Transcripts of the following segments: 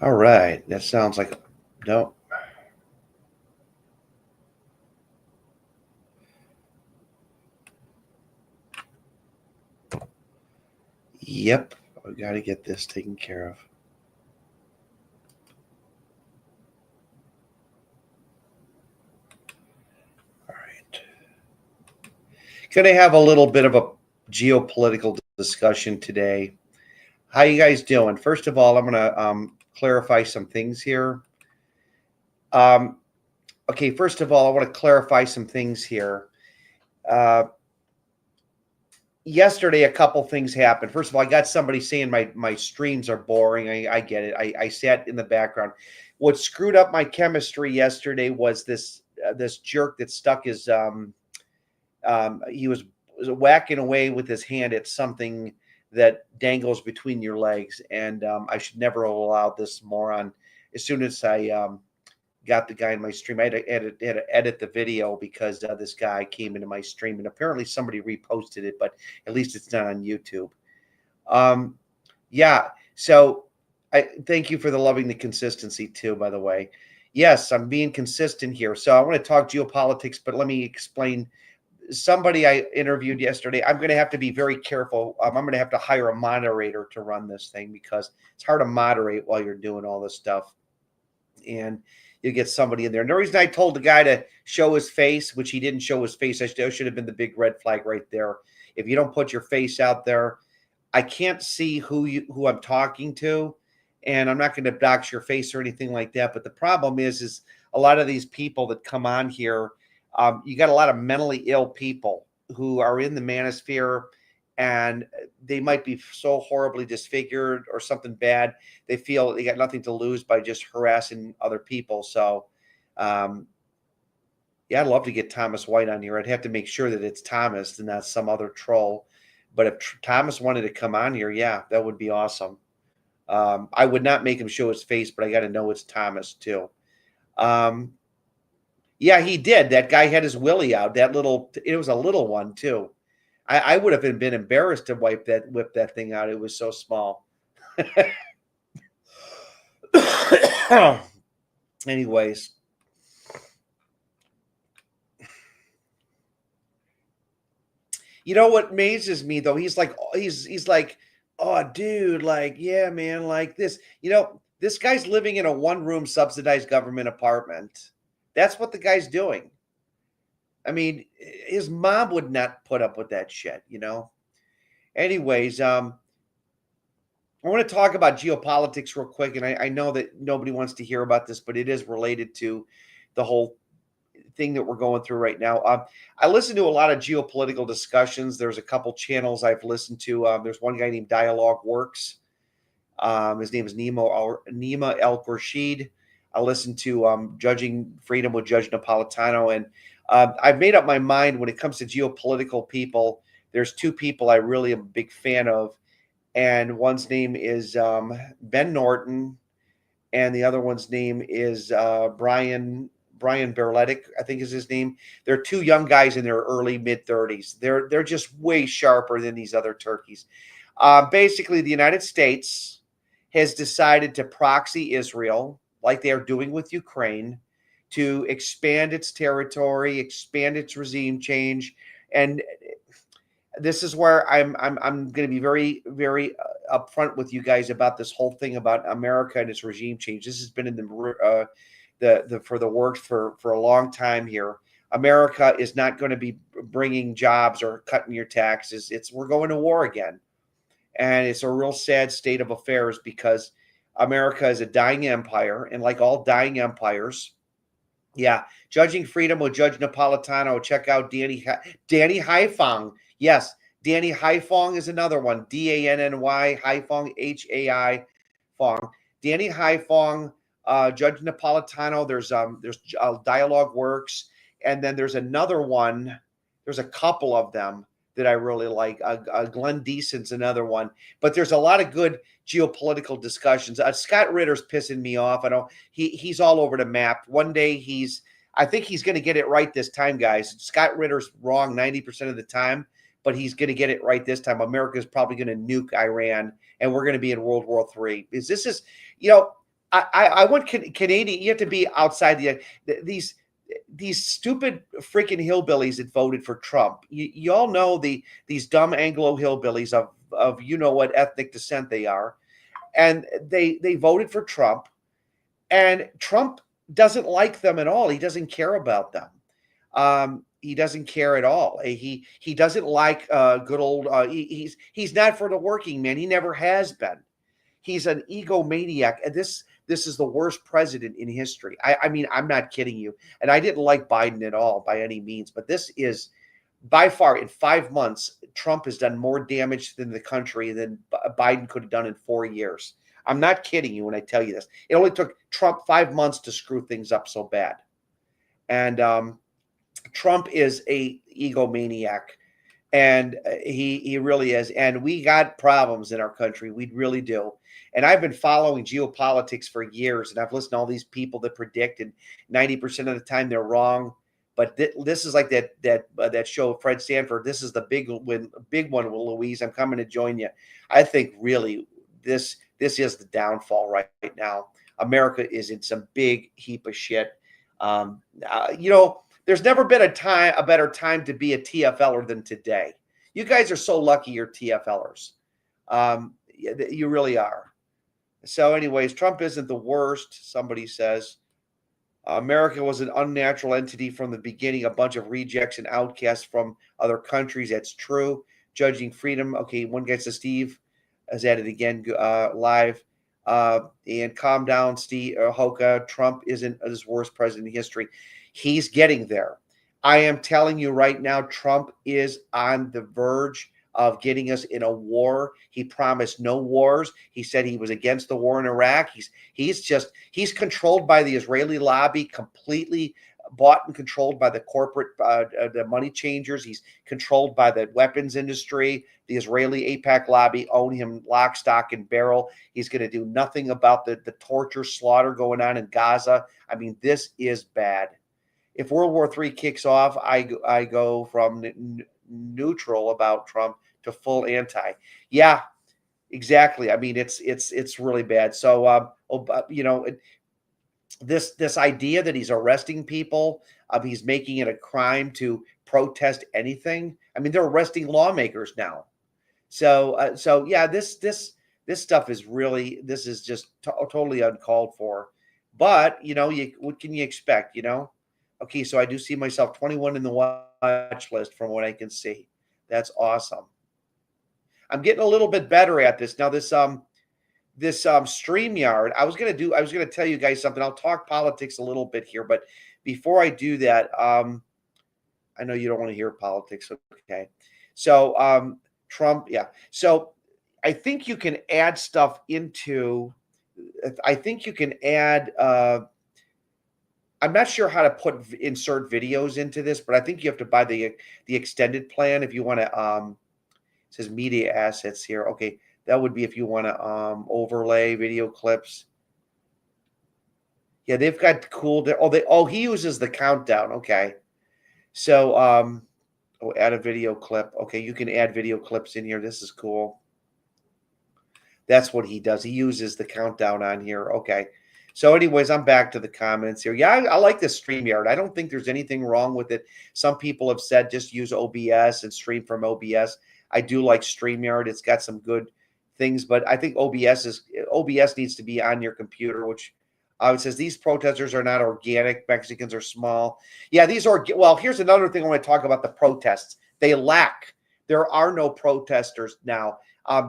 All right. That sounds like no. Yep. I got to get this taken care of. All right. Going to have a little bit of a geopolitical discussion today. How you guys doing? First of all, I'm going to clarify some things here. Okay, first of all, I want to clarify some things here. Yesterday, a couple things happened. First of all, I got somebody saying my streams are boring. I get it. I sat in the background. What screwed up my chemistry yesterday was this jerk that stuck his he was whacking away with his hand at something that dangles between your legs, and I should never have allowed this moron. As soon as I got the guy in my stream, I had to edit the video because this guy came into my stream, and apparently somebody reposted it, but at least it's not on YouTube. Yeah, so I thank you for the loving the consistency too, by the way. Yes, I'm being consistent here. So I want to talk geopolitics, but let me explain. Somebody I interviewed yesterday, I'm going to have to be very careful. I'm going to have to hire a moderator to run this thing because it's hard to moderate while you're doing all this stuff. And you get somebody in there. And the reason I told the guy to show his face, which he didn't show his face, that should have been the big red flag right there. If you don't put your face out there, I can't see who I'm talking to, and I'm not going to dox your face or anything like that. But the problem is a lot of these people that come on here, you got a lot of mentally ill people who are in the manosphere, and they might be so horribly disfigured or something bad. They feel they got nothing to lose by just harassing other people. So, yeah, I'd love to get Thomas White on here. I'd have to make sure that it's Thomas and not some other troll. But if Thomas wanted to come on here, yeah, that would be awesome. I would not make him show his face, but I got to know it's Thomas too. Yeah, he did. That guy had his willy out. It was a little one too. I would have been embarrassed to whip that thing out. It was so small. Anyways. You know what amazes me though? He's like, oh, dude, like, yeah, man, like this. This guy's living in a one-room subsidized government apartment. That's what the guy's doing. I mean, his mom would not put up with that shit, Anyways, I want to talk about geopolitics real quick, and I know that nobody wants to hear about this, but it is related to the whole thing that we're going through right now. I listen to a lot of geopolitical discussions. There's a couple channels I've listened to. There's one guy named Dialogue Works. His name is Nima El Rashid. I listen to Judging Freedom with Judge Napolitano, and I've made up my mind when it comes to geopolitical people. There's two people I really am a big fan of, and one's name is Ben Norton, and the other one's name is Brian Berletic, I think is his name. They're two young guys in their early mid-30s. They're just way sharper than these other turkeys. Basically, the United States has decided to proxy Israel, like they are doing with Ukraine, to expand its territory, expand its regime change, and this is where I'm going to be very, very upfront with you guys about this whole thing about America and its regime change. This has been in the works for a long time here. America is not going to be bringing jobs or cutting your taxes. We're going to war again, and it's a real sad state of affairs because America is a dying empire, and like all dying empires, yeah, Judging Freedom with Judge Napolitano. Check out Danny Haifong. Yes, Danny Haifong is another one. Danny Haifong, Hai Fong. Danny Haifong, Judge Napolitano. There's Dialogue Works, and then there's another one. There's a couple of them that I really like. Glenn Deason's another one, but there's a lot of good geopolitical discussions. Scott Ritter's pissing me off. I know he's all over the map. One day I think he's going to get it right this time, guys. Scott Ritter's wrong 90% of the time, but he's going to get it right this time. America's probably going to nuke Iran, and we're going to be in World War III. I want Canadian. You have to be outside these stupid freaking hillbillies that voted for Trump. You all know these dumb Anglo hillbillies of you know what ethnic descent they are, and they voted for Trump, and Trump doesn't like them at all. He doesn't care about them. He doesn't care at all. He doesn't like good old. He's not for the working man. He never has been. He's an egomaniac, and this is the worst president in history. I mean, I'm not kidding you. And I didn't like Biden at all by any means, but this is by far in 5 months, Trump has done more damage than the country than Biden could have done in 4 years. I'm not kidding you when I tell you this. It only took Trump 5 months to screw things up so bad. And Trump is a egomaniac, and he really is. And we got problems in our country. We really do. And I've been following geopolitics for years, and I've listened to all these people that predict, and 90% of the time they're wrong. But this is like that show, Fred Sanford. This is the big one, Louise. I'm coming to join you. I think really this is the downfall right now. America is in some big heap of shit. There's never been a better time to be a TFLer than today. You guys are so lucky you're TFLers. You really are. So anyways, Trump isn't the worst, somebody says. America was an unnatural entity from the beginning, a bunch of rejects and outcasts from other countries. That's true. Judging freedom. Okay, one guy says, Steve is at it again live. And calm down, Steve Hoka. Trump isn't his worst president in history. He's getting there. I am telling you right now, Trump is on the verge of getting us in a war. He promised no wars. He said he was against the war in Iraq. He's controlled by the Israeli lobby, completely bought and controlled by the corporate, the money changers. He's controlled by the weapons industry. The Israeli AIPAC lobby own him lock, stock, and barrel. He's going to do nothing about the torture, slaughter going on in Gaza. I mean, this is bad. If World War III kicks off, I go from neutral about Trump to full anti. Yeah, exactly. I mean, it's really bad. So, this idea that he's arresting people, he's making it a crime to protest anything. I mean, they're arresting lawmakers now. So yeah, this stuff is really, this is just totally uncalled for. But what can you expect? Okay, so I do see myself 21 in the watch list from what I can see. That's awesome. I'm getting a little bit better at this now. This StreamYard. I was gonna tell you guys something. I'll talk politics a little bit here, but before I do that, I know you don't want to hear politics. Okay, so Trump, yeah. So I think you can add stuff into. I think you can add. I'm not sure how to insert videos into this, but I think you have to buy the extended plan if you want to. It says media assets here. Okay, that would be if you want to overlay video clips. Yeah, they've got cool. He uses the countdown. Okay, so add a video clip. Okay, you can add video clips in here. This is cool. That's what he does. He uses the countdown on here. Okay. So anyways, I'm back to the comments here. Yeah, I like this StreamYard. I don't think there's anything wrong with it. Some people have said just use OBS and stream from OBS. I do like StreamYard. It's got some good things, but I think OBS needs to be on your computer, which it says these protesters are not organic. Mexicans are small. Yeah, well, here's another thing I want to talk about the protests. They lack. There are no protesters now.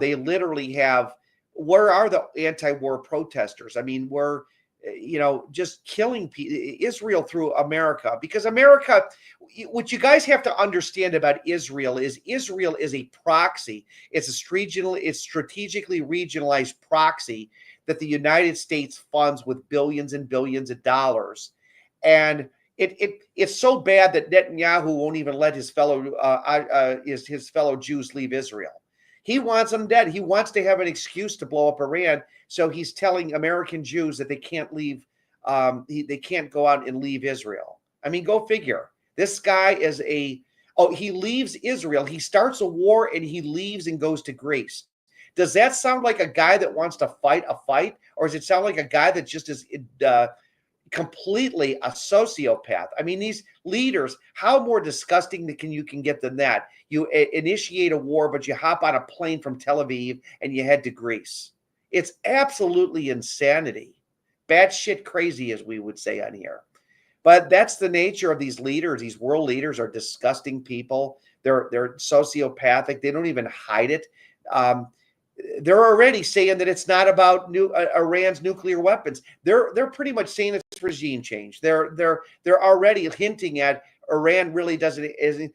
They literally have, where are the anti-war protesters? I mean, we're, just killing Israel through America, because America, what you guys have to understand about Israel is a proxy. It's strategically regionalized proxy that the United States funds with billions and billions of dollars. And it's so bad that Netanyahu won't even let his fellow Jews leave Israel. He wants them dead. He wants to have an excuse to blow up Iran. So he's telling American Jews that they can't leave. They can't go out and leave Israel. I mean, go figure. This guy is he leaves Israel. He starts a war and he leaves and goes to Greece. Does that sound like a guy that wants to fight a fight, or does it sound like a guy that just is completely a sociopath? I mean, these leaders, how more disgusting can you get than that? You initiate a war, but you hop on a plane from Tel Aviv and you head to Greece. It's absolutely insanity. Batshit crazy, as we would say on here. But that's the nature of these leaders. These world leaders are disgusting people. They're sociopathic. They don't even hide it. They're already saying that it's not about Iran's nuclear weapons. They're pretty much saying it's regime change. They're already hinting at Iran really isn't.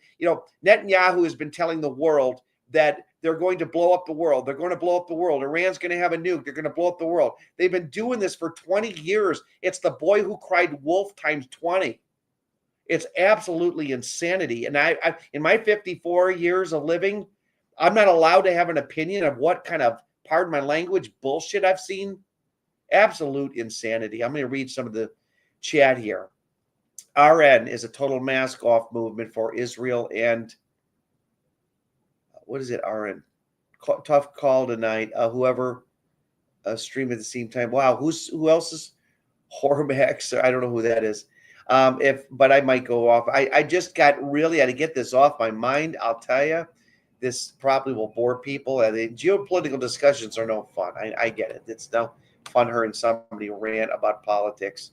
Netanyahu has been telling the world that they're going to blow up the world. They're going to blow up the world. Iran's going to have a nuke. They're going to blow up the world. They've been doing this for 20 years. It's the boy who cried wolf times 20. It's absolutely insanity. And I in my 54 years of living, I'm not allowed to have an opinion of what kind of, pardon my language, bullshit I've seen. Absolute insanity. I'm going to read some of the chat here. RN is a total mask off movement for Israel and what is it, RN? Tough call tonight. Whoever stream at the same time. Wow, who else is Hormax? I don't know who that is. But I might go off. I just got really had to get this off my mind. I'll tell you, this probably will bore people. The geopolitical discussions are no fun. I get it. It's no fun hearing somebody rant about politics.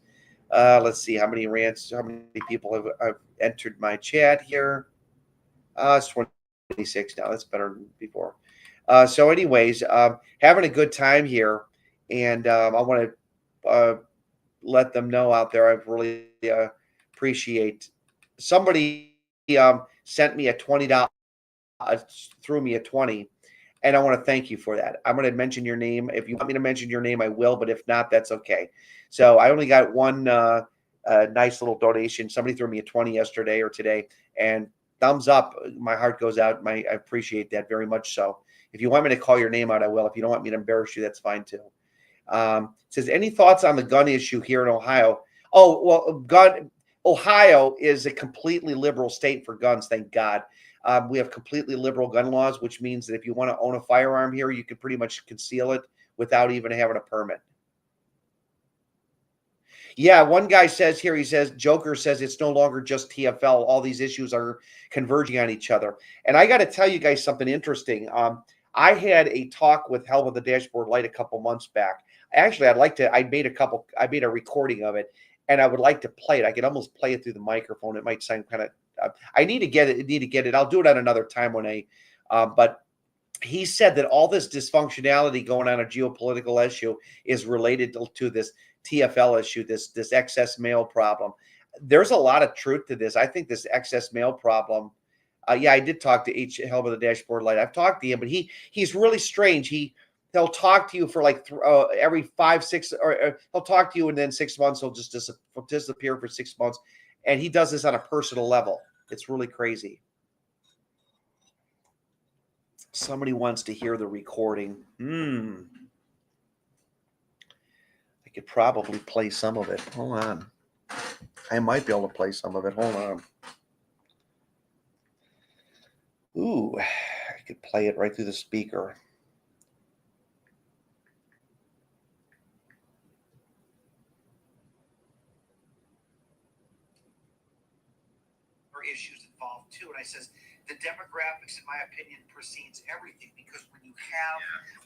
Let's see how many people have entered my chat here. It's 26 now. That's better than before. So anyways, having a good time here. And I want to let them know out there, I really appreciate somebody sent me a $20, threw me a 20. And I want to thank you for that. I'm going to mention your name. If you want me to mention your name, I will. But if not, that's okay. So I only got one nice little donation. Somebody threw me a 20 yesterday or today. And thumbs up. My heart goes out. I appreciate that very much so. If you want me to call your name out, I will. If you don't want me to embarrass you, that's fine too. It says, any thoughts on the gun issue here in Ohio? Oh, well, Ohio is a completely liberal state for guns, thank God. We have completely liberal gun laws, which means that if you want to own a firearm here, you can pretty much conceal it without even having a permit. Yeah, one guy says here, he says, Joker says it's no longer just TFL. All these issues are converging on each other. And I got to tell you guys something interesting. I had a talk with Hell with the Dashboard Light a couple months back. Actually, I made a recording of it, and I would like to play it. I could almost play it through the microphone. It might sound kind of, I need to get it. I'll do it at another time but he said that all this dysfunctionality going on a geopolitical issue is related to this TFL issue, this excess mail problem. There's a lot of truth to this. I think this excess mail problem, yeah, I did talk to Hell with the Dashboard Light. I've talked to him, but he's really strange. He'll talk to you for like every 5, 6, or he'll talk to you, and then 6 months he'll just disappear for 6 months, and he does this on a personal level. It's really crazy. Somebody wants to hear the recording. I could probably play some of it. Hold on. I might be able to play some of it. Hold on. Ooh, I could play it right through the speaker. Issues involved too, and I says the demographics, in my opinion, precedes everything, because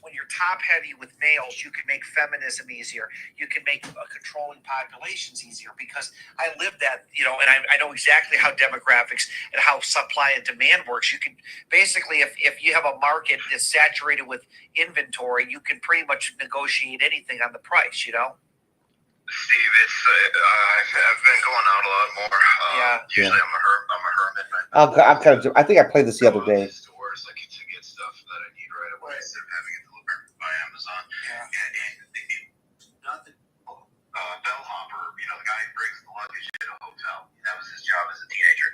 when you're top heavy with males, you can make feminism easier. You can make controlling populations easier, because I lived that, and I know exactly how demographics and how supply and demand works. You can basically, if you have a market that's saturated with inventory, you can pretty much negotiate anything on the price, Steve, I've been going out a lot more. Usually I'm a hermit. I think I played this the other day. Stores, like, to get stuff that I need right away, instead of having it delivered by Amazon. And nothing. Bellhopper, the guy who brings the luggage to a hotel. That was his job as a teenager.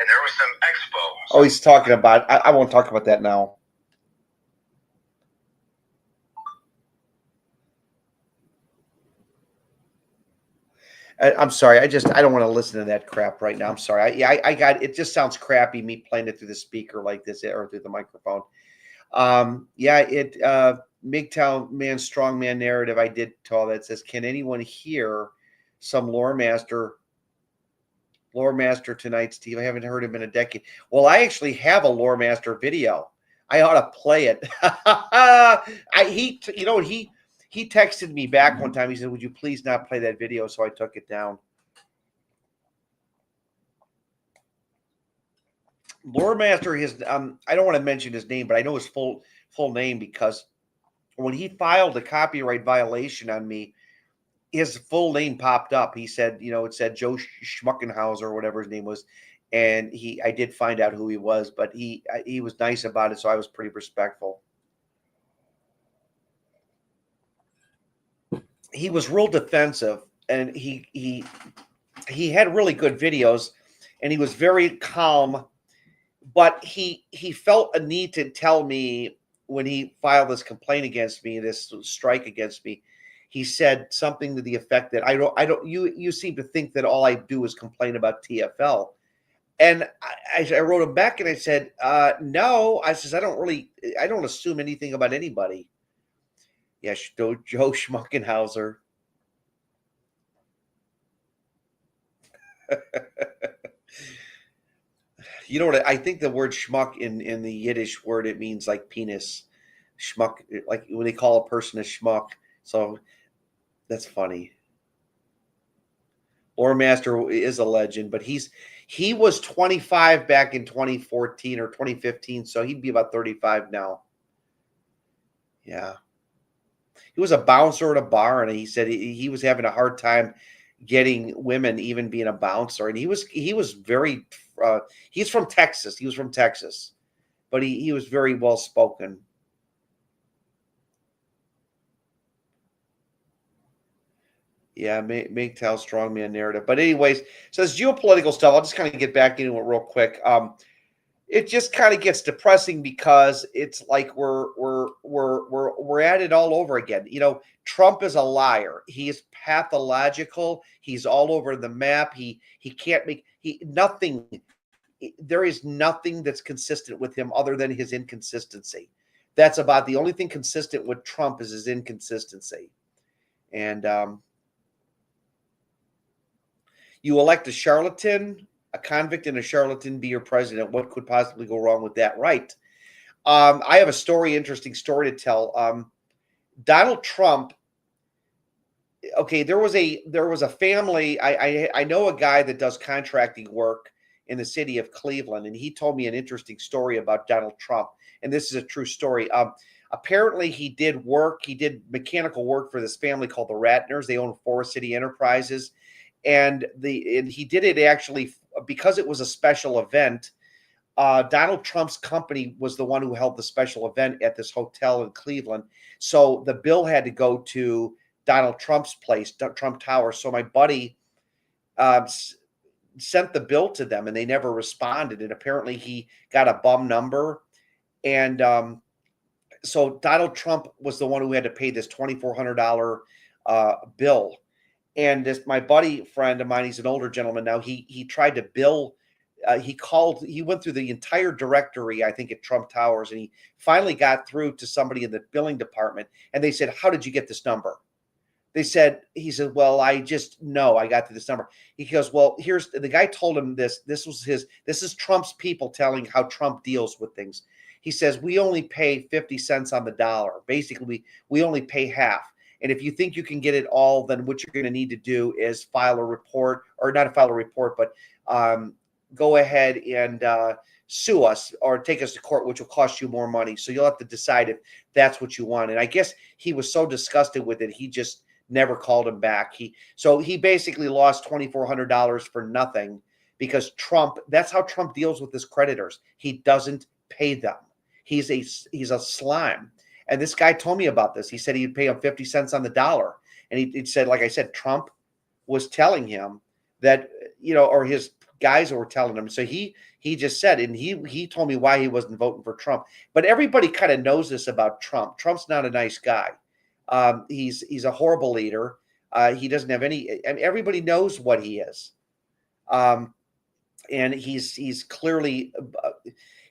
And there was some expo. Oh, he's talking about. I won't talk about that now. I'm sorry. I don't want to listen to that crap right now. I'm sorry. I got it. Just sounds crappy me playing it through the speaker like this or through the microphone. Yeah, MGTOW man, strong man narrative. I did tell that says, can anyone hear some lore master tonight, Steve? I haven't heard him in a decade. Well, I actually have a lore master video. I ought to play it. He texted me back one time. He said, would you please not play that video? So I took it down. Lore master, his I don't want to mention his name, but I know his full name because when he filed a copyright violation on me, his full name popped up. He said, it said Joe Schmuckenhauser or whatever his name was, and I did find out who he was, but he was nice about it, so I was pretty respectful. He was real defensive, and he had really good videos, and he was very calm, but he felt a need to tell me when he filed this complaint against me, this strike against me. He said something to the effect that you seem to think that all I do is complain about TFL. And I wrote him back and I said, no, I says, I don't assume anything about anybody. Yeah, Joe Schmuckenhauser. You know what? I think the word schmuck in the Yiddish word, it means like penis. Schmuck, like when they call a person a schmuck. So that's funny. Lore Master is a legend, but he was 25 back in 2014 or 2015, so he'd be about 35 now. Yeah. He was a bouncer at a bar, and he said he was having a hard time getting women, even being a bouncer. And he was very he's from Texas. He was from Texas, but he was very well spoken. Yeah, MGTOW strongman narrative. But anyways, so this geopolitical stuff, I'll just kind of get back into it real quick. It just kind of gets depressing because it's like we're at it all over again. Trump is a liar. He is pathological. He's all over the map. He can't make nothing. There is nothing that's consistent with him other than his inconsistency. That's about the only thing consistent with Trump is his inconsistency. And you elect a charlatan, a convict, and a charlatan be your president. What could possibly go wrong with that? Right. I have a interesting story to tell. Donald Trump. Okay, there was a family. I know a guy that does contracting work in the city of Cleveland, and he told me an interesting story about Donald Trump. And this is a true story. Apparently, he did mechanical work for this family called the Ratners. They own Forest City Enterprises. And he did it actually because it was a special event. Donald Trump's company was the one who held the special event at this hotel in Cleveland. So the bill had to go to Donald Trump's place, Trump Tower. So my buddy sent the bill to them, and they never responded. And apparently he got a bum number. And so Donald Trump was the one who had to pay this $2,400 bill. And my buddy friend of mine, he's an older gentleman now. He tried to bill. He went through the entire directory, I think, at Trump Towers, and he finally got through to somebody in the billing department. And they said, "How did you get this number?" He said, "Well, I just know I got to this number." He goes, "Well, the guy told him this. This is Trump's people telling how Trump deals with things." He says, "We only pay 50 cents on the dollar. Basically, we only pay half. And if you think you can get it all, then what you're going to need to do is file a report, or not file a report, but go ahead and sue us or take us to court, which will cost you more money. So you'll have to decide if that's what you want." And I guess he was so disgusted with it, he just never called him back. So he basically lost $2,400 for nothing because that's how Trump deals with his creditors. He doesn't pay them. He's a slime. And this guy told me about this. He said he'd pay him 50 cents on the dollar. And he said, like I said, Trump was telling him that, or his guys were telling him. So he just said, and he told me why he wasn't voting for Trump. But everybody kind of knows this about Trump. Trump's not a nice guy. He's a horrible leader. He doesn't have everybody knows what he is. And he's clearly,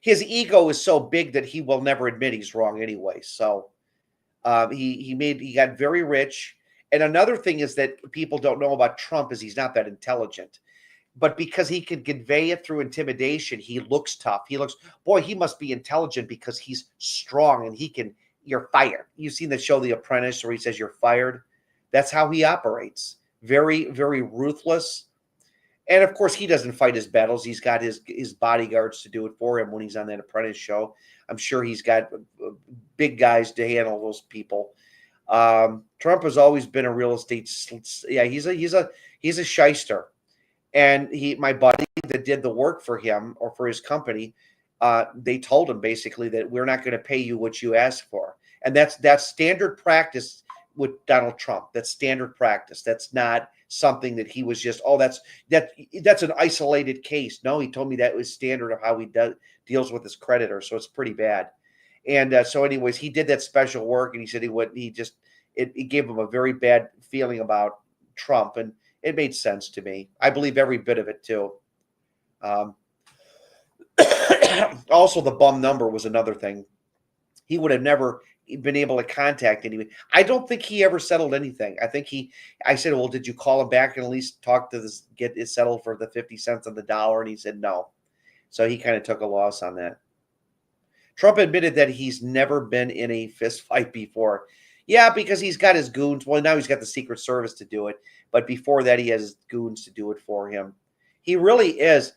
his ego is so big that he will never admit he's wrong anyway. So he got very rich. And another thing is that people don't know about Trump is he's not that intelligent. But because he can convey it through intimidation, he looks tough. He looks, boy, he must be intelligent because he's strong and he can, you're fired. You've seen the show The Apprentice where he says you're fired. That's how he operates. Very, very ruthless. And of course, he doesn't fight his battles. He's got his bodyguards to do it for him when he's on that Apprentice show. I'm sure he's got big guys to handle those people. Trump has always been a real estate. Yeah, he's a shyster. And my buddy that did the work for him or for his company, they told him basically that we're not going to pay you what you asked for. And that's standard practice with Donald Trump. That's standard practice. That's not something that he was just, that's an isolated case. No, he told me that was standard of how he deals with his creditor. So it's pretty bad. And so anyways, he did that special work and he said it gave him a very bad feeling about Trump. And it made sense to me. I believe every bit of it too. Also, the bum number was another thing. He would have never been able to contact anyone. I don't think he ever settled anything. I said, well, did you call him back and at least talk to this, get it settled for the 50 cents on the dollar? And he said no. So he kind of took a loss on that. Trump admitted that he's never been in a fist fight before. Yeah, because he's got his goons. Well, now he's got the Secret Service to do it. But before that, he has his goons to do it for him. He really is.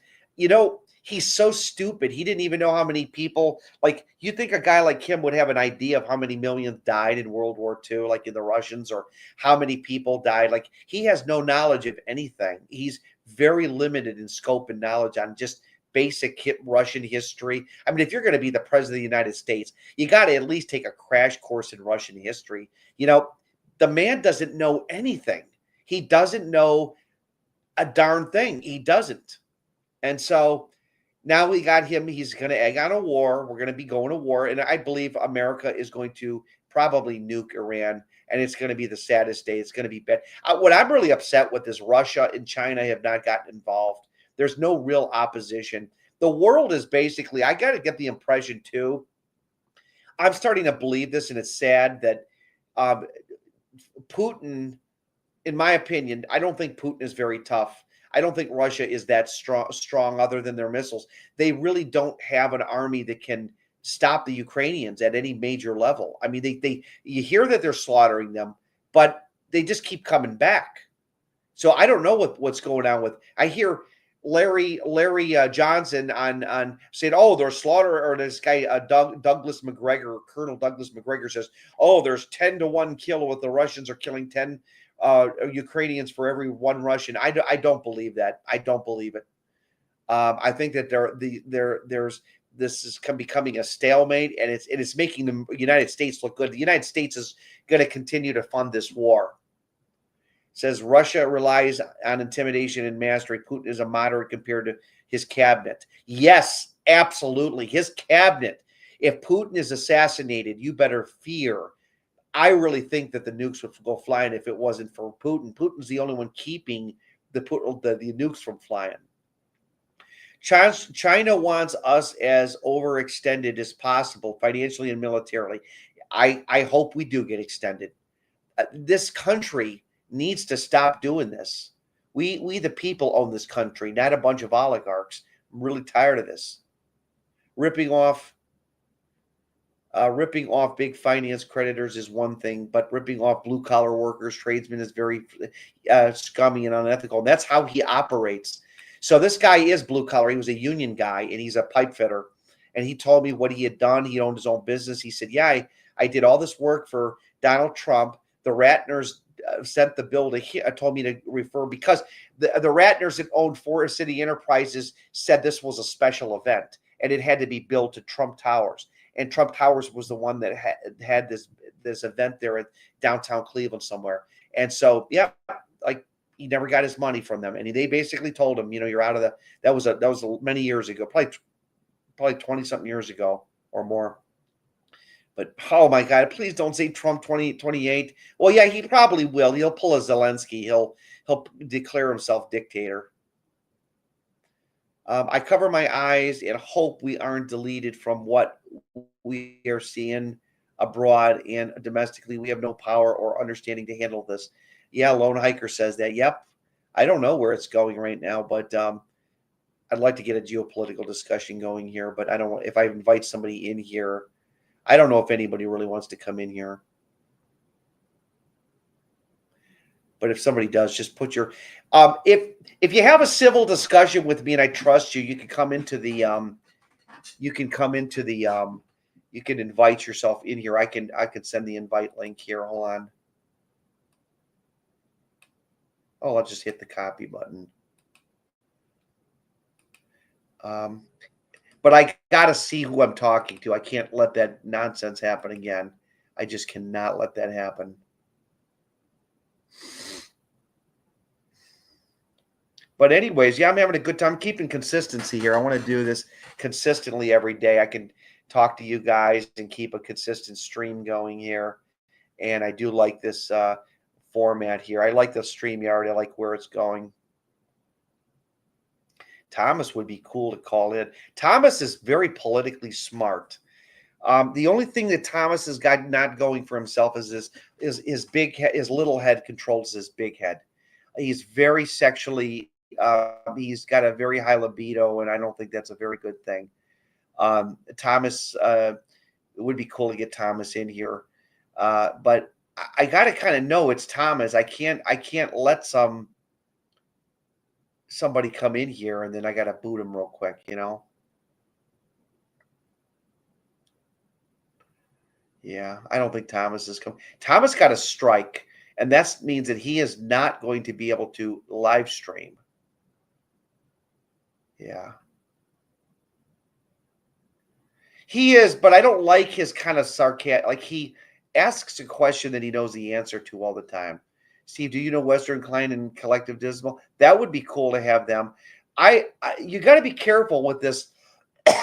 He's so stupid. He didn't even know how many people, like, you think a guy like him would have an idea of how many millions died in World War II, like in the Russians, or how many people died. Like, he has no knowledge of anything. He's very limited in scope and knowledge on just basic Russian history. I mean, if you're going to be the president of the United States, you got to at least take a crash course in Russian history. The man doesn't know anything. He doesn't know a darn thing. He doesn't. And so now we got him. He's going to egg on a war. We're going to be going to war. And I believe America is going to probably nuke Iran. And it's going to be the saddest day. It's going to be bad. What I'm really upset with is Russia and China have not gotten involved. There's no real opposition. The world is basically, I got to get the impression too. I'm starting to believe this, and it's sad that Putin, in my opinion, I don't think Putin is very tough. I don't think Russia is that strong other than their missiles. They really don't have an army that can stop the Ukrainians at any major level. I mean, you hear that they're slaughtering them, but they just keep coming back. So I don't know what's going on with. I hear Larry Johnson on saying, oh, they're slaughtering, or this guy Douglas McGregor, Colonel Douglas McGregor says, oh, there's 10-1 kill with the Russians are killing 10 Ukrainians for every one Russian. I don't believe that. I don't believe it. I think that this is becoming a stalemate, and it's making the United States look good. The United States is going to continue to fund this war. It says Russia relies on intimidation and mastery. Putin is a moderate compared to his cabinet. Yes, absolutely. His cabinet. If Putin is assassinated, you better fear. I really think that the nukes would go flying if it wasn't for Putin. Putin's the only one keeping the nukes from flying. China wants us as overextended as possible, financially and militarily. I hope we do get extended. This country needs to stop doing this. We the people own this country, not a bunch of oligarchs. I'm really tired of this. Ripping off big finance creditors is one thing, but ripping off blue-collar workers, tradesmen is very scummy and unethical. And that's how he operates. So this guy is blue-collar. He was a union guy, and he's a pipe fitter. And he told me what he had done. He owned his own business. He said, yeah, I did all this work for Donald Trump. The Ratners sent the bill to told me to refer, because the Ratners that owned Forest City Enterprises said this was a special event, and it had to be billed to Trump Towers. And Trump Towers was the one that had this event there at downtown Cleveland somewhere. And so, yeah, like he never got his money from them. And they basically told him, you're out of that was many years ago, probably 20 something years ago or more. But oh my God, please don't say Trump 2028. Well, yeah, he probably will. He'll pull a Zelensky. He'll declare himself dictator. I cover my eyes and hope we aren't deleted from what we are seeing abroad and domestically. We have no power or understanding to handle this. Yeah, Lone Hiker says that. Yep. I don't know where it's going right now, but I'd like to get a geopolitical discussion going here. But I don't want, if I invite somebody in here, I don't know if anybody really wants to come in here. But if somebody does, just put your if you have a civil discussion with me and I trust you, you can come into the you can come into the you can invite yourself in here. I can send the invite link here. Hold on. Oh, I'll just hit the copy button. But I gotta see who I'm talking to. I can't let that nonsense happen again. I just cannot let that happen. But anyways, yeah, I'm having a good time keeping consistency here. I want to do this consistently every day. I can talk to you guys and keep a consistent stream going here. And I do like this format here. I like the StreamYard. I like where it's going. Thomas would be cool to call in. Thomas is very politically smart. The only thing that Thomas has got not going for himself is his big head, his little head controls his big head. He's very sexually. He's got a very high libido, and I don't think that's a very good thing. Thomas, it would be cool to get Thomas in here, but I got to kind of know it's Thomas. I can't let somebody come in here and then I got to boot him real quick, you know. Yeah, I don't think Thomas is coming. Thomas got a strike, and that means that he is not going to be able to live stream. Yeah. He is, but I don't like his kind of sarcasm. Like he asks a question that he knows the answer to all the time. Steve, do you know Western Klein and Collective Dismal? That would be cool to have them. You got to be careful with this.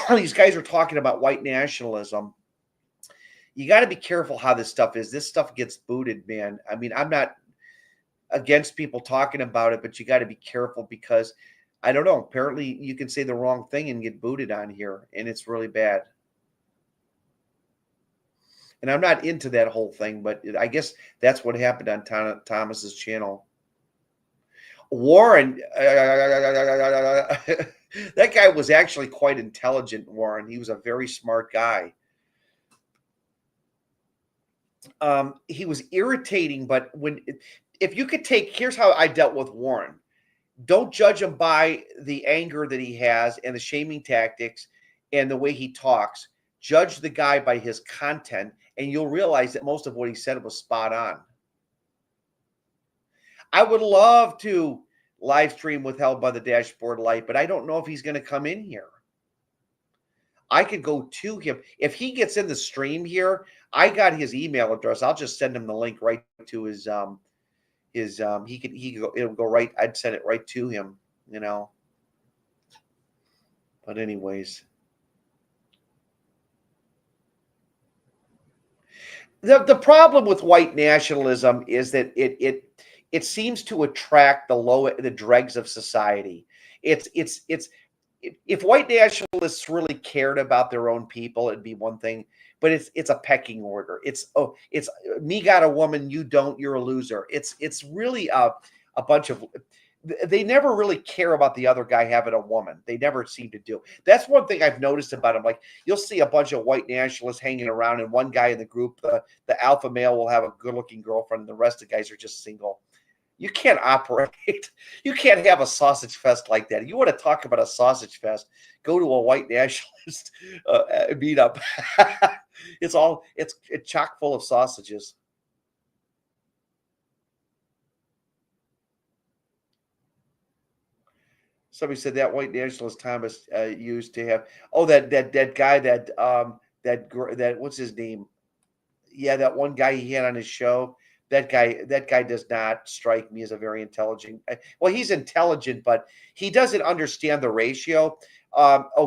These guys are talking about white nationalism. You got to be careful how this stuff is. This stuff gets booted, man. I mean, I'm not against people talking about it, but you got to be careful because I don't know. Apparently, you can say the wrong thing and get booted on here, and it's really bad. And I'm not into that whole thing, but I guess that's what happened on Thomas's channel. Warren, that guy was actually quite intelligent, Warren. He was a very smart guy. He was irritating, but if you could take, here's how I dealt with Warren. Don't judge him by the anger that he has and the shaming tactics and the way he talks. Judge the guy by his content, and you'll realize that most of what he said was spot on. I would love to live stream with Held by the Dashboard Light, but I don't know if he's going to come in here. I could go to him. If he gets in the stream here, I got his email address. I'll just send him the link right to his he could go, it'll go right. I'd send it right to him, you know. But anyways. The problem with white nationalism is that it seems to attract the dregs of society. If white nationalists really cared about their own people, it'd be one thing, but it's a pecking order. It's me got a woman, you don't, you're a loser. It's really a bunch of, they never really care about the other guy having a woman. They never seem to do. That's one thing I've noticed about them. Like you'll see a bunch of white nationalists hanging around, and one guy in the group, the alpha male, will have a good-looking girlfriend, and the rest of the guys are just single. You can't operate. You can't have a sausage fest like that. You want to talk about a sausage fest? Go to a white nationalist meetup. It's chock full of sausages. Somebody said that white nationalist Thomas used to have. Oh, that guy that what's his name? Yeah, that one guy he had on his show. That guy does not strike me as a very intelligent. Well, he's intelligent, but he doesn't understand the ratio.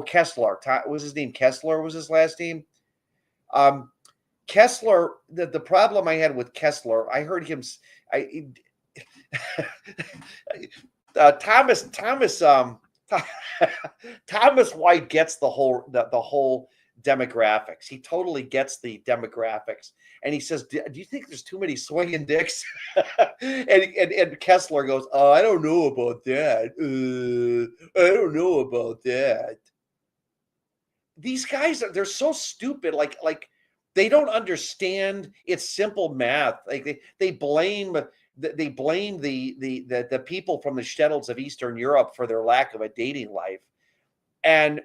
Kessler was his name. Kessler was his last name. Kessler. The problem I had with Kessler, I heard him. Thomas Thomas White gets the whole demographics. He totally gets the demographics, and he says, "Do you think there's too many swinging dicks?" and Kessler goes, "Oh, I don't know about that. I don't know about that." These guys they're so stupid. Like they don't understand. It's simple math. Like they blame they blame the people from the shtetls of Eastern Europe for their lack of a dating life, and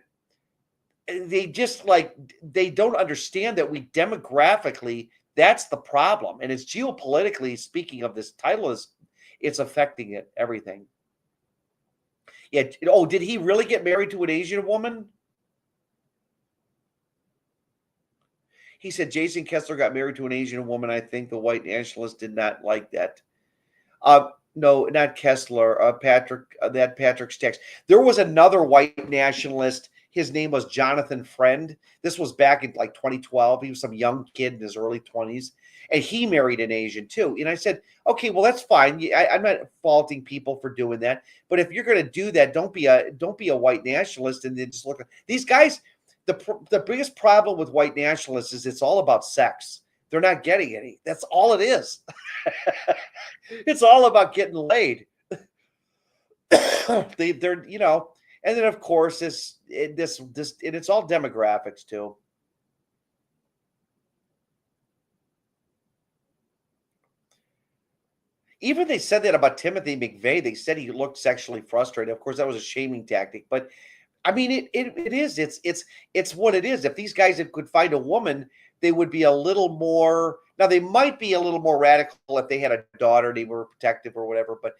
they just like they don't understand that we demographically that's the problem, and it's geopolitically speaking of this title is it's affecting it everything. Yeah. Oh, did he really get married to an Asian woman? He said Jason Kessler got married to an Asian woman. I think the white nationalists did not like that. No, not Kessler. Patrick, that Patrick's text. There was another white nationalist. His name was Jonathan Friend. This was back in like 2012. He was some young kid in his early 20s, and he married an Asian too. And I said, okay, well that's fine. I'm not faulting people for doing that, but if you're going to do that, don't be a white nationalist and then just look at these guys. The biggest problem with white nationalists is it's all about sex. They're not getting any. That's all it is. It's all about getting laid. They're and then of course this and it's all demographics too. Even they said that about Timothy McVeigh. They said he looked sexually frustrated. Of course, that was a shaming tactic, but I mean, it is. It's what it is. If these guys could find a woman, they would be a little more. Now they might be a little more radical if they had a daughter, they were protective or whatever. But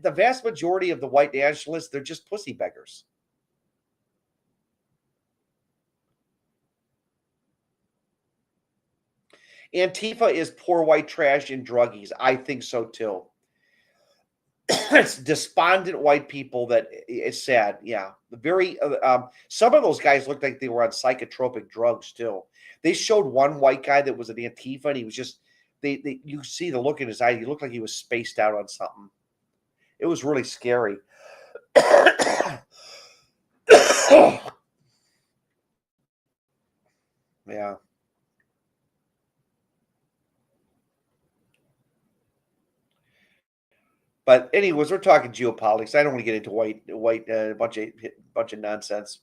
the vast majority of the white nationalists, they're just pussy beggars. Antifa is poor white trash and druggies. I think so too. It's despondent white people that it's sad. Yeah, very. Some of those guys looked like they were on psychotropic drugs too. They showed one white guy that was an Antifa, and he was just you see the look in his eye. He looked like he was spaced out on something. It was really scary. Yeah. But anyways, we're talking geopolitics. I don't want to get into white bunch of nonsense.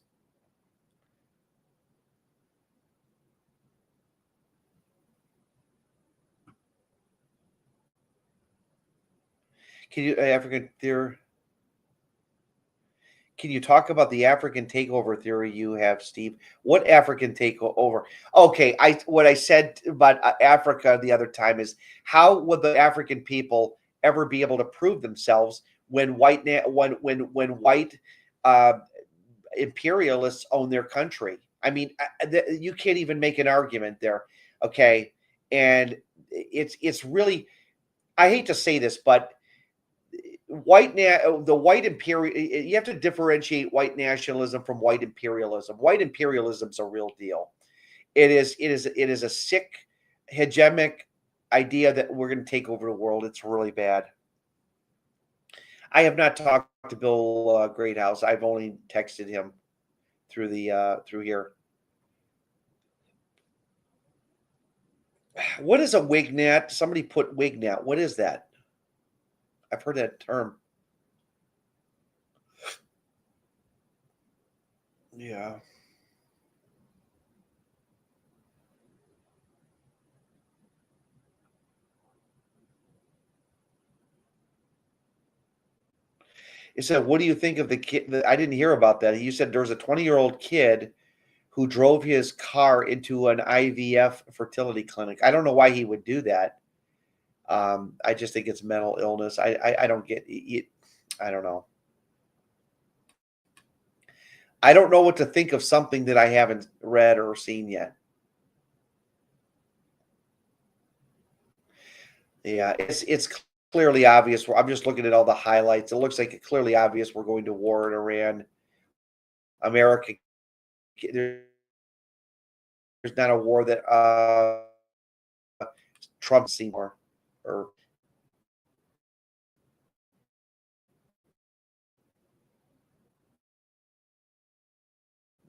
Can you African theory? Can you talk about the African takeover theory you have, Steve? What African takeover? Okay, I what I said about Africa the other time is how would the African people ever be able to prove themselves when when white uh, imperialists own their country? I mean, you can't even make an argument there. Okay, and it's really I hate to say this, but the white imperial you have to differentiate white nationalism from white imperialism. White imperialism's a real deal. It is a sick hegemonic idea that we're going to take over the world. It's really bad. I have not talked to Bill Greathouse. I've only texted him through here. What is a wignat? Somebody put wignat. What is that? I've heard that term. Yeah. It said, "What do you think of the kid?" I didn't hear about that. You said there was a 20-year-old kid who drove his car into an IVF fertility clinic. I don't know why he would do that. I just think it's mental illness. I don't get it. I don't know. I don't know what to think of something that I haven't read or seen yet. Yeah, it's clearly obvious. I'm just looking at all the highlights. It looks like it's clearly obvious we're going to war in Iran. America, there's not a war that Trump's seen or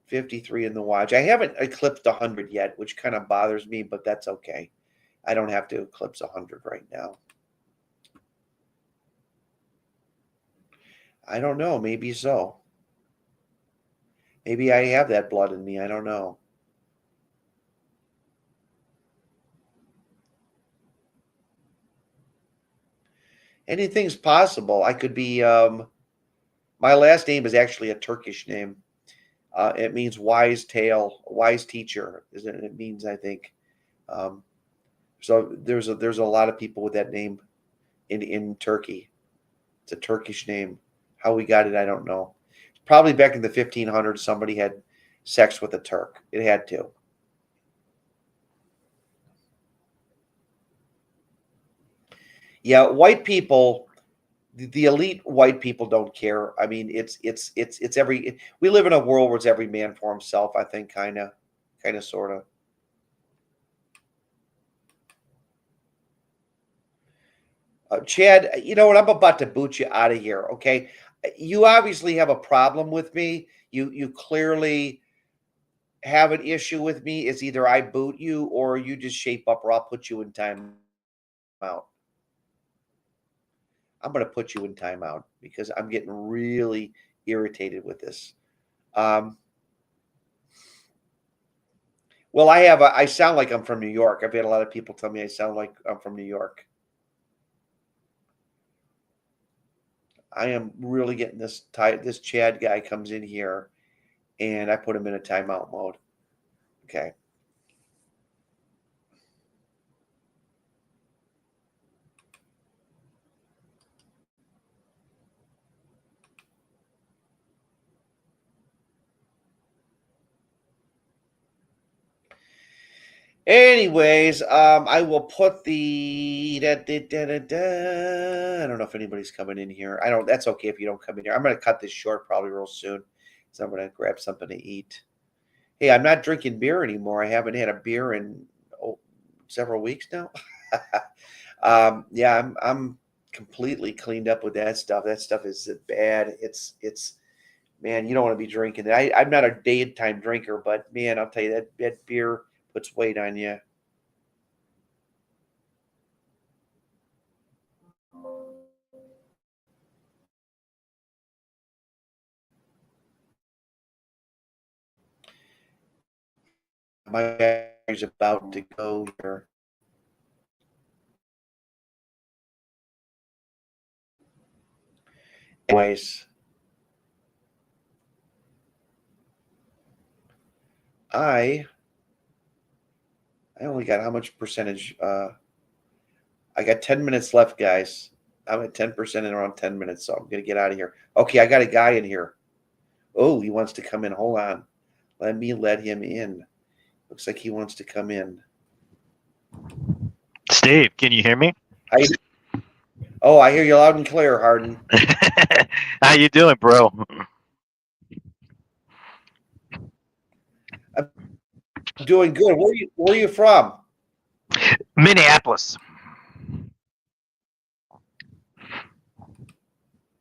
53 in the watch. I haven't eclipsed 100 yet, which kind of bothers me, but that's okay. I don't have to eclipse 100 right now. I don't know. Maybe so. Maybe I have that blood in me. I don't know. Anything's possible. I could be. My last name is actually a Turkish name. It means wise tale, wise teacher. It means, I think. So there's a lot of people with that name in Turkey. It's a Turkish name. How we got it, I don't know. Probably back in the 1500s, somebody had sex with a Turk. It had to. Yeah, white people, the elite white people don't care. I mean, it's every. We live in a world where it's every man for himself. I think, kind of, sort of. Chad, you know what? I'm about to boot you out of here. Okay, you obviously have a problem with me. You clearly have an issue with me. It's either I boot you or you just shape up, or I'll put you in timeout. I'm going to put you in timeout because I'm getting really irritated with this. Well, I sound like I'm from New York. I've had a lot of people tell me I sound like I'm from New York. I am really getting this tight. This Chad guy comes in here and I put him in a timeout mode. Okay. Anyways, I will put the I don't know if anybody's coming in here. I don't. That's okay if you don't come in here. I'm going to cut this short probably real soon, so I'm going to grab something to eat. Hey, I'm not drinking beer anymore. I haven't had a beer in several weeks now. Yeah, I'm completely cleaned up with that stuff. That stuff is bad. It's man, you don't want to be drinking it. I'm not a daytime drinker, but man, I'll tell you that beer puts weight on you. My battery's about to go here. Anyways, I only got how much percentage? I got 10 minutes left, guys. I'm at 10% in around 10 minutes, so I'm gonna get out of here. Okay, I got a guy in here. Oh, he wants to come in. Hold on. Let me let him in. Looks like he wants to come in. Steve, can you hear me? Oh, I hear you loud and clear, Harden. How you doing, bro? I'm doing good. Where are you from? Minneapolis.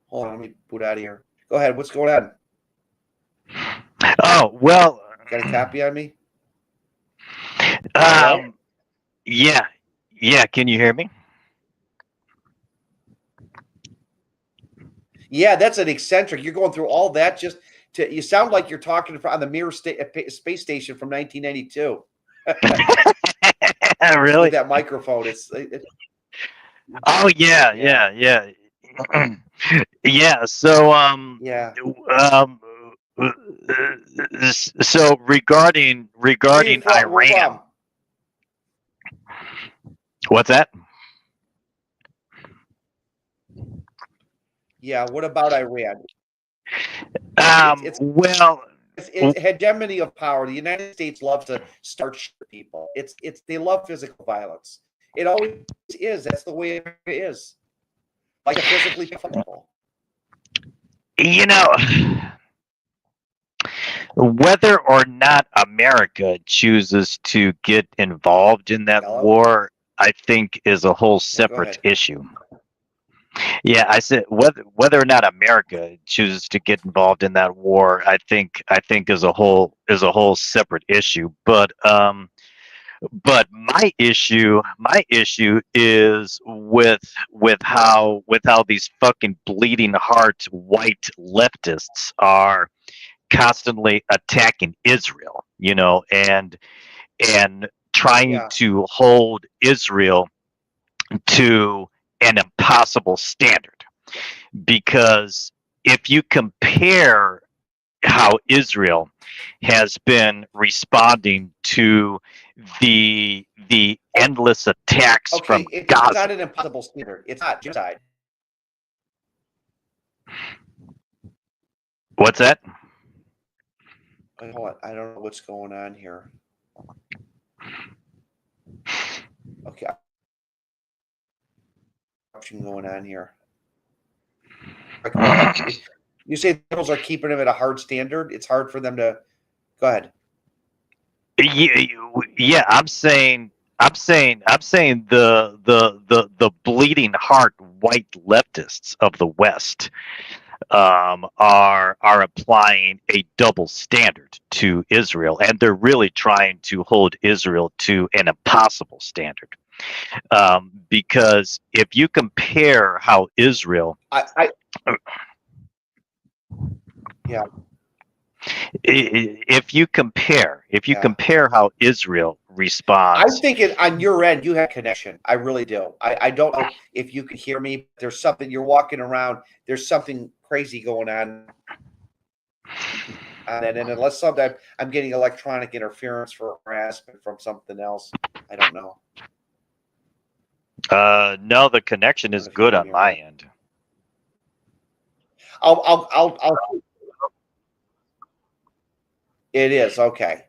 Hold on, let me boot out of here. Go ahead. What's going on? Oh, well. Got a copy on me? Yeah. Can you hear me? Yeah, that's an eccentric. You're going through all that just to. You sound like you're talking on the Mir space station from 1992. Really? With that microphone, Oh yeah. Yeah. So yeah. So regarding Iran. What's that? Yeah, what about Iran? Well, it's hegemony of power. The United States loves to start shit people. They love physical violence. It always is. That's the way it is. Like a physically people. You know, whether or not America chooses to get involved in that war, I think is a whole separate issue. Yeah, I said whether or not America chooses to get involved in that war, I think is a whole separate issue. But my issue is with how these fucking bleeding heart white leftists are constantly attacking Israel, and trying Yeah. to hold Israel to an impossible standard. Because if you compare how Israel has been responding to the endless attacks Okay, from it's Gaza. not an impossible standard. It's not genocide. What's that? Wait, hold on. I don't know what's going on here. Okay, what's going on here? Go ahead. You say the liberals are keeping them at a hard standard. It's hard for them to. Go ahead. Yeah, I'm saying the bleeding heart white leftists of the West are applying a double standard to Israel, and they're really trying to hold Israel to an impossible standard. Because if you compare how Israel, I yeah, if you yeah. compare how Israel I'm responds. thinking on your end, you have connection. I really do. I don't know if you can hear me. There's something you're walking around. There's something crazy going on it. And unless sometimes I'm getting electronic interference for harassment from something else, I don't know. No, the connection I don't is know if you good can on hear me. my end. I'll it is okay.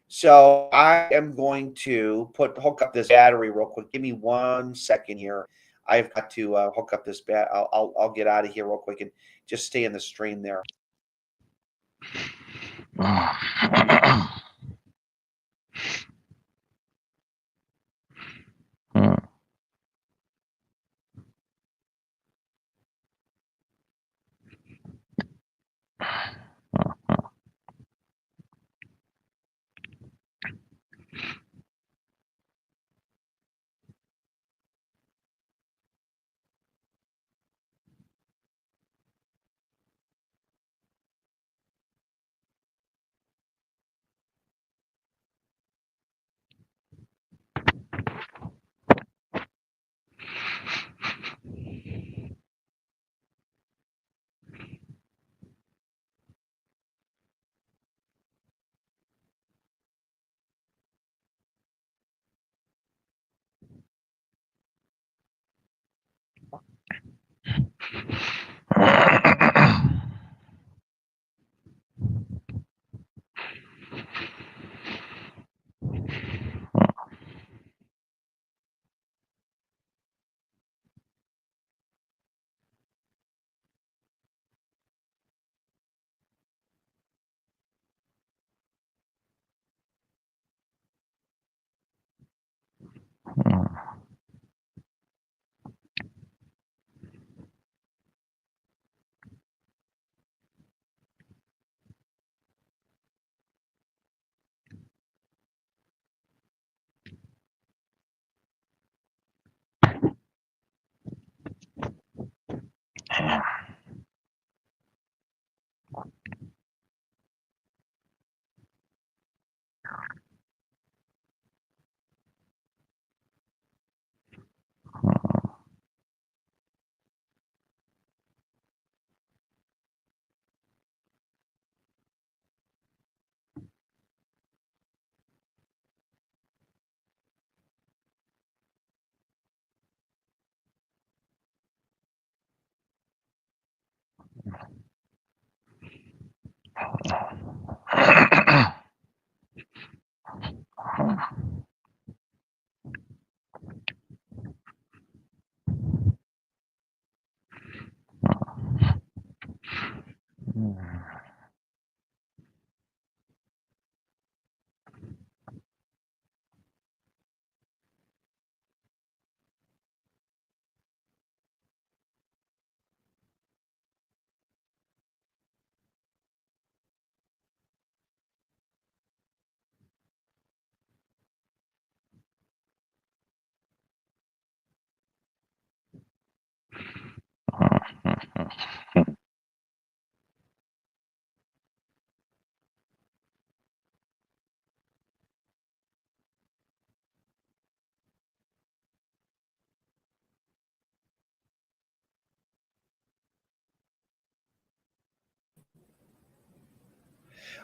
So I am going to hook up this battery real quick. Give me 1 second here. I've got to hook up this bat. I'll get out of here real quick and just stay in the stream there.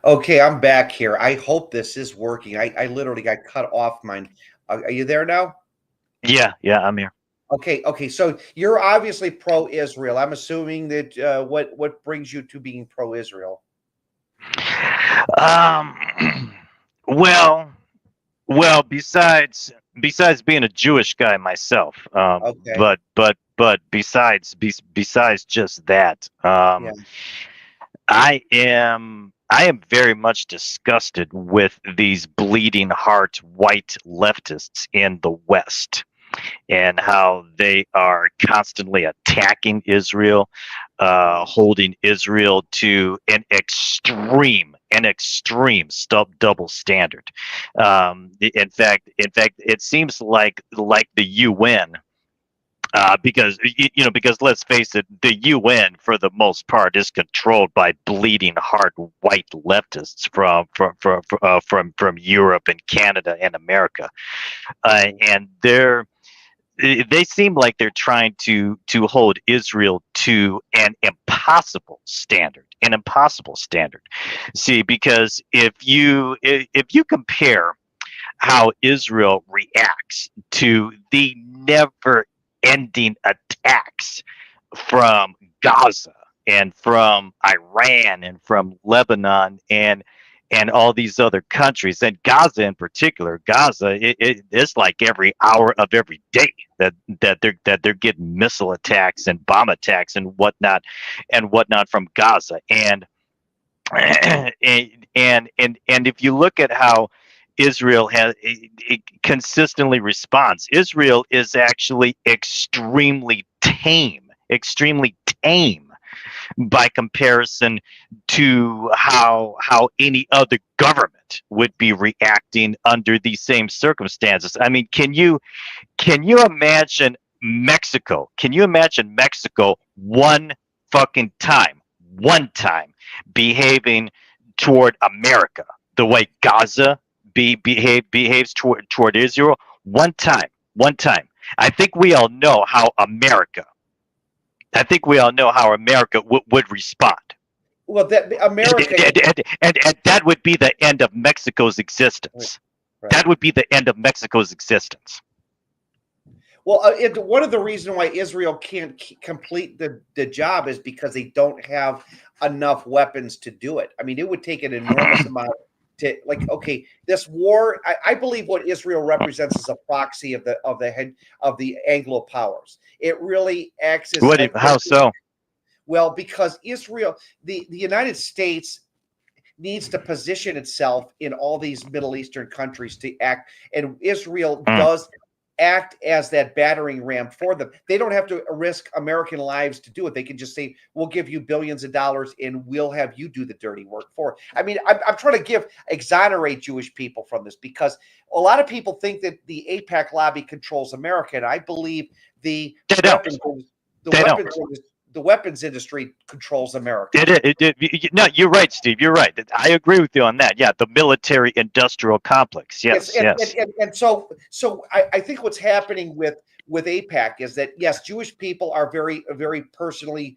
Okay, I'm back here. I hope this is working. I literally got cut off mine. Are you there now? Yeah, yeah, I'm here. Okay. So you're obviously pro-Israel. I'm assuming that what brings you to being pro-Israel? Um, well, besides being a Jewish guy myself, Okay. but besides just that, Yeah. I am very much disgusted with these bleeding heart white leftists in the West and Right. how they are constantly attacking Israel, holding Israel to an extreme double standard. In fact, it seems like the UN. Because let's face it, the UN for the most part is controlled by bleeding heart white leftists from Europe and Canada and America, and they seem like they're trying to hold Israel to an impossible standard. An impossible standard. See, because if you compare how Israel reacts to the never ending attacks from Gaza and from Iran and from Lebanon and all these other countries, and Gaza in particular. Gaza, it's like every hour of every day that they're getting missile attacks and bomb attacks and whatnot from Gaza. And and if you look at how Israel it consistently responds, Israel is actually extremely tame by comparison to how any other government would be reacting under these same circumstances. I mean, can you imagine Mexico? Can you imagine Mexico one time behaving toward America the way Gaza behaves toward Israel? One time. I think we all know how America. I think we all know how America would respond. Well, that And, America. and that would be the end of Mexico's Right. existence. Right. That would be the end of Mexico's existence. Well, one of the reasons why Israel can't complete the job is because they don't have enough weapons to do it. I mean, it would take an enormous amount to like. Okay, this war. I believe what Israel represents is a proxy of the head of the Anglo powers. It really acts as like How so? well because Israel, the United States needs to position itself in all these Middle Eastern countries to act, and Israel Mm. does act as that battering ram for them. They don't have to risk American lives to do it. They can just say, "We'll give you billions of dollars, and we'll have you do the dirty work for." I mean, I'm trying to exonerate Jewish people from this because a lot of people think that the AIPAC lobby controls America, and I believe the They don't. weapons, the They don't. weapons, the weapons industry controls America. No, you're right, Steve. You're right. I agree with you on that. Yeah, the military-industrial complex. Yes, Yes, yes. and so I think what's happening with AIPAC is that yes, Jewish people are very personally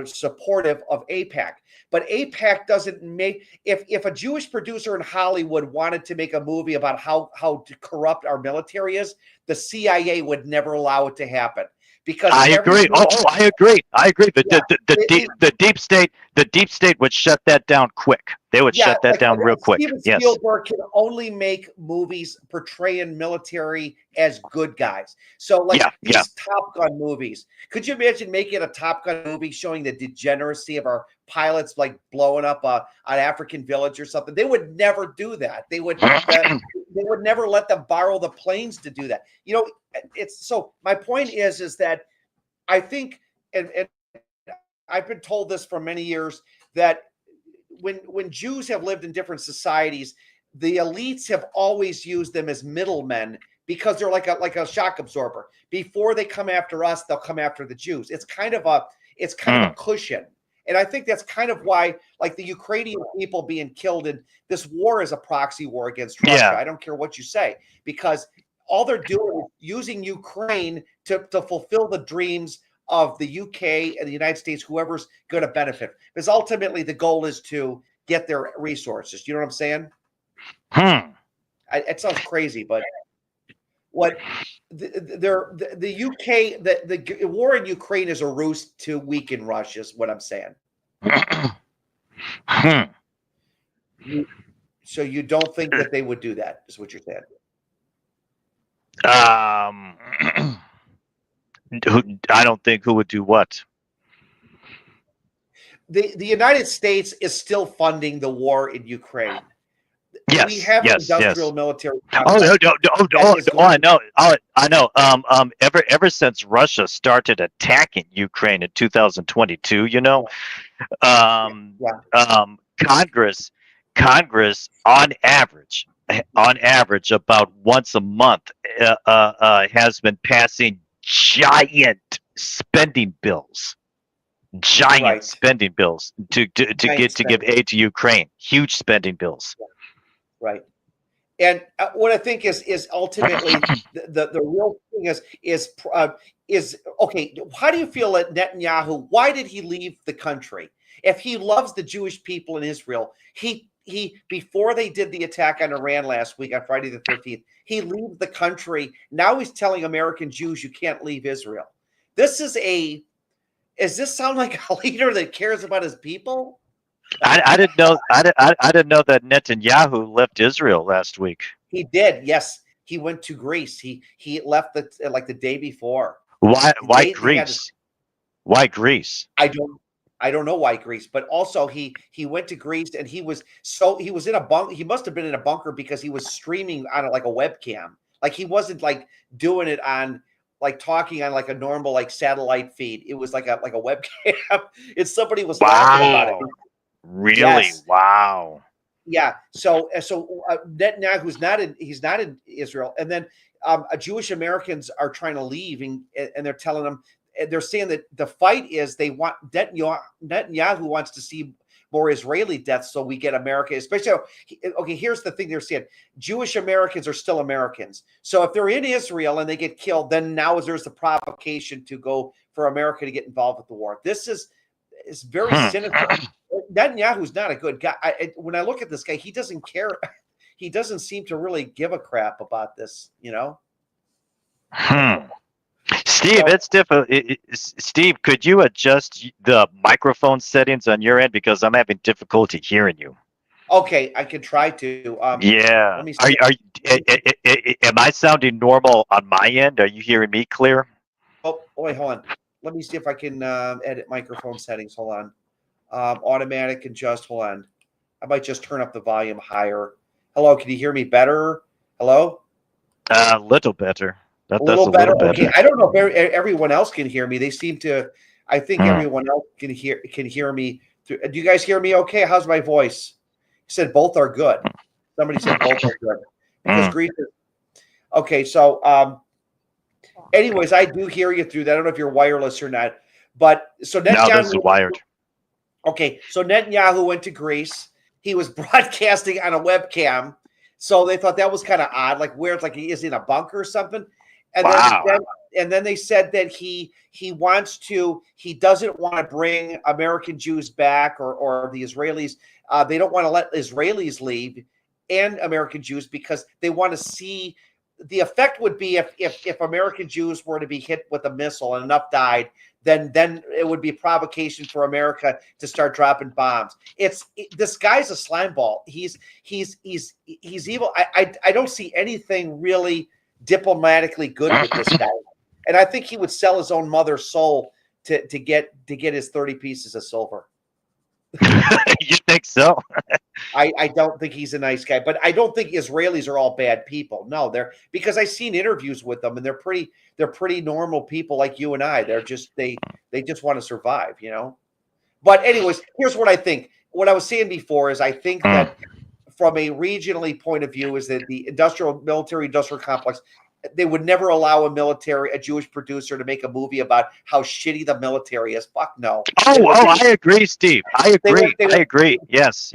supportive of AIPAC, but AIPAC doesn't make if a Jewish producer in Hollywood wanted to make a movie about how corrupt our military is, the CIA would never allow it to happen because I every agree. Oh, I agree. I agree. yeah, The deep state would shut that down quick. They would yeah, shut that like down real quick. Steven Yes. Spielberg can only make movies portraying military as good guys. So, like Yeah, yeah. these Top Gun movies, could you imagine making a Top Gun movie showing the degeneracy of our pilots, like blowing up an African village or something? They would never do that. They would never let them borrow the planes to do that. It's so. My point is that I think, and I've been told this for many years that when Jews have lived in different societies, the elites have always used them as middlemen because they're like a shock absorber. Before they come after us, they'll come after the Jews. It's kind of a Mm. cushion. And I think that's kind of why, like the Ukrainian people being killed in this war is a proxy war against Russia. Yeah. I don't care what you say, because all they're doing is using Ukraine to fulfill the dreams of the UK and the United States, whoever's going to benefit. Because ultimately the goal is to get their resources. You know what I'm saying? It sounds crazy, but what the UK the war in Ukraine is a ruse to weaken Russia is what I'm saying. So you don't think that they would do that? Is what you're saying? I don't think who would do what. The United States is still funding the war in Ukraine. Yes, we have an industrial military. I know. I know. Ever since Russia started attacking Ukraine in 2022, you know, Congress on average about once a month has been passing giant spending bills to give aid to Ukraine. Huge spending bills. Right. And what I think is ultimately the real thing is okay. How do you feel that Netanyahu? Why did he leave the country? If he loves the Jewish people in Israel, he before they did the attack on Iran last week on Friday the 13th, he leaves the country. Now he's telling American Jews you can't leave Israel. Does this sound like a leader that cares about his people? I didn't know. I didn't know that Netanyahu left Israel last week. He did. Yes, he went to Greece. He left the day before. Why Greece? Why Greece? I don't know why Greece, but also he went to Greece and he was in a bunker. He must have been in a bunker because he was streaming on a webcam. Like he wasn't doing it on talking on a normal satellite feed. It was like a webcam. And somebody was laughing about it. Really? Yes. Wow. Yeah. So Netanyahu's he's not in Israel, and then Jewish Americans are trying to leave, and they're telling them, they're saying that the fight is they want Netanyahu wants to see more Israeli deaths, so we get America. Especially, okay. Here's the thing: they're saying Jewish Americans are still Americans. So if they're in Israel and they get killed, then now there's the provocation to go for America to get involved with the war. This is very cynical. Netanyahu's not a good guy. When I look at this guy, he doesn't care. He doesn't seem to really give a crap about this, you know? Steve, it's difficult. Steve, could you adjust the microphone settings on your end because I'm having difficulty hearing you? Okay, I can try to. Yeah. Let me see. Am I sounding normal on my end? Are you hearing me clear? Oh, wait, hold on. Let me see if I can edit microphone settings. Hold on. Automatic adjust. Hold on. I might just turn up the volume higher. Hello, can you hear me better? Hello? A little better. A little better. Okay, I don't know if everyone else can hear me. They seem to. I think everyone else can hear me. Do you guys hear me? Okay. How's my voice? You said both are good. Somebody said both are good because Greece is okay. So, anyways, I do hear you through that. I don't know if you're wireless or not, but so Netanyahu. No, this is wired. Okay, so Netanyahu went to Greece. He was broadcasting on a webcam, so they thought that was kind of odd, where it's he is in a bunker or something. And then they said that he doesn't want to bring American Jews back or the Israelis. They don't want to let Israelis leave and American Jews because they want to see the effect would be if American Jews were to be hit with a missile and enough died, then it would be a provocation for America to start dropping bombs. This guy's a slime ball. He's evil. I don't see anything really diplomatically good with this guy, and I think he would sell his own mother's soul to get his 30 pieces of silver. You think so? I don't think he's a nice guy, but I don't think Israelis are all bad people. No, because I've seen interviews with them, and they're pretty normal people like you and I. They're just they just want to survive, you know. But anyways, here's what I think. What I was saying before is I think that from a regionally point of view is that the military industrial complex, they would never allow a Jewish producer to make a movie about how shitty the military is. Fuck no. I agree, Steve. I agree. Yes.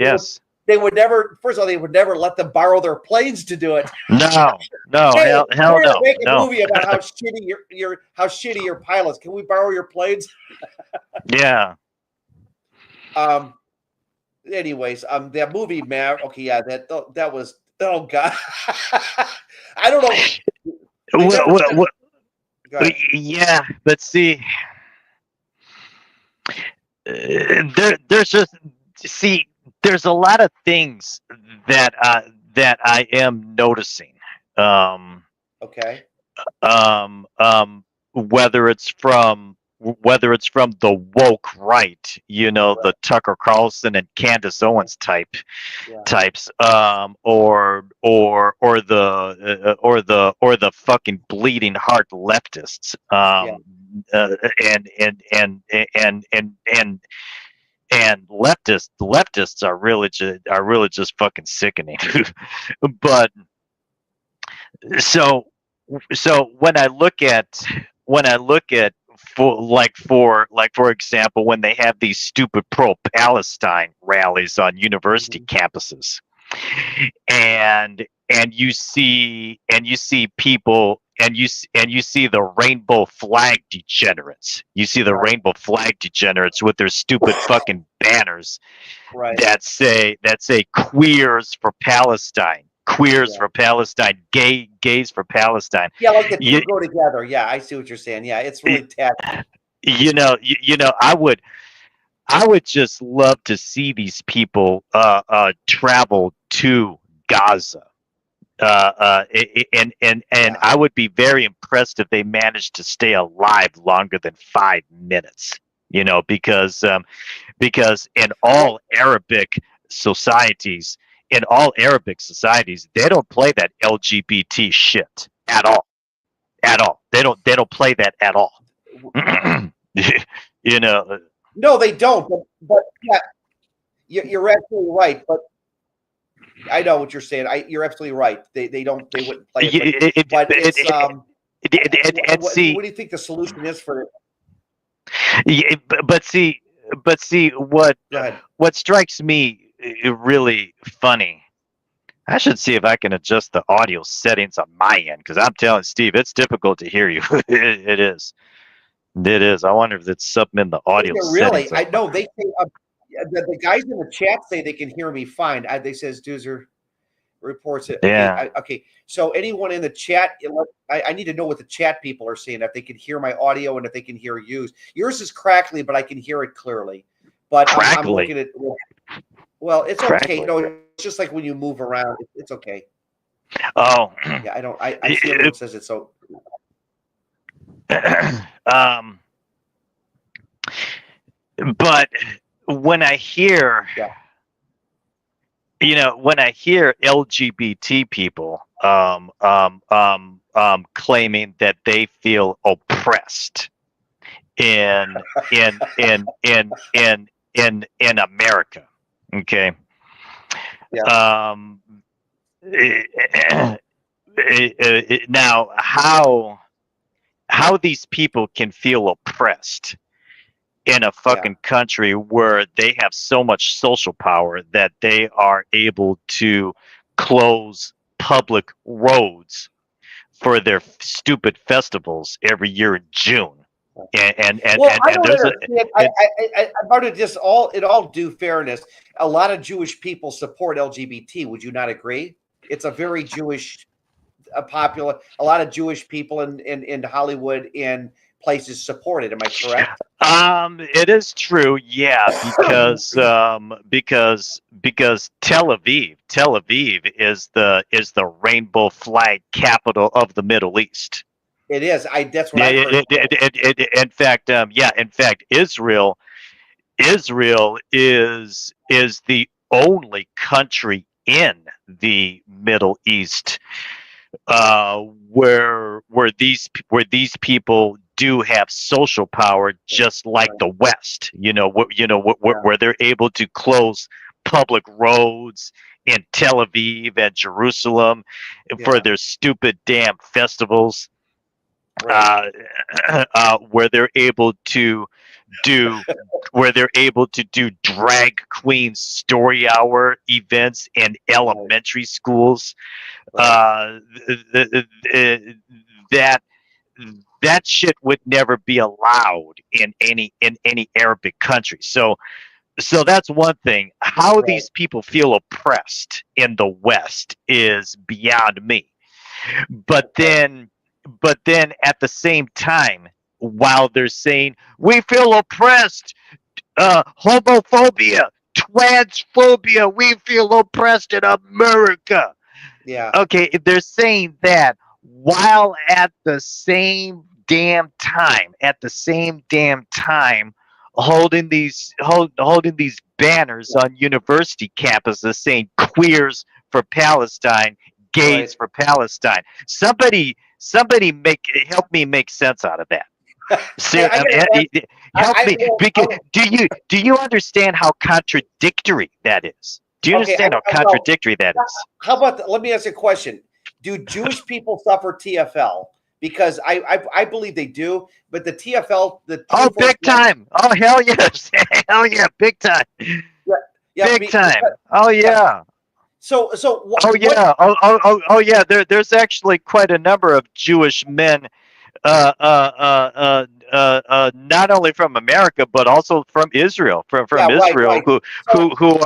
They would never. First of all, they would never let them borrow their planes to do it. No. Hey, hell no. Make a movie about how shitty your pilots. Can we borrow your planes? Yeah. anyways, that movie, man. Okay, yeah, that was, oh god, I don't know. They Well, never well, said. well, Go ahead. yeah, but see, there's just see, there's a lot of things that that I am noticing. Um, Okay. um, um, whether it's from the woke right, Right. the Tucker Carlson and Candace Owens Yeah. types, or the fucking bleeding heart leftists, Yeah. uh, and and leftists are really just fucking sickening. But so when I look at for example, when they have these stupid pro Palestine rallies on university Mhm. campuses, and you see people, and you see the rainbow flag degenerates. You see the Right. rainbow flag degenerates with their stupid fucking banners Right. that say queers for Palestine, queers Yeah. for Palestine, gays for Palestine. Yeah, like the You, two go together. Yeah, I see what you're saying. Yeah, it's really tacky. I would just love to see these people travel to Gaza. And Yeah. I would be very impressed if they managed to stay alive longer than 5 minutes. Because Well, societies, in all Arabic societies, they don't play that LGBT shit at all, at all. They don't play that at all. you know, no, they don't. But yeah, you're absolutely right. But I know what you're saying. You're absolutely right. They wouldn't play it. But it, it, but it, it's and see, what do you think the solution is for? yeah, but see Go ahead. what strikes me really funny. I should see if I can adjust the audio settings on my end, because I'm telling Steve, it's difficult to hear you. It is. It is. I wonder if it's something in the Is audio it really? settings I on my. know they say the guys in the chat say they can hear me fine. They says Doozer reports it. Okay, Yeah. okay. So anyone in the chat, I need to know what the chat people are saying. If they can hear my audio and if they can hear yours is crackly, but I can hear it clearly. But I'm Crackly. looking at. Well, it's okay. Crackly. No, it's just like when you move around, it's okay. Oh. Yeah, I don't. I see everyone says it's so. um. But when I hear, Yeah, when I hear LGBT people claiming that they feel oppressed in in in in in in America, okay. yeah, Um, Now, how these people can feel oppressed in a yeah. fucking country where they have so much social power that they are able to close public roads for their stupid festivals every year in June. Well, I And don't there's a understand. and, About it, just all in all due fairness, a lot of Jewish people support LGBT. Would you not agree? It's a very Jewish, popular. A lot of Jewish people in Hollywood and places support it. Am I correct? it is true, yeah, because Tel Aviv is the rainbow flag capital of the Middle East. It is. That's what Yeah, I've heard too. in fact, Israel is the only country in the Middle East uh, where these people do have social power, just like Right. the West. Yeah. Where they're able to close public roads in Tel Aviv and Jerusalem for Yeah. their stupid damn festivals. Right. Uh, where they're able to do drag queen story hour events in Right. elementary schools. Right. uh, that that shit would never be allowed in any Arabic country. So So that's one thing. How Right. these people feel oppressed in the West is beyond me. But Okay. then at the same time, while they're saying we feel oppressed, homophobia, transphobia, we feel oppressed in America. Yeah. Okay, if they're saying that while at the same damn time, holding these banners on university campuses saying queers for Palestine, gays Right. for Palestine. Somebody help me make sense out of that. Hey, Ser- I I gotta mean, help I me well, because do you understand how contradictory that is? Do you okay, understand how well, contradictory that is? how about let me ask you a question. Do Jewish people suffer TFL? Because I believe they do, but the TFL, the Oh, big 24/7, time! Oh, hell yes! Hell yeah! Big time! yeah, yeah, Big time! because, Oh yeah. yeah! So Oh what? yeah! Oh yeah! There's actually quite a number of Jewish men, not only from America but also from Israel, Yeah, from right, Israel, right. who So who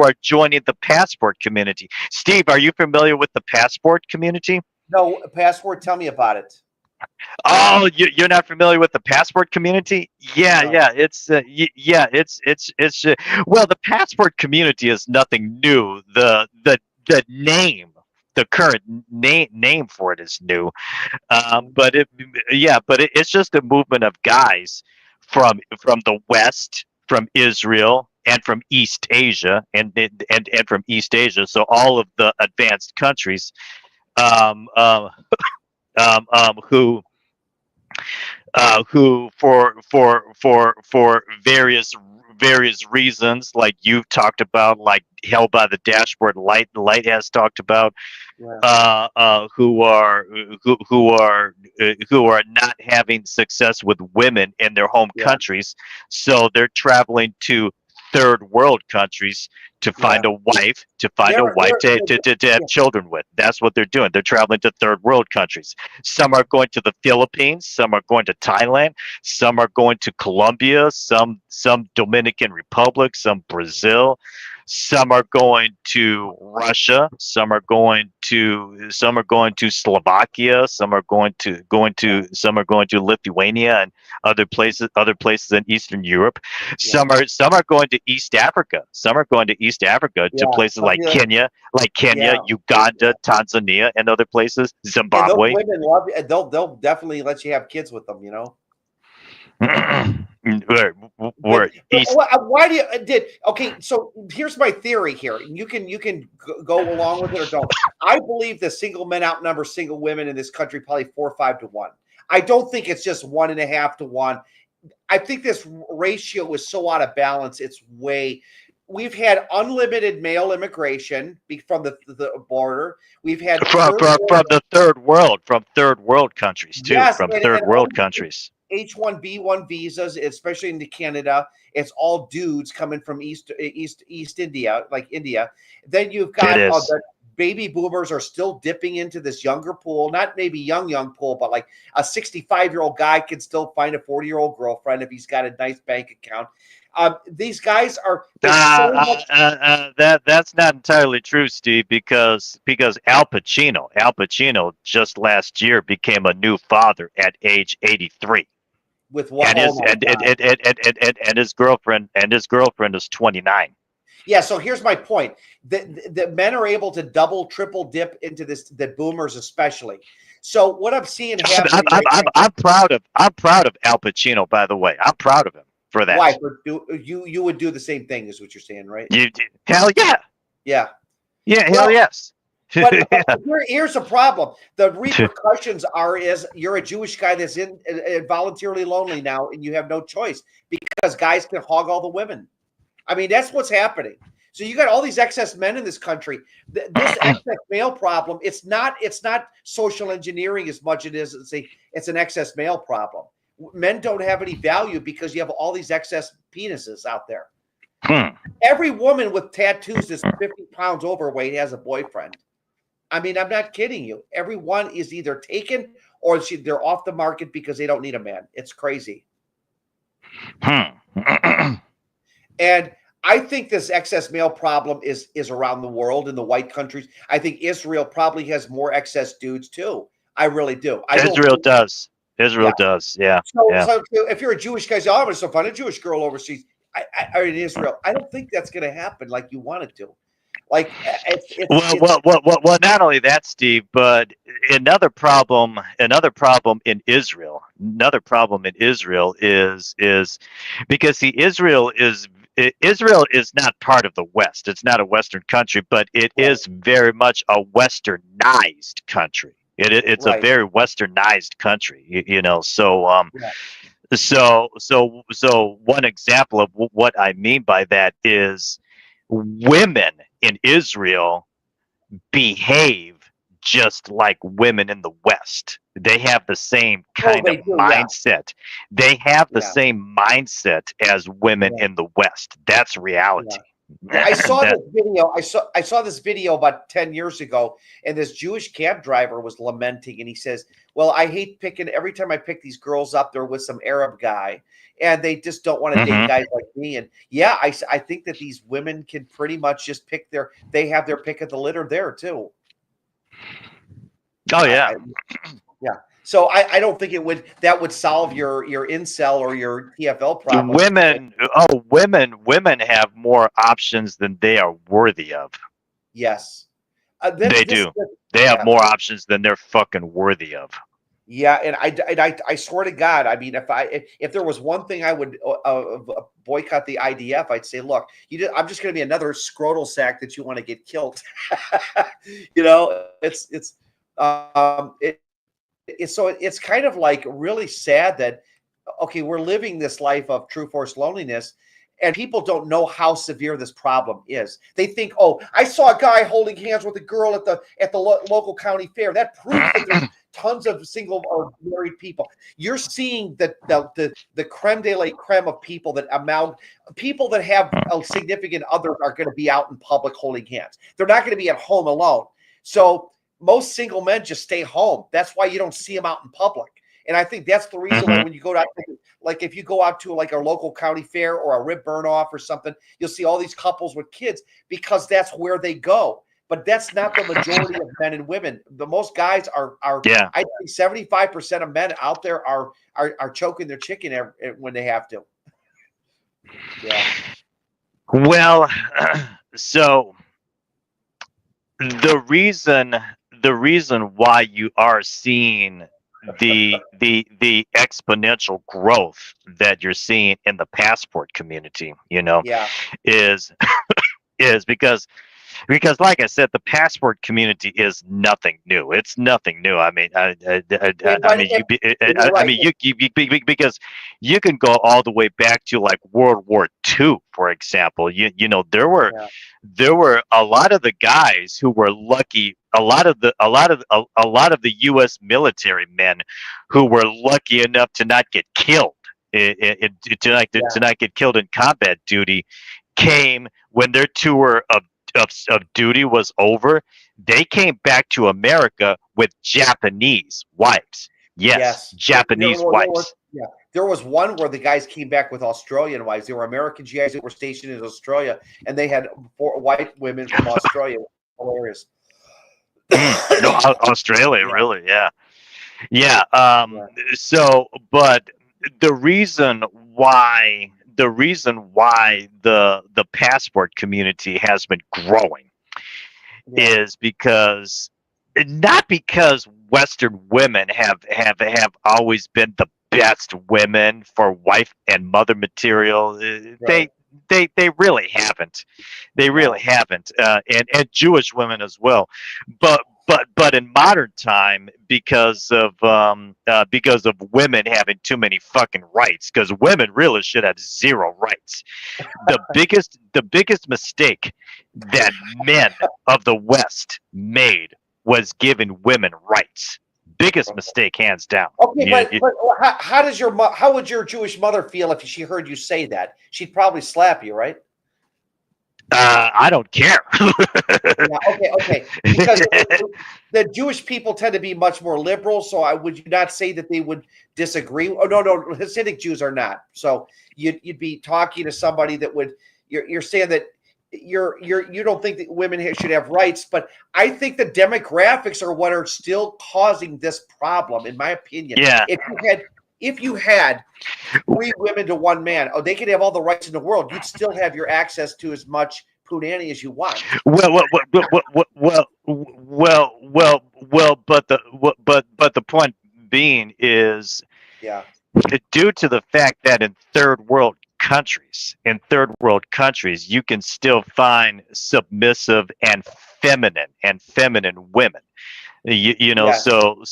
are joining the passport community. Steve, are you familiar with the passport community? no passport. Tell me about it. Oh, you're not familiar with the passport community? Yeah, No. yeah, yeah, it's well, the passport community is nothing new. The name, the current name for it is new. Mhm. But it's just a movement of guys from the West, from Israel, and from East Asia, and from East Asia. So all of the advanced countries, um, um, who for various reasons, like you've talked about, like Hell by the Dashboard Light has talked about, Yeah, who are not having success with women in their home yeah, countries, so they're traveling to third world countries to yeah. find a wife, to have Yeah. children with. That's what they're doing. They're traveling to third world countries. Some are going to the Philippines, some are going to Thailand, some are going to Colombia, some Dominican Republic, some Brazil, some are going to Russia, some are going to Slovakia, some are going to Lithuania and other places in Eastern Europe. Yeah, Some are going to East Africa. Some are going to East Africa to yeah. places Some people, like Kenya, yeah, yeah. Uganda, Tanzania, and other places. And those Zimbabwe. women love you. They'll definitely let you have kids with them. You know. Where But East. why do you did okay? So here's my theory here. You can go along with it or don't. I believe that single men outnumber single women in this country probably 4 or 5 to 1. I don't think it's just 1.5 to 1. I think this ratio is so out of balance. It's way. We've had unlimited male immigration from the border. We've had from third from world. from the third world countries too, Yes, from and third world unlimited countries. H-1B1 visas, especially into Canada. It's all dudes coming from East India, like India. Then you've It got is. the baby boomers are still dipping into this younger pool, not maybe young pool, but like a 65-year-old guy can still find a 40-year-old girlfriend if he's got a nice bank account. These guys are there's so much. That's not entirely true, Steve, because Al Pacino just last year became a new father at age 83, With what? and Oh his my God. and his girlfriend is 29. Yeah, so here's my point. The men are able to double, triple dip into this, the boomers especially. So what I'm seeing I'm, I'm, happening I'm, right I'm now, I'm proud of Al Pacino, by the way. I'm proud of him for that. why? You would do the same thing, is what you're saying, right? Hell yeah, Yeah. yeah, hell Well, yes. but here's the problem. The repercussions are is you're a Jewish guy that's in voluntarily lonely now, and you have no choice because guys can hog all the women. I mean, that's what's happening. So you got all these excess men in this country. This excess male problem, it's not social engineering as much as it's an excess male problem. Men don't have any value because you have all these excess penises out there. Hmm. Every woman with tattoos that's 50 pounds overweight has a boyfriend. I mean, I'm not kidding you. Everyone is either taken or they're off the market because they don't need a man. It's crazy. Hmm. And I think this excess male problem is around the world in the white countries. I think Israel probably has more excess dudes too. I really do. I don't. Israel does. Yeah. Israel does. Yeah. So, Yeah. so if you're a Jewish guy, say, "Oh, I'm going to find a Jewish girl overseas," or in Israel. I don't think that's going to happen like you want it to. Like Well, not only that, Steve, but another problem in Israel is because see, Israel is not part of the West. It's not a Western country, but it is very much a Westernized country. It's a right. very Westernized country, you know. So Yeah. so one example of what I mean by that is women in Israel behave just like women in the West. They have the same Oh, kind of they do. Yeah. mindset. They have the Yeah. same mindset as women Yeah. in the West. That's Yeah. reality. Yeah, I saw That this video. I saw this video about 10 years ago, and this Jewish cab driver was lamenting, and he says, "Well, I hate picking every time I pick these girls up, they're with some Arab guy, and they just don't want to date Mhm. guys like me." And yeah, I think that these women can pretty much just pick they have their pick of the litter there too. Oh I, yeah. I yeah. So I don't think that would solve your incel or your TFL problem. Women have more options than they are worthy of. Yes. They This do. They have yeah. more options than they're fucking worthy of. Yeah, and I swear to God, I mean, if there was one thing I would boycott the IDF, I'd say, look, I'm just going to be another scrotal sack that you want to get killed. You know, it's kind of like really sad that okay, we're living this life of true forced loneliness, and people don't know how severe this problem is. They think, oh, I saw a guy holding hands with a girl at the local county fair. That proves that there's tons of single or married people. You're seeing the creme de la creme of people people that have a significant other are going to be out in public holding hands. They're not going to be at home alone. So most single men just stay home. That's why you don't see them out in public. And I think that's the reason, like Mhm. when you go out, like if you go out to like a local county fair or a rib burn off or something, you'll see all these couples with kids because that's where they go. But that's not the majority of men and women. The most guys are Yeah. I think 75% of men out there are choking their chicken when they have to. Yeah. Well, so the reason the reason why you are seeing the exponential growth that you're seeing in the passport community, you know, Yeah. is is because like I said, the passport community is nothing new. It's nothing new. I mean, I But mean, you're I right. mean, because you can go all the way back to like World War II, for example. You know, Yeah. there were a lot of the guys who were lucky. A lot of the U.S. military men who were lucky enough to not get killed, to not get killed in combat duty, came when their tour of duty was over. They came back to America with Japanese wives. Yes, Yes. Japanese wives. Yeah. There was one where the guys came back with Australian wives. They were American GIs that were stationed in Australia, and they had 4 white women from Australia. Hilarious. No, Australia, Yeah. really, yeah, yeah. Yeah. So, but the reason why the passport community has been growing Yeah. is because not because Western women have always been the best women for wife and mother material. Right. They really haven't. They really No. haven't, and Jewish women as well. But in modern time, because of women having too many fucking rights, because women really should have zero rights. The biggest mistake that men of the West made was giving women rights. Biggest mistake, hands down. Okay, but how would your Jewish mother feel if she heard you say that? She'd probably slap you, right? I don't care. Yeah, okay. Because the Jewish people tend to be much more liberal, so would you not say that they would disagree? Oh no, Hasidic Jews are not. So you'd be talking to somebody that would. You're saying that you don't think that women should have rights, but I think the demographics are what are still causing this problem, in my opinion. Yeah. If you had 3 women to 1 man, they could have all the rights in the world. You'd still have your access to as much punani as you want. Well, but the point being is, Yeah. due to the fact that in third world countries, you can still find submissive and feminine women. You know, Yes. so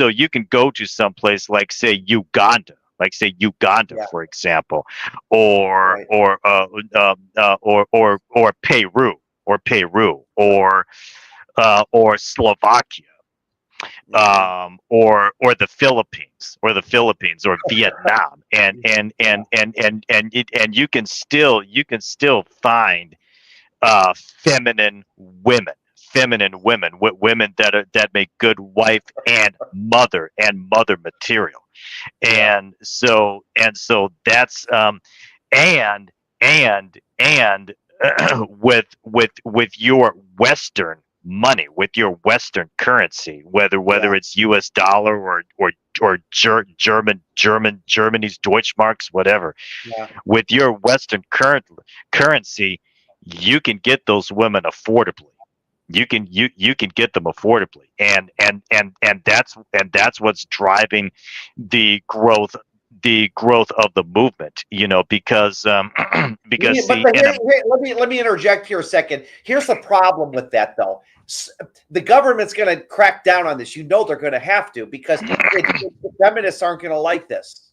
you can go to someplace like say Uganda, Yeah. for example, or Right. or Peru, or Slovakia, or the Philippines, or Vietnam, and you can still find feminine women, women that make good wife and mother material. And so that's and with your Western money, with your Western currency, whether it's US dollar or Germany's Deutschmarks, whatever, Yeah. with your Western currency, you can get those women affordably. You can get them affordably, and that's what's driving the growth of the movement. You know, because because see, let me interject here a second. Here's the problem with that, though. The government's going to crack down on this. You know they're going to have to, because the feminists aren't going to like this.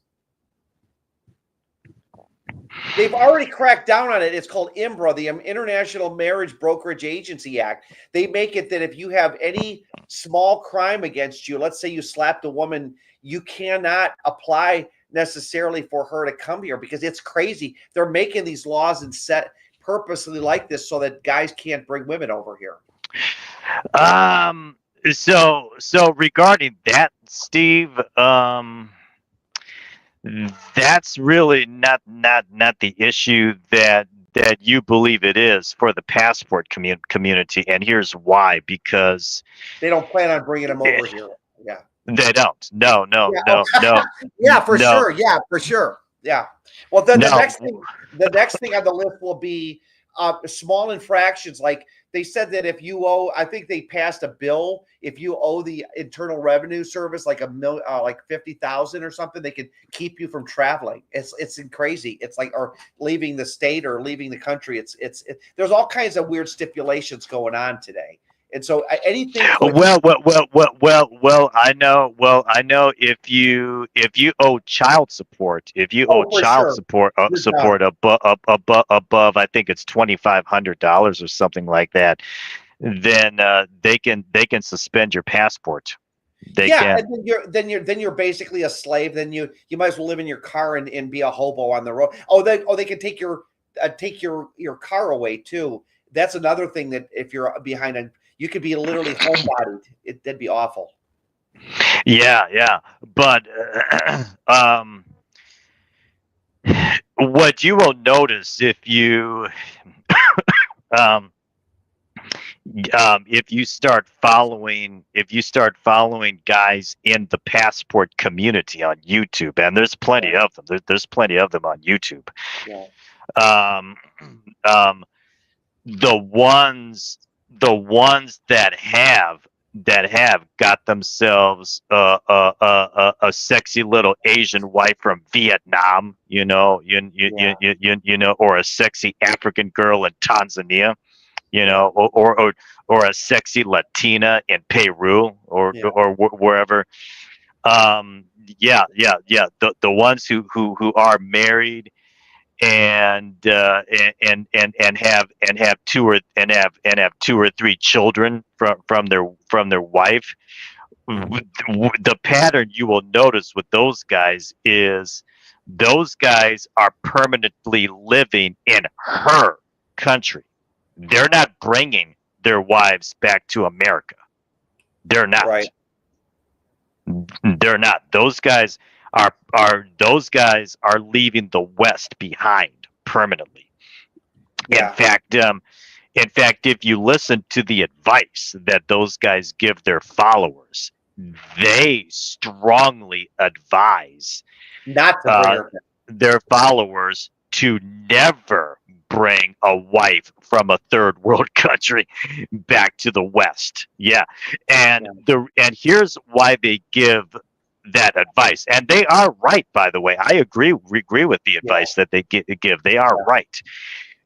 They've already cracked down on it. It's called IMBRA, the International Marriage Brokerage Agency Act. They make it that if you have any small crime against you, let's say you slapped a woman, you cannot apply necessarily for her to come here, because it's crazy. They're making these laws and set purposely like this so that guys can't bring women over here. So regarding that, Steve, that's really not the issue that you believe it is for the passport community, and here's why: because they don't plan on bringing them over here. Yeah, they don't. No. Yeah, for sure. Yeah, for sure. Yeah. Well, then the next thing on the list will be small infractions. Like they said that if you owe, I think they passed a bill. If you owe the Internal Revenue Service like like 50,000 or something, they could keep you from traveling. It's crazy. It's like, or leaving the state or leaving the country. There's all kinds of weird stipulations going on today. And so anything. Well, I know. Well, I know if you owe child support, support above, I think it's $2,500 or something like that, then they can suspend your passport. They can. And then you're basically a slave. Then you might as well live in your car and be a hobo on the road. They can take your car away too. That's another thing, that if you're behind on. You could be literally homebodied. That'd be awful. Yeah. But what you will notice if you start following guys in the passport community on YouTube, and there's plenty of them. There's plenty of them on YouTube. Yeah. The ones that have got themselves a sexy little Asian wife from Vietnam, or a sexy African girl in Tanzania, or a sexy Latina in Peru or wherever. The ones who are married and have two or three children from their wife. The pattern you will notice with those guys is those guys are permanently living in her country. They're not bringing their wives back to America. They're not. Right. They're not. Those guys are leaving the West behind permanently. Yeah. In fact, if you listen to the advice that those guys give their followers, they strongly advise Not to bring her back. their followers to never bring a wife from a third world country back to the West. Yeah. And here's why they give that advice. And they are right, by the way. I agree with the advice that they give. They are right.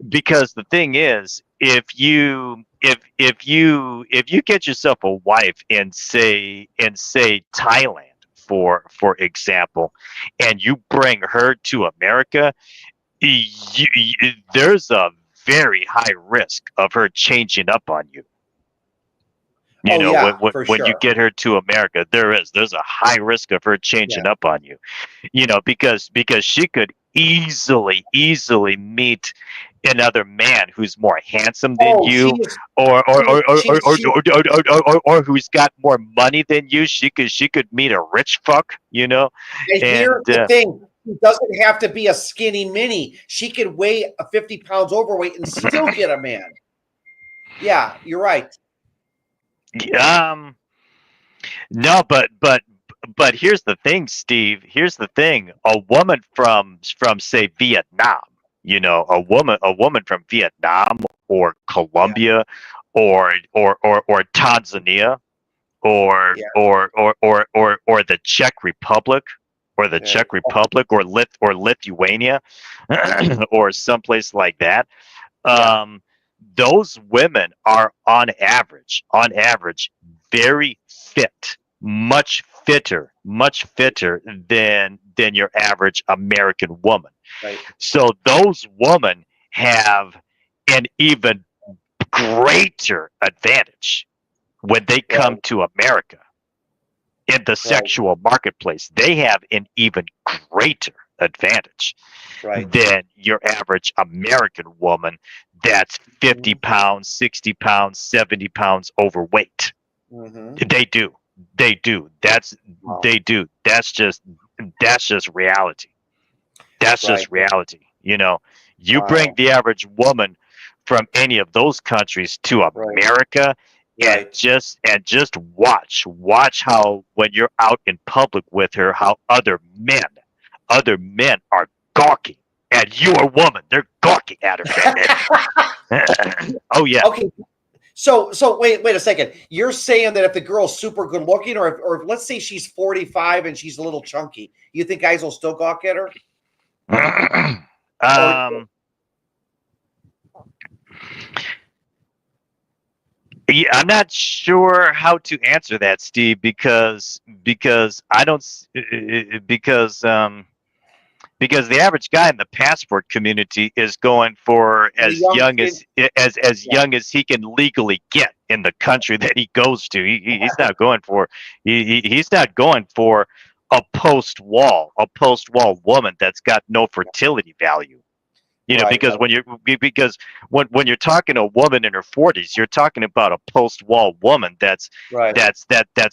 Because the thing is, if you get yourself a wife in say Thailand, for example, and you bring her to America, there's a very high risk of her changing up on you. When you get her to America, there's a high risk of her changing up on you. Because she could easily meet another man who's more handsome than you, or who's got more money than you. She could meet a rich fuck, And here's the thing. She doesn't have to be a skinny mini. She could weigh 50 pounds overweight and still get a man. Yeah, you're right. No, but here's the thing, Steve. Here's the thing. A woman from say Vietnam, a woman from Vietnam or Colombia or Tanzania or the Czech Republic or Lithuania or someplace like that. Those women are on average very fit, much fitter than your average American woman. Right. So those women have an even greater advantage when they come to America in the sexual marketplace. They have an even greater advantage than your average American woman that's 50 pounds, 60 pounds, 70 pounds overweight. They do. They do. That's just reality. That's just reality. You bring the average woman from any of those countries to America, and just watch how, when you're out in public with her, how other men are gawking at your woman. They're gawking at her. Oh yeah. Okay. So wait a second. You're saying that if the girl's super good looking, or let's say she's 45 and she's a little chunky, you think guys will still gawk at her? Yeah, I'm not sure how to answer that, Steve, because I don't because the average guy in the passport community is going for as young as he can legally get in the country that he goes to. He's not going for he's not going for a post-wall woman that's got no fertility value. Because when you're talking a woman in her 40s, you're talking about a post-wall woman that's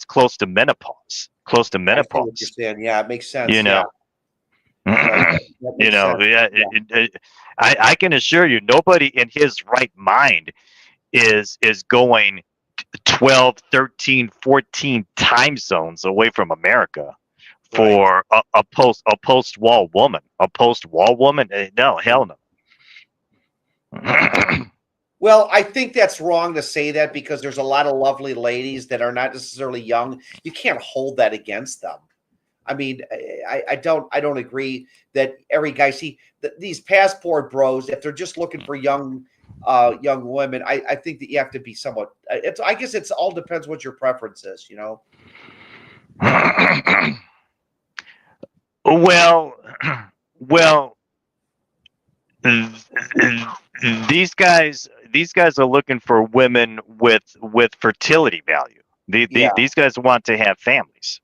close to menopause. I see what you're saying. Yeah, it makes sense. I can assure you, nobody in his right mind is going 12, 13, 14 time zones away from America for a post-wall woman. A post-wall woman? No, hell no. Well, I think that's wrong to say that, because there's a lot of lovely ladies that are not necessarily young. You can't hold that against them. I mean, I don't agree that every guy these passport bros, if they're just looking for young women, I think that you have to be somewhat. I guess it's all depends what your preference is, Well, these guys are looking for women with fertility value. These guys want to have families.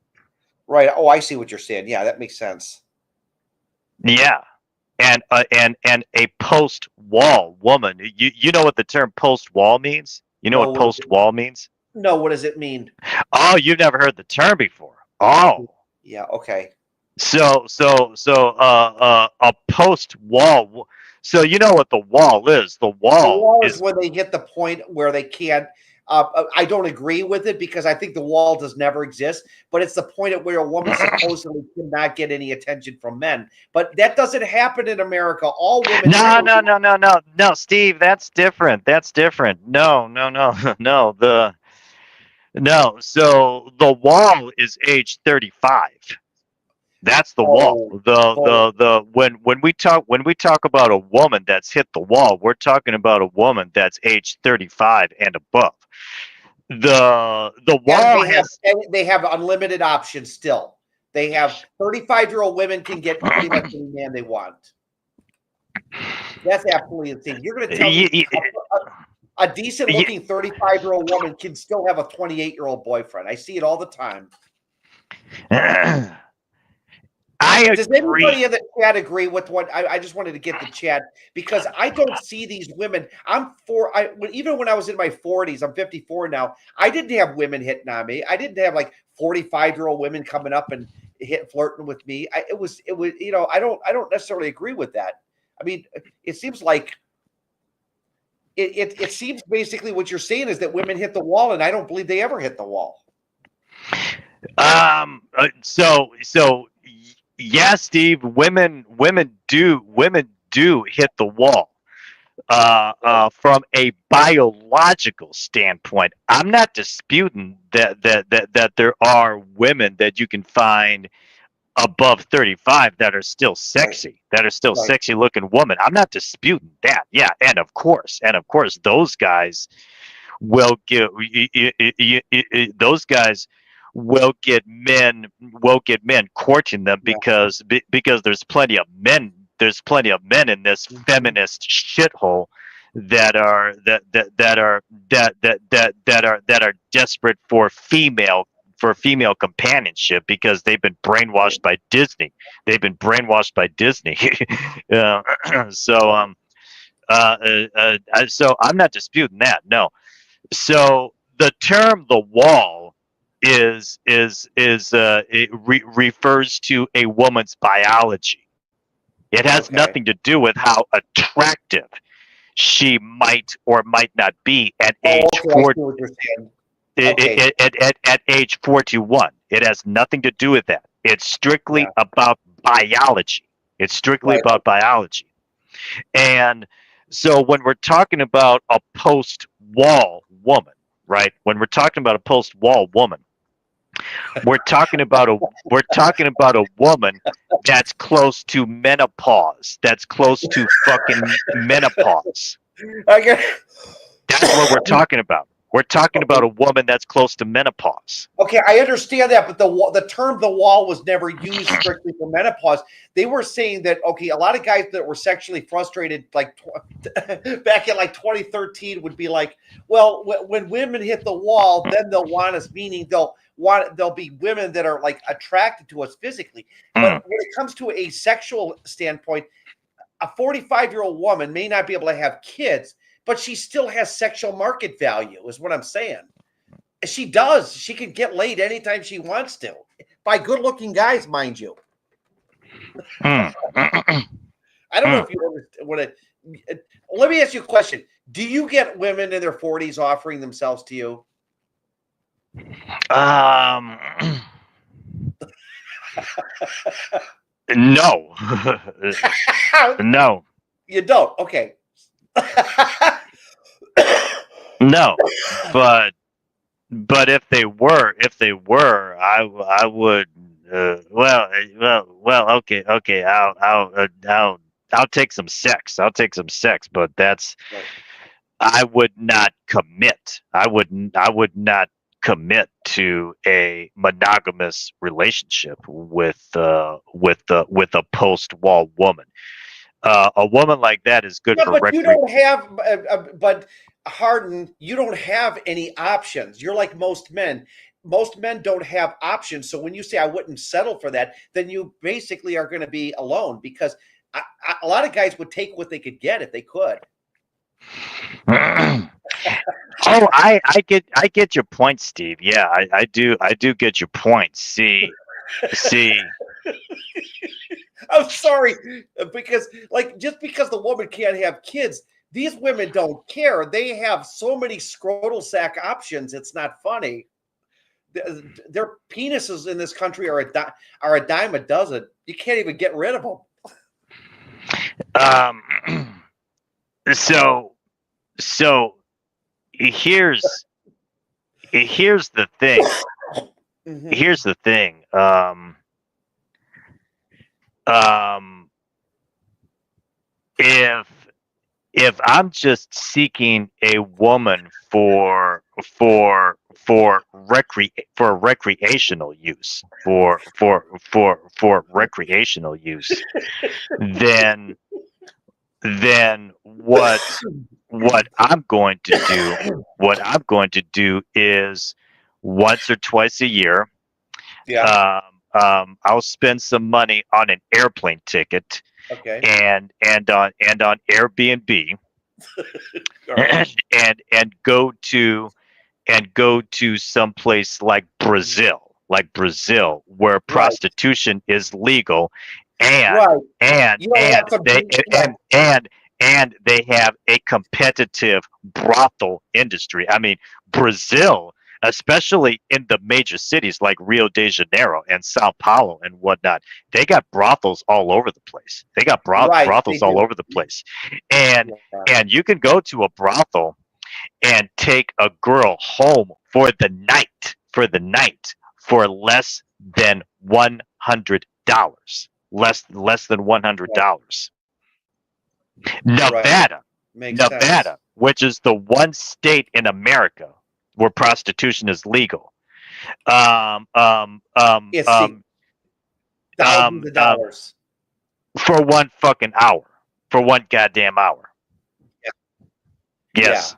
Right. Oh, I see what you're saying. Yeah, that makes sense. Yeah. and a post-wall woman. You know what the term post-wall means? You know No, what post-wall means? no, what does it mean? Oh, you've never heard the term before. Oh, Yeah, okay. a post-wall. So you know what the wall is? The The wall wall is is when they hit the point where they can't. I don't agree with it because I think the wall does never exist, but it's the point at where a woman supposedly cannot get any attention from men. But that doesn't happen in America. All women no, do. no, no, no, no, no, Steve. That's different. That's different. No, no, no, no. No. So the wall is age 35. That's the wall. Oh, oh, When we talk about a woman that's hit the wall, we're talking about a woman that's age 35 and above. The and wall has they have unlimited options still. They have 35-year-old women can get pretty much any man they want. That's absolutely insane. You're going to tell me a decent looking 35-year-old woman can still have a 28-year-old boyfriend. I see it all the time. I Does agree. anybody in the chat agree with what I just wanted to get the chat because I don't see these women. Even when I was in my 40s, I'm 54 now. I didn't have women hitting on me. I didn't have like 45-year-old women coming up and flirting with me. It was I don't necessarily agree with that. I mean, it seems like it seems basically what you're saying is that women hit the wall, and I don't believe they ever hit the wall. So yeah, Steve, women do hit the wall from a biological standpoint. I'm not disputing that there are women that you can find above 35 that are still sexy, that are still Right. sexy looking women. I'm not disputing that. Yeah, and of course those guys will get those guys will get men courting them because there's plenty of men in this feminist shithole that are desperate for female companionship because they've been brainwashed by Disney. They've been brainwashed by Disney. uh, so I'm not disputing that. No. So the term "the wall" refers to a woman's biology. It has Okay. nothing to do with how attractive she might or might not be at age Okay, I 40. see what you're saying. Okay. At age 41. It has nothing to do with that. It's strictly Yeah. about biology. It's strictly Right. about biology. And so when we're talking about a post-wall woman, right? When we're talking about a post-wall woman, we're talking about a woman that's close to menopause. That's close to fucking menopause. Okay. That's what we're talking about. We're talking about a woman that's close to menopause. Okay, I understand that, but the term "the wall" was never used strictly for menopause. They were saying that a lot of guys that were sexually frustrated, like back in like 2013, would be like, "Well, when women hit the wall, then they'll want us." Meaning there'll be women that are like attracted to us physically. But when it comes to a sexual standpoint, a 45-year-old woman may not be able to have kids, but she still has sexual market value, is what I'm saying. She does. She can get laid anytime she wants to by good-looking guys, mind you. I don't know if you want to. Let me ask you a question. Do you get women in their 40s offering themselves to you? No. No. You don't. Okay. No. But if they were, I would. Okay. I'll take some sex. But that's Right. I would not commit. I would not commit to a monogamous relationship with a post-wall woman. A woman like that is good Yeah, for but you recreation. don't have. But Harden, you don't have any options. You're like most men. Most men don't have options. So when you say I wouldn't settle for that, then you basically are going to be alone because A lot of guys would take what they could get if they could. Oh, I get your point, Steve. Yeah, I do get your point. See. I'm sorry, because like just because the woman can't have kids, these women don't care. They have so many scrotal sac options. It's not funny. Their penises in this country are a dime a dozen. You can't even get rid of them. So here's the thing. Mhm. Here's the thing. If I'm just seeking a woman for recreational use, for recreational use, then what I'm going to do is once or twice a year, Yeah. I'll spend some money on an airplane ticket Okay. and on Airbnb All right. and go to some place like Brazil, where Right. prostitution is legal, and Right. and You don't have and to they be right. and they have a competitive brothel industry. I mean, Brazil, especially in the major cities like Rio de Janeiro and Sao Paulo and whatnot, they got brothels all over the place. They got Right. They brothels all do. over the place, and Yeah. you can go to a brothel and take a girl home for the night for less than $100. Less than $100. Right. Nevada, Makes sense. which is the one state in America where prostitution is legal. Um, um, um, It's um, thousands of dollars. for one fucking hour, for one goddamn hour. Yes.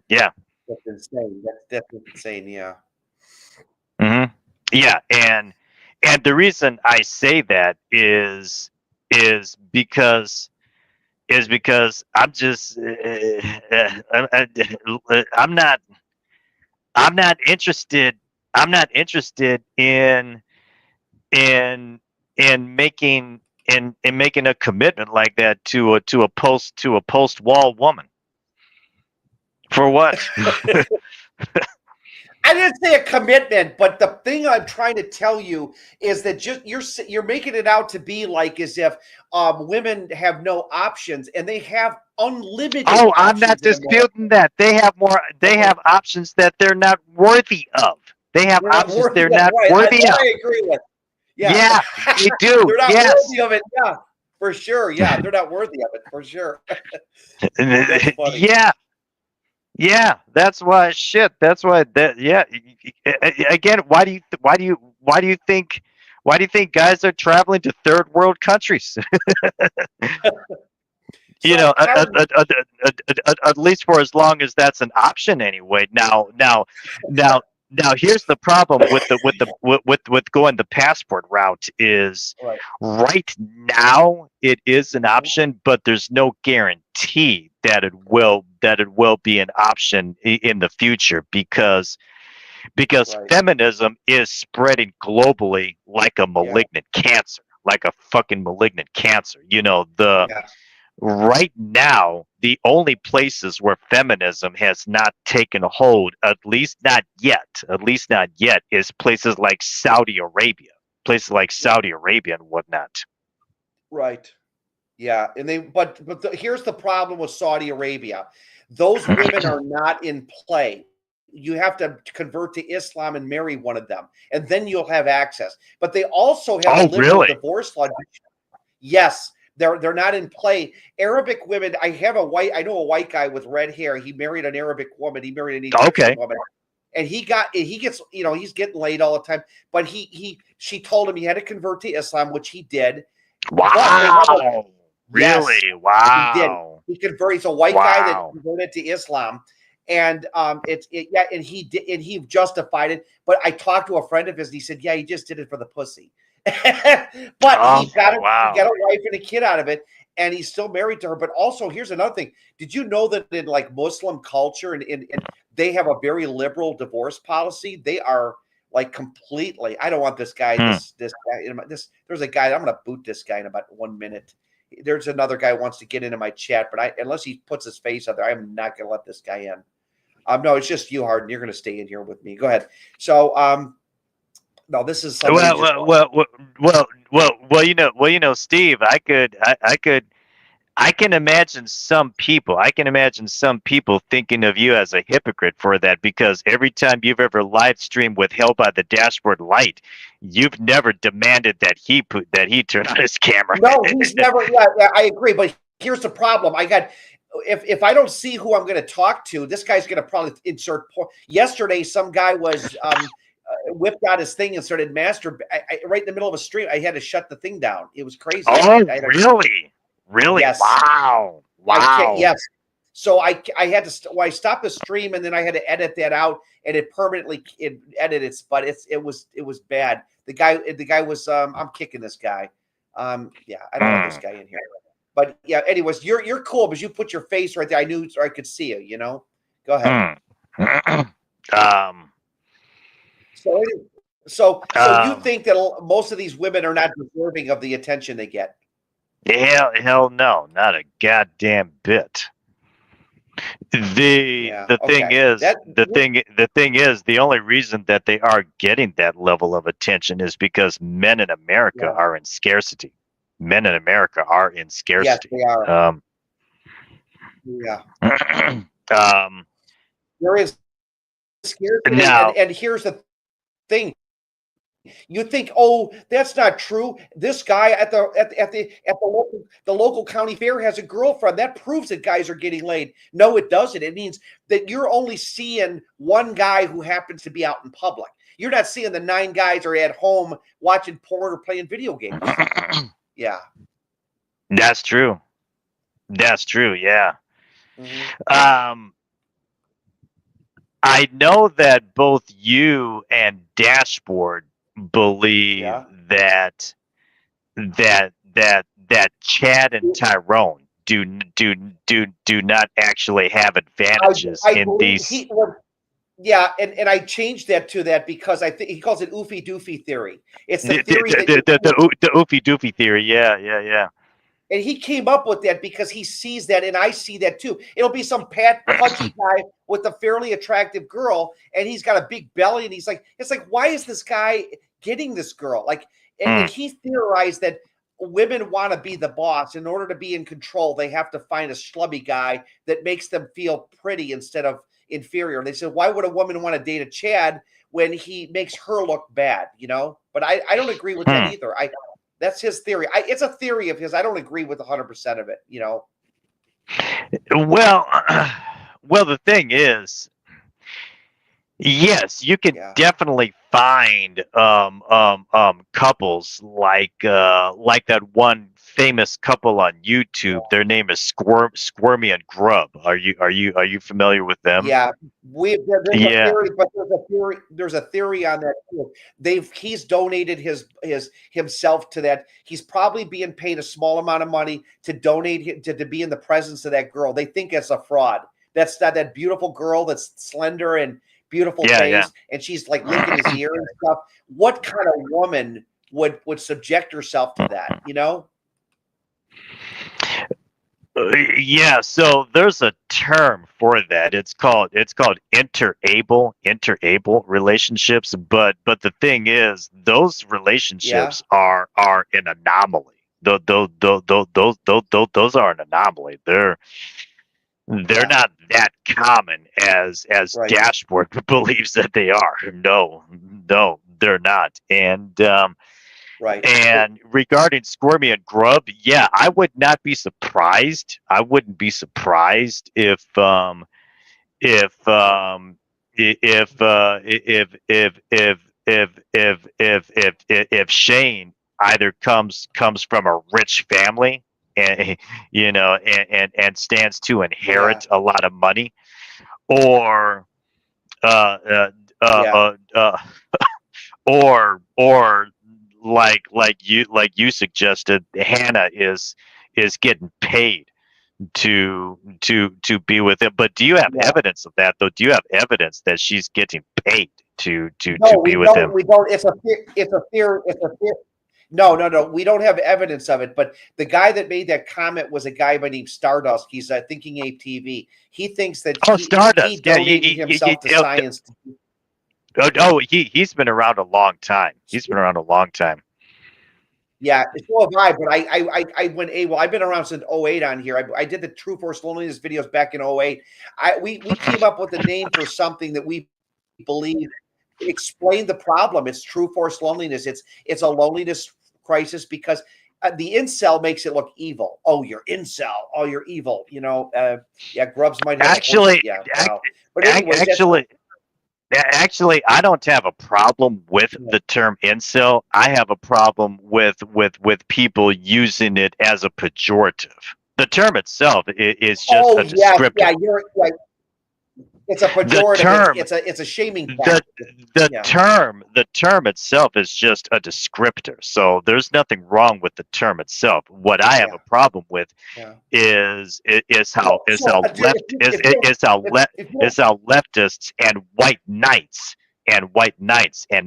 Yeah. That's insane. That's insane. Yeah. hmm Yeah, and the reason I say that is because I'm just I'm not interested. I'm not interested in making making a commitment like that to a post wall woman. For what? I didn't say a commitment, but the thing I'm trying to tell you is that just you're making it out to be like as if women have no options, and they have unlimited Oh, I'm not options in America. disputing that. They have more. They Okay, have options that they're not worthy of. They have they're not options worthy they're of not right. worthy That of. I agree with. Yeah, Yeah, they do. they're not Yes. worthy of it. Yeah, for sure. Yeah, they're not worthy of it for sure. That's funny. Yeah. Yeah. That's why. Shit. That's why. That. Yeah. Again, why do you think guys are traveling to third world countries? You know, So how? at least for as long as that's an option anyway. Now, here's the problem with going the passport route is Right, right now it is an option, but there's no guarantee that it will be an option in the future because right. feminism is spreading globally like a Yeah, malignant cancer, like a fucking malignant cancer. You know, the yeah. right now, the only places where feminism has not taken hold, at least not yet, is places like Saudi Arabia, and whatnot. Right. Yeah, and here's the problem with Saudi Arabia. Those women are not in play. You have to convert to Islam and marry one of them, and then you'll have access. But they also have a Oh, liberal really? divorce law. Yes, they're not in play. Arabic women. I know a white guy with red hair. He married an Arabic woman. He married an Egyptian Okay. woman, and he gets he's getting laid all the time. But she told him he had to convert to Islam, which he did. But they have a Wow. yes, Really? he did. Wow. He converted. He's a white guy that Wow. converted to Islam, and yeah, and he did, and he justified it. But I talked to a friend of his, and he said, "Yeah, he just did it for the pussy." But Oh he got wow. a wife and a kid out of it, and he's still married to her. But also, here's another thing: did you know that in like Muslim culture and they have a very liberal divorce policy? They are like completely. I don't want this guy. Hmm. This guy. This there's a guy. I'm going to boot this guy in about 1 minute. There's another guy who wants to get into my chat, but unless he puts his face out there, I'm not going to let this guy in. No, it's just you, Harden. You're going to stay in here with me. Go ahead. So, no, this is somebody Well, just. Steve, I can imagine some people. I can imagine some people thinking of you as a hypocrite for that because every time you've ever live streamed with Hell by the Dashboard Light, you've never demanded that he turn on his camera. No, he's never. Yeah, I agree. But here's the problem. I got. If I don't see who I'm going to talk to, this guy's going to probably insert porn. Yesterday, some guy was whipped out his thing and started right in the middle of a stream. I had to shut the thing down. It was crazy. Oh, really? Really? Yes. Wow. I can't. Wow. Yes. So I had to. I stopped the stream and then I had to edit that out, and it permanently edited it. But it was bad. The guy was. I'm kicking this guy. Yeah, I don't want this guy in here. But yeah, anyways, you're cool because you put your face right there. I knew so I could see you. You know. Go ahead. So you think that most of these women are not deserving of the attention they get? Hell no, not a goddamn bit. The thing is the only reason that they are getting that level of attention is because men in America are in scarcity. Men in America are in scarcity. Yes, they are. There is scarcity, and here's the thing. You think, oh, that's not true. This guy at the local county fair has a girlfriend. That proves that guys are getting laid. No, it doesn't. It means that you're only seeing one guy who happens to be out in public. You're not seeing the 9 guys are at home watching porn or playing video games. Yeah, that's true. That's true. Yeah. Mm-hmm. I know that both you and Dashboard believe that Chad and Tyrone do not actually have advantages in these. And I changed that to that because I think he calls it oofy doofy theory. It's the theory the oofy doofy theory. Yeah. And he came up with that because he sees that, and I see that too. It'll be some pudgy guy with a fairly attractive girl, and he's got a big belly, and he's like, it's like, why is this guy getting this girl? Like, and he theorized that women want to be the boss. In order to be in control, they have to find a schlubby guy that makes them feel pretty instead of inferior. And they said, why would a woman want to date a Chad when he makes her look bad? You know, but I don't agree with that either. That's his theory. It's a theory of his. I don't agree with 100% of it, you know. Well, the thing is, yes, you can definitely find couples like that one famous couple on YouTube. Their name is Squirmy and Grub. Are you familiar with them? Yeah, there's a theory, but there's a theory on that too. He's donated himself to that. He's probably being paid a small amount of money to donate to be in the presence of that girl. They think it's a fraud. That's not that beautiful girl that's slender and beautiful face, and she's like licking his ear and stuff. What kind of woman would subject herself to that? You know. Yeah, so there's a term for that. It's called interable relationships. But the thing is, those relationships are an anomaly. Those are an anomaly. They're not that common as Dashboard believes that they are. No, they're not. And and regarding Squirmy and Grub, yeah, I would not be surprised. I wouldn't be surprised if Shane either comes from a rich family and and stands to inherit a lot of money, or or you suggested, Hannah is getting paid to be with him. But do you have Yeah. evidence of that, though? Do you have evidence that she's getting paid to No, be we with don't. him? We don't. It's a fear. It's a fear. It's a fear. No, no, no. We don't have evidence of it. But the guy that made that comment was a guy by name Stardust. He's Thinking Ape TV. He thinks that Oh, he Stardust. Yeah, donated himself to science. he's been around a long time. He's been around a long time. Yeah, so have I. But I went well. I've been around since '08 on here. I did the True Force Loneliness videos back in '08. We came up with a name for something that we believe explain the problem. It's true forced loneliness. It's a loneliness crisis because the incel makes it look evil. Oh, you're incel. Oh, you're evil. Yeah, Grubbs might have Actually, yeah. Wow. But anyways, actually, I don't have a problem with the term incel. I have a problem with people using it as a pejorative. The term itself is just a descriptor. Yeah, you're right. It's a pejorative. Term, it's a shaming the term itself is just a descriptor. So there's nothing wrong with the term itself. What I have a problem with is how leftists and white knights and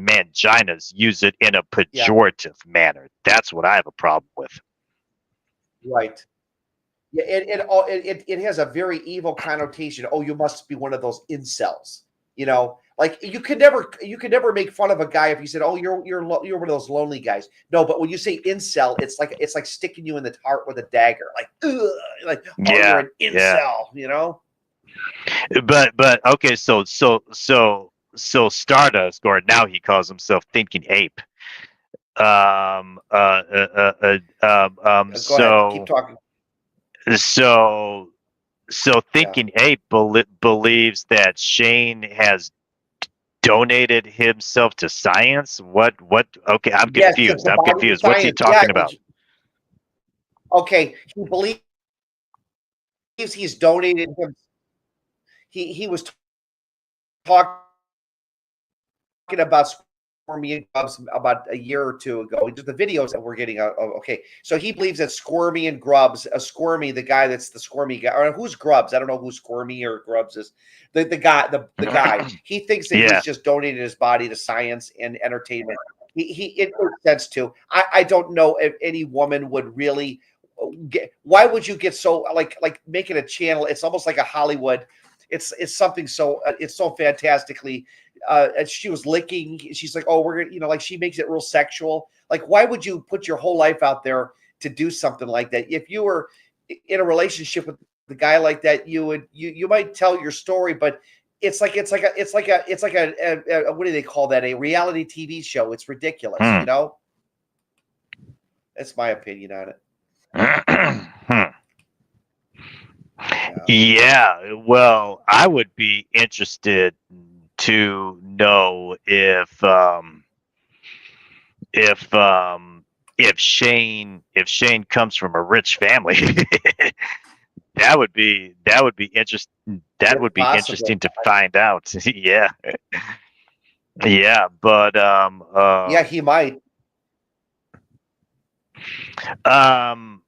manginas use it in a pejorative manner. That's what I have a problem with. Right. Yeah, it has a very evil connotation. Oh, you must be one of those incels. Like you could never make fun of a guy if you said, "Oh, you're one of those lonely guys." No, but when you say incel, it's like sticking you in the heart with a dagger. Like, ugh, like you're an incel. But okay, so Stardust, or now he calls himself Thinking Ape. Go ahead, keep talking. So Thinking Ape believes that Shane has donated himself to science. What? Okay, I'm confused. I'm confused. What's he talking about? Okay, he believes he's donated him. He was talking about Squirmy and Grubs about a year or two ago. Just the videos that we're getting. Okay, so he believes that Squirmy and Grubs, Squirmy, the guy that's the Squirmy guy, or who's Grubs? I don't know who Squirmy or Grubs is. The guy, the guy. He thinks that he's just donated his body to science and entertainment. It makes sense too. I don't know if any woman would really why would you get so like make it a channel? It's almost like a Hollywood. It's something so it's so fantastically. She was licking. She's like, oh, we're gonna, like she makes it real sexual. Like, why would you put your whole life out there to do something like that? If you were in a relationship with the guy like that, you might tell your story, but it's like a what do they call that? A reality TV show. It's ridiculous, That's my opinion on it. Yeah, well, I would be interested to know if Shane comes from a rich family. that would be interesting. That would be interesting to find out. Yeah. Yeah, but yeah, he might. I'm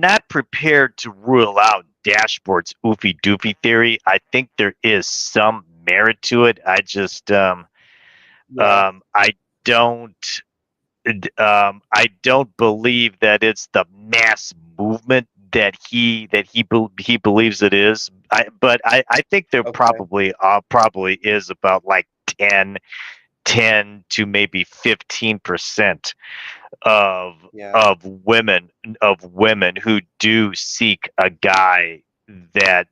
not prepared to rule out Dashboard's oofy doofy theory. I think there is some merit to it. I just I don't believe that it's the mass movement that he believes it is. But I think there probably is about like 10 to maybe 15% of women who do seek a guy that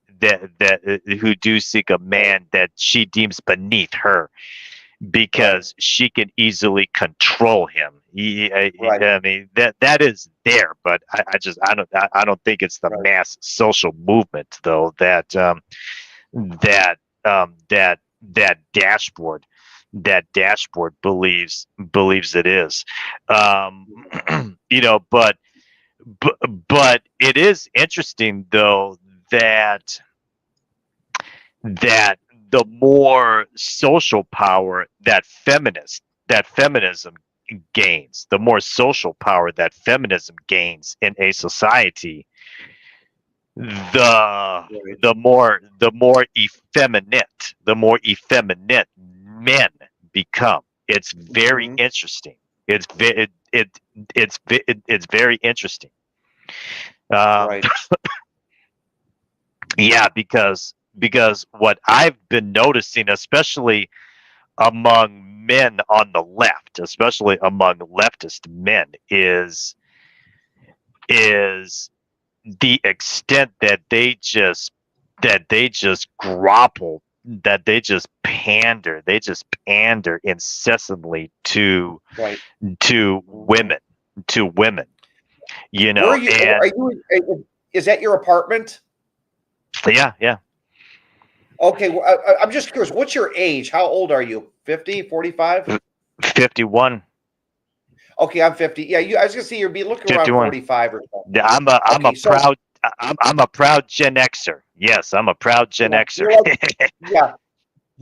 who do seek a man that she deems beneath her because she can easily control him. I mean that is there, but I don't think it's the mass social movement though that dashboard believes it is. But it is interesting though that the more social power that feminism gains, the more social power that feminism gains in a society, the more effeminate men become. It's very interesting. It's very interesting. Right. Yeah, because what I've been noticing, especially among men on the left, especially among leftist men, is the extent that they just grapple, that they just pander incessantly to Right. women, you Where know. are you? And Are you? Is that your apartment? yeah. Okay. Well, I'm just curious. What's your age? How old are you? 50, 45? 51. Okay, I'm 50. Yeah, I was gonna say you'd be looking around 51. 45 or something. Yeah, I'm a Okay, so proud I'm a proud Gen Xer. Yes, I'm a proud Gen Xer. you're like, yeah,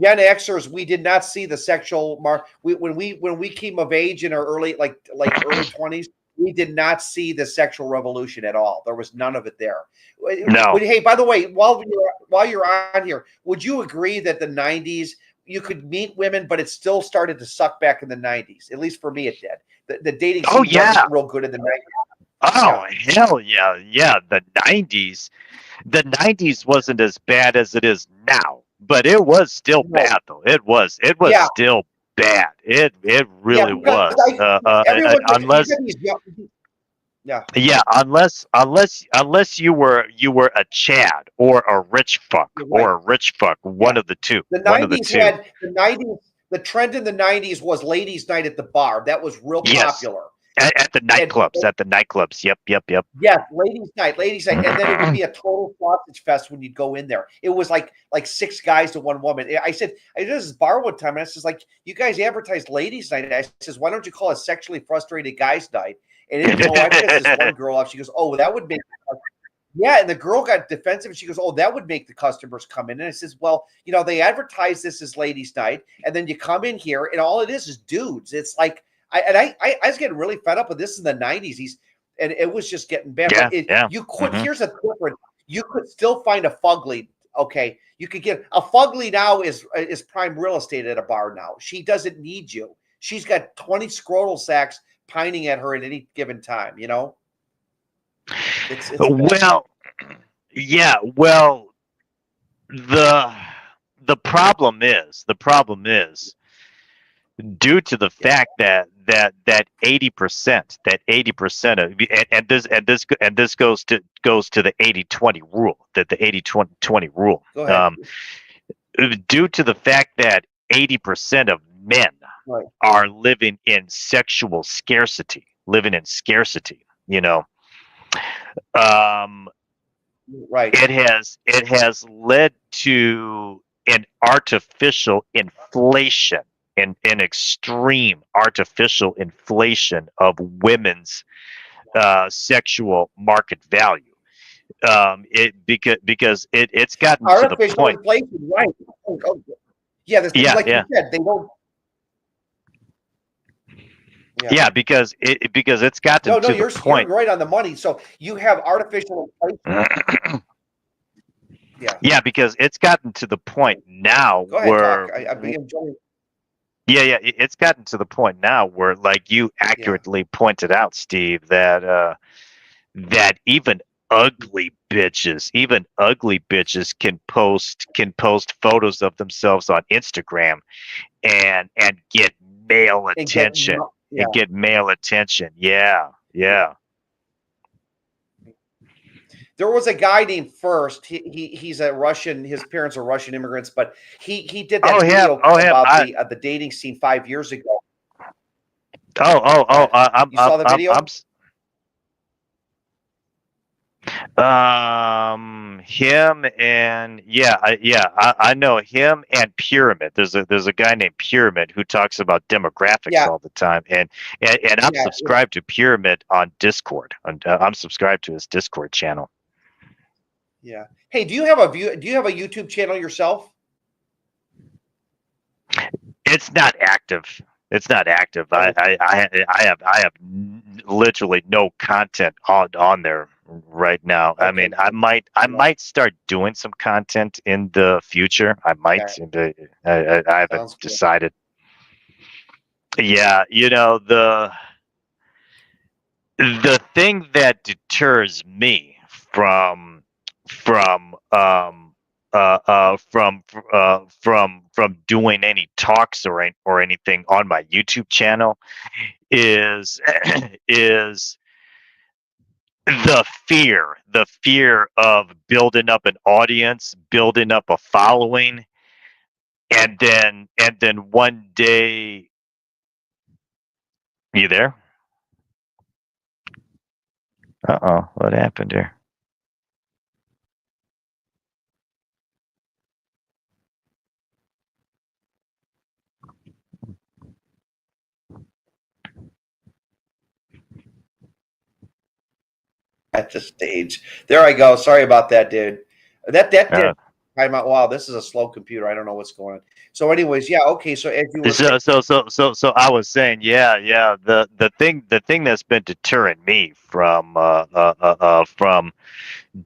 Gen Xers, we did not see the sexual mark. When we came of age in our early 20s, we did not see the sexual revolution at all. There was none of it there. No. Hey, by the way, while you're on here, would you agree that the 90s you could meet women, but it still started to suck back in the 90s? At least for me, it did. The dating Oh scene yeah. wasn't real good in the 90s. Oh Yeah. hell yeah. The 90s wasn't as bad as it is now, but it was still No. bad though. It was Yeah. still bad. It Yeah. really Because was. everyone, you Unless got these young, yeah. Yeah, unless you were a Chad or a rich fuck, You're right. one Yeah. of the two. The One of the 90s two. had the 90s. The trend in the 90s was ladies' night at the bar. That was real Yes. popular. At the And nightclubs. At the nightclubs. Yep. yes, ladies' night, and then it would be a total sausage fest when you'd go in there. It was like six guys to one woman. I did this bar one time, and I says like, "You guys advertised ladies' night." I says, "Why don't you call it sexually frustrated guys' night?" And I pissed this one girl off. She goes, "Oh, that would make." Yeah, and the girl got defensive. She goes, "Oh, that would make the customers come in." And I says, "Well, they advertise this as ladies' night, and then you come in here, and all it is dudes." It's like I was getting really fed up with this in the 90s. And it was just getting bad. But Yeah. you could here's a difference. You could still find a fugly. Okay, you could get a fugly now is prime real estate at a bar now. She doesn't need you. She's got 20 scrotal sacks pining at her at any given time. It's Well, yeah. Well, the problem is due to the fact that 80% of, and this goes to the 80-20 rule, that the 80-20 rule. Go ahead. Due to the fact that 80% of men Right. are living in sexual scarcity, Right. it has led to an artificial inflation, an extreme artificial inflation of women's sexual market value. Because it's gotten to the Artificial point. inflation, right? Yeah, like you said, they don't. Yeah, because it's gotten to the you're point. right on the money. So you have artificial inflation. Yeah, because it's gotten to the point now Go ahead, where talk. I've been enjoying. yeah, it's gotten to the point now where, like you accurately pointed out, Steve, that even ugly bitches can post photos of themselves on Instagram and get male attention. And get male attention. Yeah. There was a guy named First. He's a Russian. His parents are Russian immigrants, but he did that video about the dating scene 5 years ago. You saw the video? Him and I know him and Pyramid. There's a guy named Pyramid who talks about demographics all the time, and I'm subscribed to Pyramid on Discord. I'm subscribed to his Discord channel. Yeah. Hey, do you have a YouTube channel yourself? It's not active. It's not active. I have literally no content on there right now. I mean, I might start doing some content in the future. I might. I haven't Sounds good. decided. Yeah, the thing that deters me from from doing any talks or anything on my YouTube channel is is the fear of building up an audience, building up a following, and then one day, you there? Uh-oh, what happened here? At this stage. There I go. Sorry about that, dude. That did Uh, time out. Wow, this is a slow computer. I don't know what's going on. So, anyways, yeah, okay. So as you were saying, so I was saying, yeah. The thing that's been deterring me from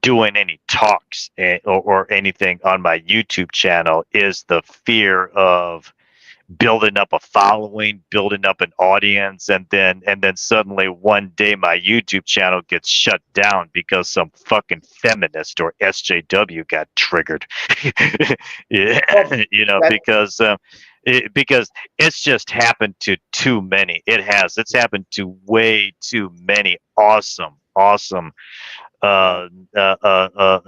doing any talks or anything on my YouTube channel is the fear of building up a following, building up an audience, and then suddenly one day my YouTube channel gets shut down because some fucking feminist or SJW got triggered. Yeah, well, that, because it's just happened to too many. It's happened to way too many awesome uh, uh, uh, uh,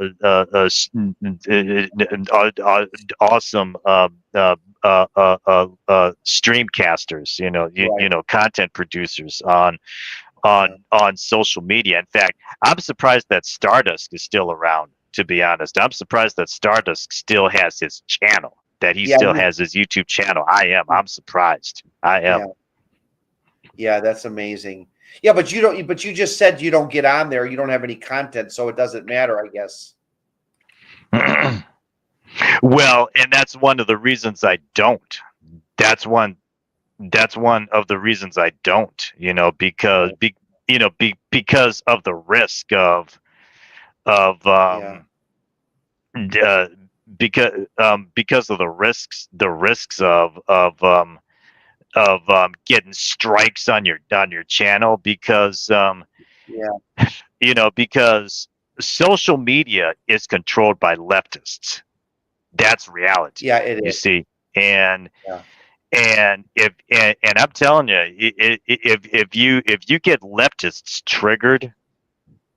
awesome streamcasters, right, content producers yeah, on social media. In fact, I'm surprised that Stardust is still around. To be honest, I'm surprised that Stardust still has his channel. That he yeah, still has his YouTube channel. I am. I'm surprised. I yeah, am. yeah. That's amazing. Yeah, but you don't. But you just said you don't get on there. You don't have any content, so it doesn't matter, I guess. Well, and that's one of the reasons I don't. That's one. That's one of the reasons I don't. Because of the risk of Yeah, uh, because of the risks of getting strikes on your channel yeah, because social media is controlled by leftists. That's reality, yeah. It you is. see. And Yeah, I'm telling you, if you get leftists triggered,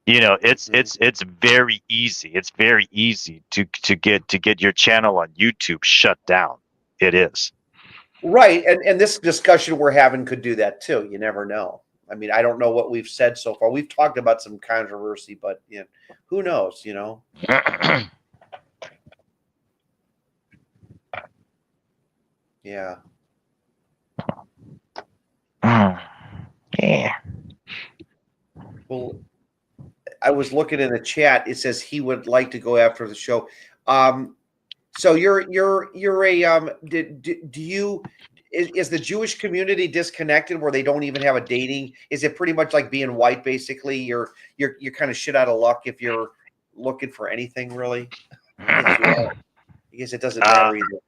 mhm. it's very easy. It's very easy to get your channel on YouTube shut down. It is. Right. And this discussion we're having could do that too. You never know. I mean, I don't know what we've said so far. We've talked about some controversy, but who knows? Yeah. Yeah. Well, I was looking in the chat. It says he would like to go after the show. Um, so you're a do you is the Jewish community disconnected where they don't even have a dating? Is it pretty much like being white basically? You're kind of shit out of luck if you're looking for anything really. I guess you are. I guess it doesn't uh, matter either.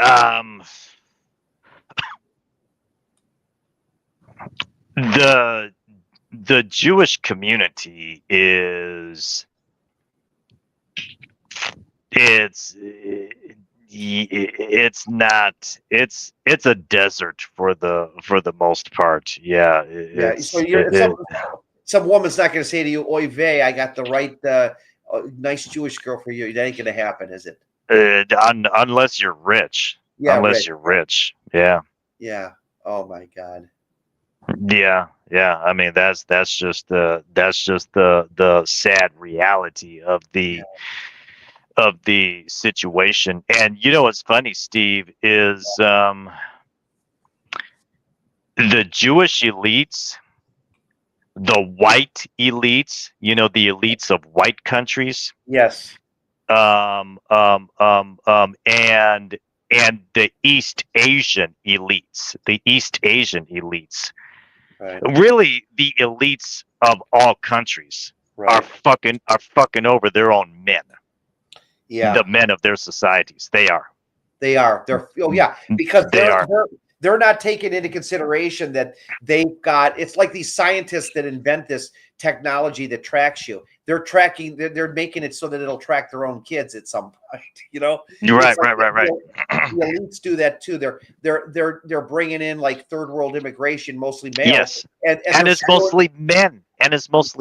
um, the the Jewish community it's it's not it's a desert for the most part. Yeah, Yeah. So you're some woman's not going to say to you, "Oy vey, I got the right nice Jewish girl for you." That ain't going to happen, is it? unless you're rich. Yeah, Unless Rich. you're rich. Yeah. Yeah. Oh my God. Yeah. I mean, that's just the sad reality Yeah. of the situation. And what's funny, Steve, is the Jewish elites, the white elites, the elites of white countries, Yes. and the East Asian elites, Right. really the elites of all countries are Right. fucking over their own men, Yeah. the men of their societies. They are. They are. They're because They are. they're not taking into consideration that they've got. It's like these scientists that invent this technology that tracks you. They're tracking. They're making it so that it'll track their own kids at some point. You know, Right, it's like right. the elites do that too. They're bringing in like third world immigration, mostly male. Yes, and and they're it's mostly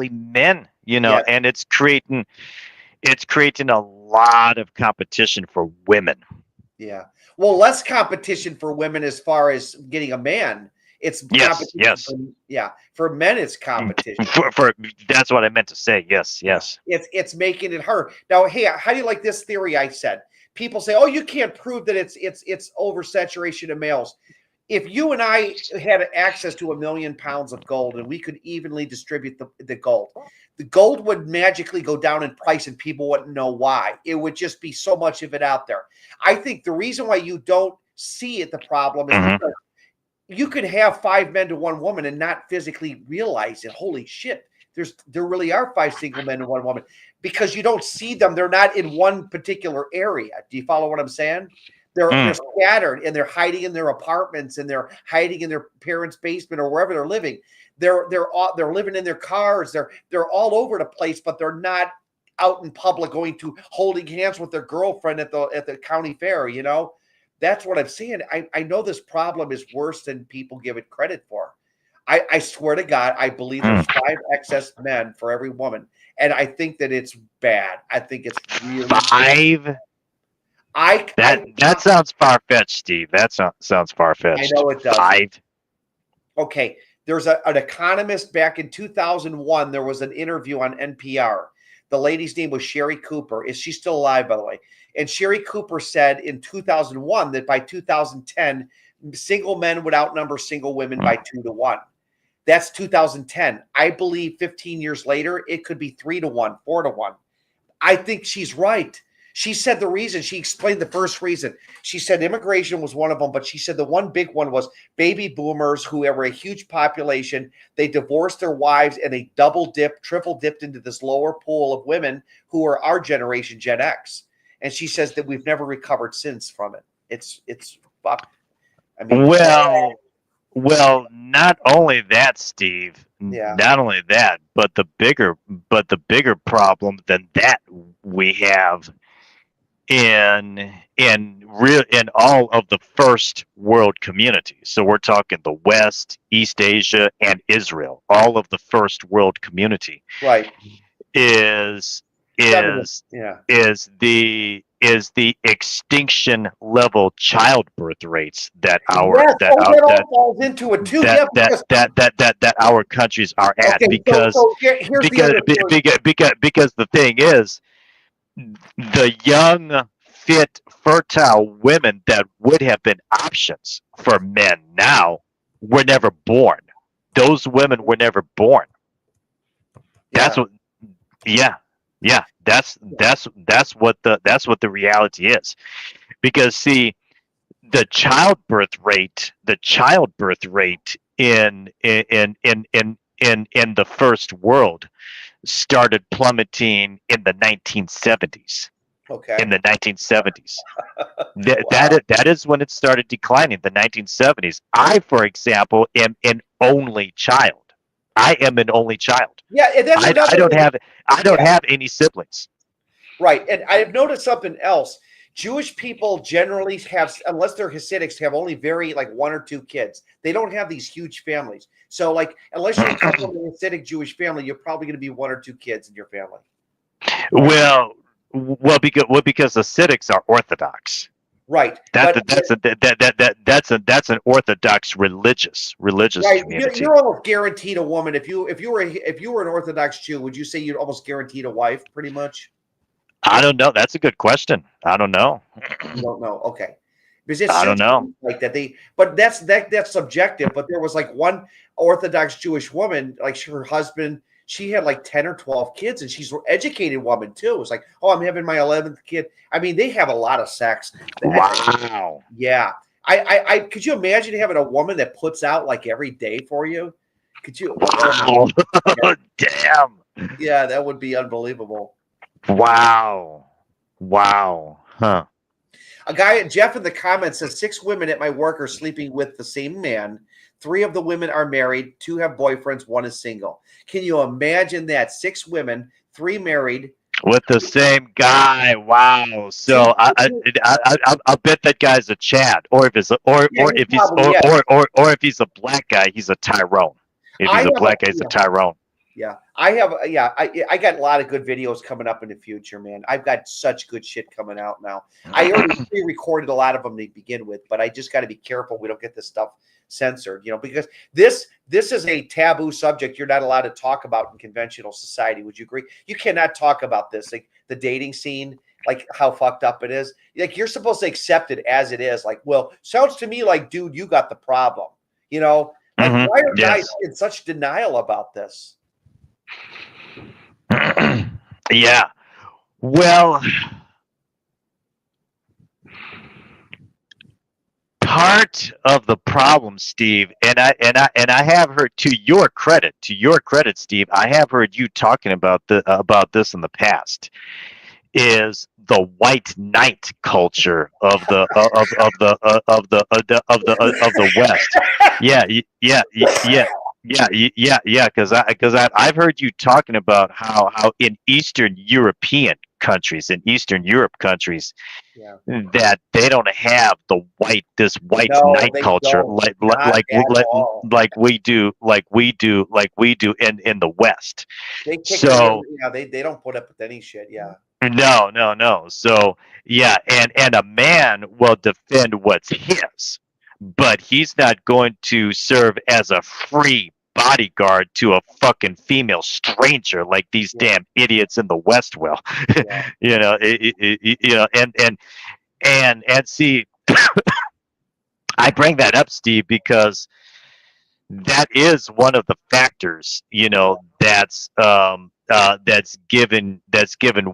men, you know, Yes. and it's creating a lot of competition for women. Yeah. Well, less competition for women as far as getting a man. It's competition. Yes. For men, it's competition. For that's what I meant to say. Yes. It's making it hard. Now, hey, how do you like this theory I said? People say, "Oh, you can't prove that it's oversaturation of males." If you and I had access to 1,000,000 pounds of gold and we could evenly distribute the gold would magically go down in price and people wouldn't know why. It would just be so much of it out there. I think the reason why you don't see it, the problem is because you could have 5 men to 1 woman and not physically realize it. Holy shit. There really are 5 single men and 1 woman because you don't see them. They're not in one particular area. Do you follow what I'm saying? They're scattered and they're hiding in their apartments and they're hiding in their parents' basement or wherever they're living. They're living in their cars. They're all over the place, but they're not out in public going to holding hands with their girlfriend at the county fair. You know, that's what I'm saying. I know this problem is worse than people give it credit for. I swear to God, I believe there's 5 excess men for every woman, and I think that it's bad. I think it's really 5. That sounds far fetched, Steve. That sounds far fetched. I know it does. 5. Okay, there's an economist back in 2001. There was an interview on NPR. The lady's name was Sherry Cooper. Is she still alive, by the way? And Sherry Cooper said in 2001 that by 2010, single men would outnumber single women by 2 to 1. That's 2010. I believe 15 years later, it could be 3 to 1, 4 to 1. I think she's right. She said the reason, she explained the first reason. She said immigration was one of them, but she said the one big one was baby boomers who were a huge population. They divorced their wives and they triple dipped into this lower pool of women who are our generation, Gen X. And she says that we've never recovered since from it. It's fucked. I mean, well, not only that, Steve. Yeah. Not only that, but the bigger problem than that we have in all of the first world communities. So we're talking the West, East Asia, and Israel. All of the first world community, right, is the extinction level childbirth rates that that falls into it too. That our countries are at. Because the thing is, the young, fit, fertile women that would have been options for men now were never born. Those women were never born. That's what. Yeah. That's what the reality is. Because see, the childbirth rate in the first world started plummeting in the 1970s. Okay. In the 1970s. That is when it started declining, the 1970s. I, for example, am an only child. I am an only child. Yeah, and that's I don't have any siblings. Right, and I have noticed something else. Jewish people generally have, unless they're Hasidics, have only very like 1 or 2 kids. They don't have these huge families. So, like, unless you come from a Hasidic Jewish family, you're probably going to be 1 or 2 kids in your family. Well, because the Hasidics are Orthodox. Right. That's an Orthodox religious right. community. You're almost guaranteed a woman. If you were an Orthodox Jew, would you say you'd almost guaranteed a wife, pretty much? I don't know. That's a good question. I don't know. You don't know. Okay. Because I don't know. Like that but that's subjective. But there was like one Orthodox Jewish woman, like her husband, she had like 10 or 12 kids, and she's an educated woman too. It was like, oh, I'm having my 11th kid. I mean, they have a lot of sex. Wow. Yeah. I could you imagine having a woman that puts out like every day for you? Could you? Wow. Damn. Yeah, that would be unbelievable. Wow. Wow. Huh. A guy, Jeff, in the comments says 6 women at my work are sleeping with the same man. 3 of the women are married. 2 have boyfriends. 1 is single. Can you imagine that? 6 women, 3 married. With the same guy. Wow. So I bet that guy's a Chad, or if it's or if he's a black guy, he's a Tyrone. If he's a black guy, he's a Tyrone. Yeah, I got a lot of good videos coming up in the future, man. I've got such good shit coming out now. I already pre-recorded a lot of them to begin with, but I just got to be careful we don't get this stuff censored, because this is a taboo subject you're not allowed to talk about in conventional society. Would you agree? You cannot talk about this, like the dating scene, like how fucked up it is. Like you're supposed to accept it as it is. Like, well, sounds to me like, dude, you got the problem. Like why are guys in such denial about this? Yeah. Well, part of the problem, Steve, and I have heard, to your credit, Steve, I have heard you talking about this in the past, is the white knight culture of the West. Because I've heard you talking about how in Eastern European countries, that they don't have this white knight culture like we do in the West. They don't put up with any shit. Yeah. No. So and a man will defend what's his, but he's not going to serve as a free bodyguard to a fucking female stranger like these damn idiots in the West will. And see, I bring that up, Steve, because that is one of the factors, that's given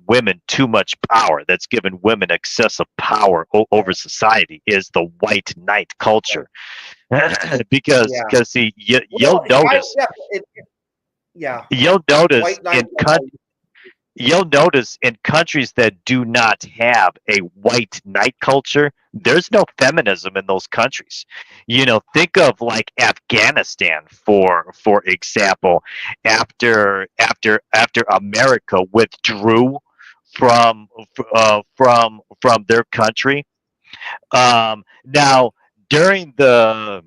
women too much power, that's given women excessive power over society, is the white knight culture. because see, you'll notice in countries that do not have a white knight culture, there's no feminism in those countries. Think of like Afghanistan, for example. After America withdrew from their country, now during the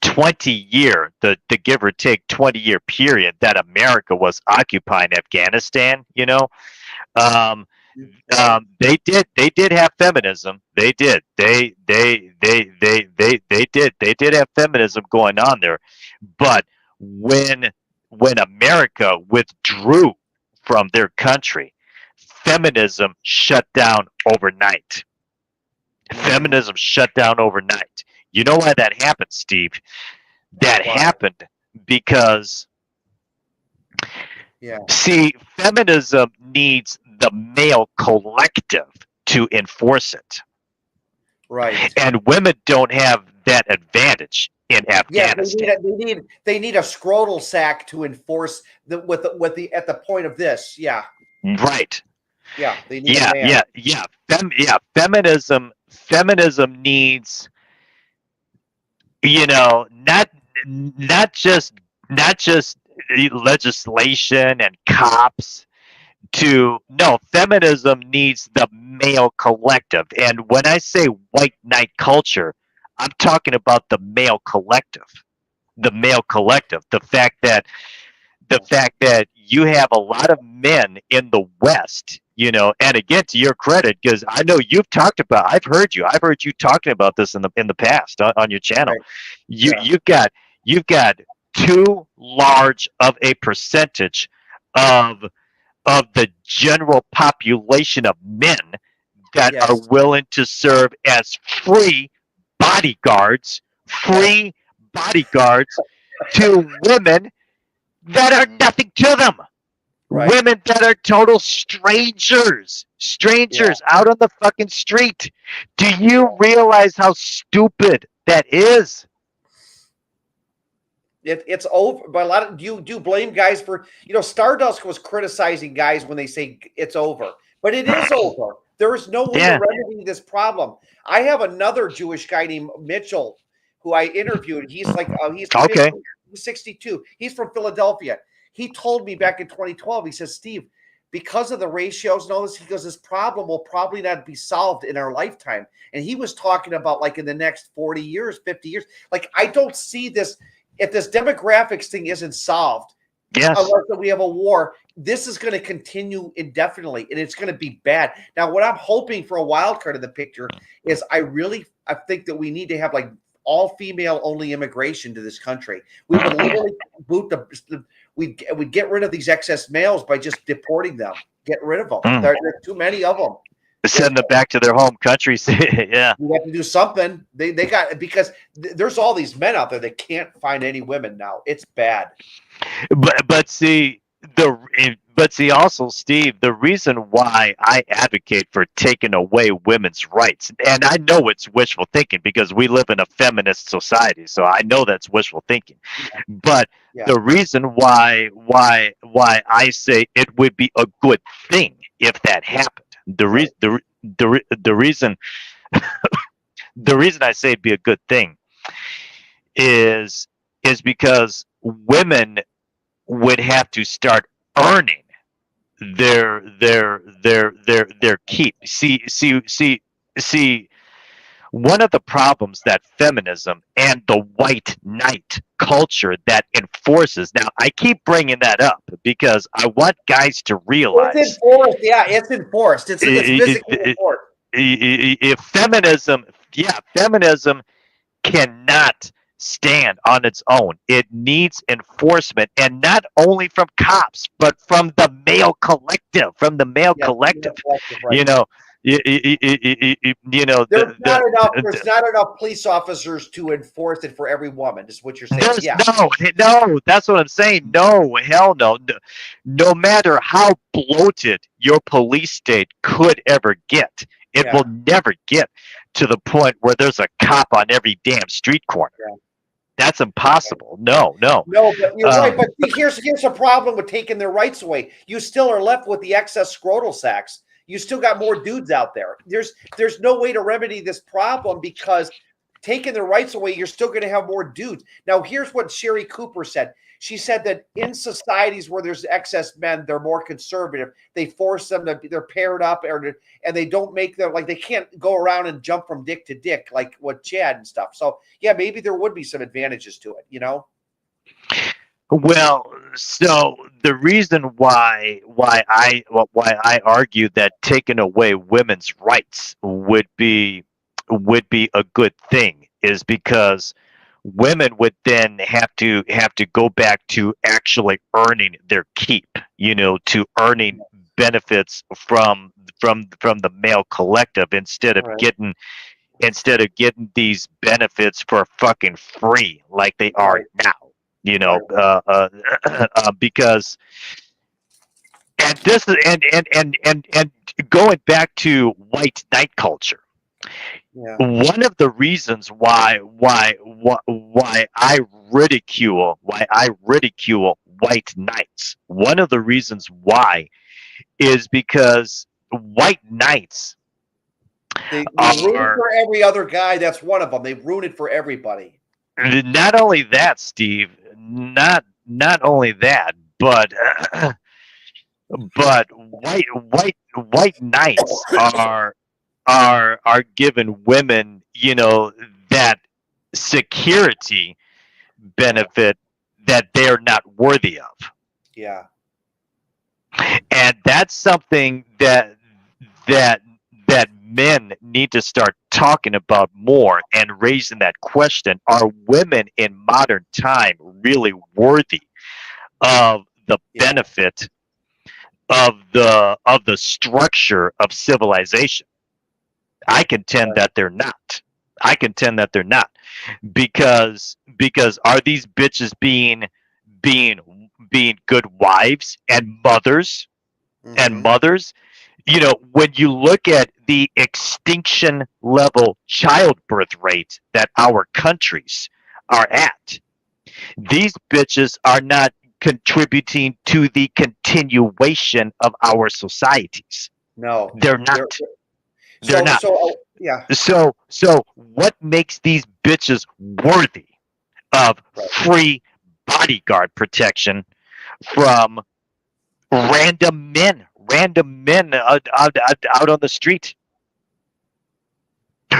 20-year, the give or take 20-year period that America was occupying Afghanistan, they did have feminism. They did have feminism going on there. But when America withdrew from their country, feminism shut down overnight. You know why that happened, Steve? That happened because, see, feminism needs the male collective to enforce it. Right. And women don't have that advantage in Afghanistan. Yeah, they need a scrotal sack to enforce at the point of this. Yeah. Right. Yeah. They need a man. Feminism needs, not just legislation and cops feminism needs the male collective. And when I say white knight culture, I'm talking about the male collective. The fact that you have a lot of men in the West, and again, to your credit, because I know I've heard you talking about this in the past on your channel. Right. You've got too large of a percentage of the general population of men that are willing to serve as free bodyguards to women that are nothing to them. Right. Women that are total strangers out on the fucking street. Do you realize how stupid that is? It's over. But a lot of you do blame guys for, Stardust was criticizing guys when they say it's over, but it is over. There is no way to remedy this problem. I have another Jewish guy named Mitchell who I interviewed. He's like, he's 62. He's from Philadelphia. He told me back in 2012, he says, Steve, because of the ratios and all this, he goes, this problem will probably not be solved in our lifetime. And he was talking about like in the next 40 years, 50 years. Like, I don't see this. If this demographics thing isn't solved, unless we have a war, this is going to continue indefinitely, and it's going to be bad. Now, what I'm hoping for a wild card in the picture is I think that we need to have like all female only immigration to this country. We would literally we'd get rid of these excess males by just deporting them. Get rid of them. There's too many of them. Send them back to their home countries. Yeah, we have to do something. They got, because there's all these men out there that can't find any women now. It's bad. But see also, Steve, the reason why I advocate for taking away women's rights, and I know it's wishful thinking because we live in a feminist society, so I know that's wishful thinking. But the reason why I say it would be a good thing if that happened. The reason I say it'd be a good thing is because women would have to start earning their keep. See, one of the problems that feminism and the white knight culture that enforces. Now, I keep bringing that up because I want guys to realize it's enforced. Yeah, it's enforced. It's physically enforced. If feminism cannot stand on its own. It needs enforcement, and not only from cops, but from the male collective. Right. There's not enough police officers to enforce it for every woman, is what you're saying. No, that's what I'm saying. No, hell no. No matter how bloated your police state could ever get, it will never get to the point where there's a cop on every damn street corner. That's impossible. No. No, but you're right. But here's a problem with taking their rights away. You still are left with the excess scrotal sacs. You still got more dudes out there. There's no way to remedy this problem, because taking their rights away, you're still going to have more dudes. Now, here's what Sherry Cooper said. She said that in societies where there's excess men, they're more conservative. They force them to, they're paired up, and they don't make them, like, they can't go around and jump from dick to dick like with Chad and stuff. So yeah, maybe there would be some advantages to it, Well, so the reason why I argue that taking away women's rights would be a good thing is because women would then have to go back to actually earning their keep, to earning benefits from the male collective instead of getting these benefits for fucking free like they are now. Because, and this is and going back to white knight culture. Yeah. One of the reasons why I ridicule white knights. One of the reasons why is because white knights they ruin it for every other guy. That's one of them. They ruin it for everybody. Not only that, Steve. Not only that, but white knights are giving women, that security benefit that they're not worthy of. Yeah. And that's something that men need to start talking about more and raising that question. Are women in modern time really worthy of the benefit of the structure of civilization? I contend that they're not. Because are these bitches being being good wives and mothers and Mhm. mothers. When you look at the extinction level childbirth rate that our countries are at, these bitches are not contributing to the continuation of our societies. No, They're they're not. They're so not. yeah, So what makes these bitches worthy of right. free bodyguard protection from random men out on the street?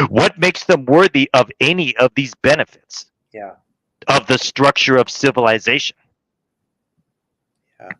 What makes them worthy of any of these benefits Yeah, of the structure of civilization? yeah.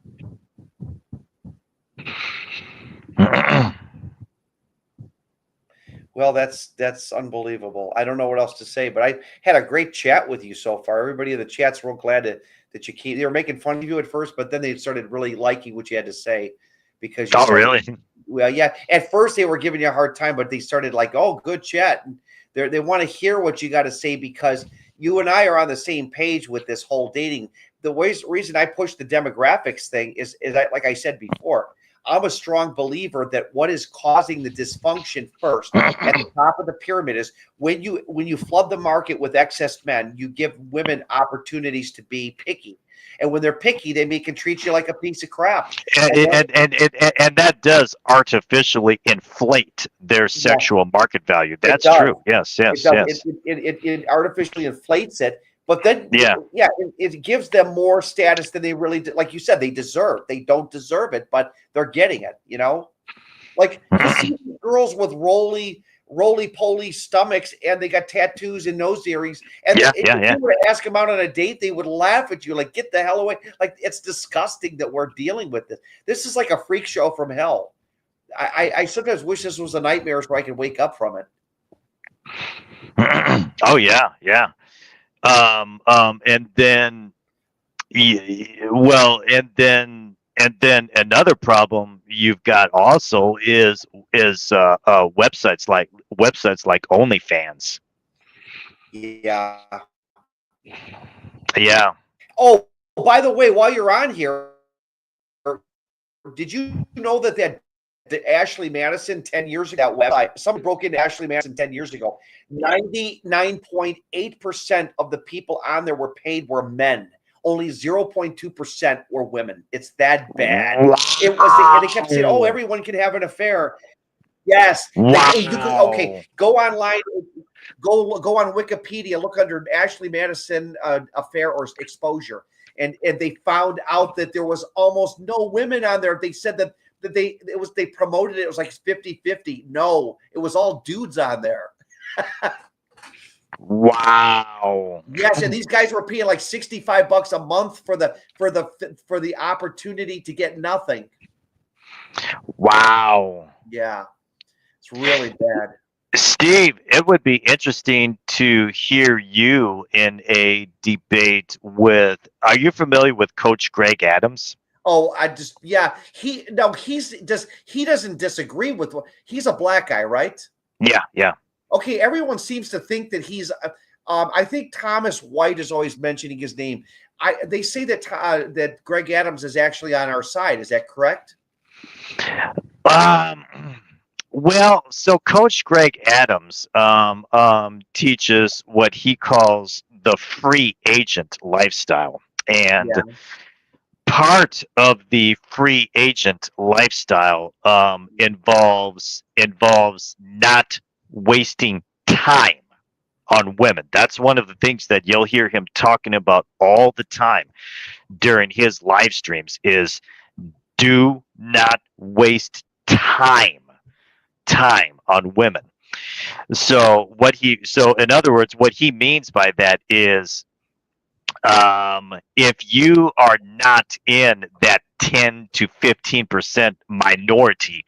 Well, that's unbelievable. I don't know what else to say, but I had a great chat with you so far. Everybody in the chat's real glad that you came. They were making fun of you at first, but then they started really liking what you had to say because you Oh, started. really? Well, yeah. At first, they were giving you a hard time, but they started like, "Oh, good chat." And they want to hear what you got to say because you and I are on the same page with this whole dating. The reason I push the demographics thing is like I said before. I'm a strong believer that what is causing the dysfunction first at the top of the pyramid is when you flood the market with excess men, you give women opportunities to be picky. And when they're picky, they can treat you like a piece of crap. and, And then, and that does artificially inflate their yes, sexual market value. it That's does. true. Yes, It yes, does. It yes. it, it, it artificially inflates it, but then Yeah. yeah, it gives them more status than they really like you said they deserve. They don't deserve it, but they're getting it. Like you see girls with roly poly stomachs and they got tattoos and nose earrings, and Yeah, if yeah, yeah. you were to ask them out on a date, they would laugh at you like, "Get the hell away!" Like it's disgusting that we're dealing with this. This is like a freak show from hell. I sometimes wish this was a nightmare so I could wake up from it. Oh, yeah, yeah. And then, well, and then another problem you've got also is websites like OnlyFans. Yeah. Yeah. Oh, by the way, while you're on here, did you know that Ashley Madison 10 years ago, that website, somebody broke into Ashley Madison 10 years ago. 99.8% of the people on there were men. Only 0.2% were women. It's that bad. It was, and they kept saying, "Oh, everyone can have an affair." Yes, you could. Okay, Wow. go online, go on Wikipedia, look under Ashley Madison affair or exposure, and they found out that there was almost no women on there. They said that they promoted it. It was like 50-50. No, it was all dudes on there. Wow. Yes, and these guys were paying like $65 a month for the opportunity to get nothing. Wow. Yeah, it's really bad. Steve, it would be interesting to hear you in a debate with. Are you familiar with Coach Greg Adams? Oh, yeah. He doesn't disagree with what he's a black guy, right? Yeah, yeah. Okay, everyone seems to think that he's. I think Thomas White is always mentioning his name. They say that Greg Adams is actually on our side. Is that correct? Um, well, so Coach Greg Adams teaches what he calls the free agent lifestyle. And Yeah. part of the free agent lifestyle involves not wasting time on women. That's one of the things that you'll hear him talking about all the time during his live streams is do not waste time on women. So in other words, what he means by that is if you are not in that 10 to 15% minority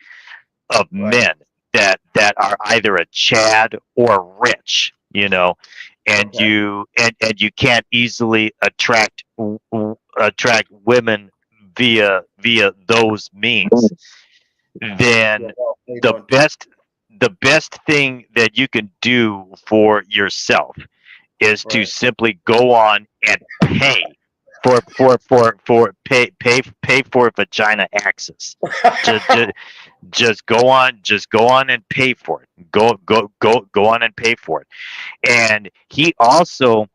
of Right. men that are either a Chad or rich, and Okay. and you can't easily attract women via those means, Yeah, then well, they the don't. best thing that you can do for yourself is to Right. simply go on and pay pay for vagina access. just, just go on and pay for it. Go on and pay for it. And he also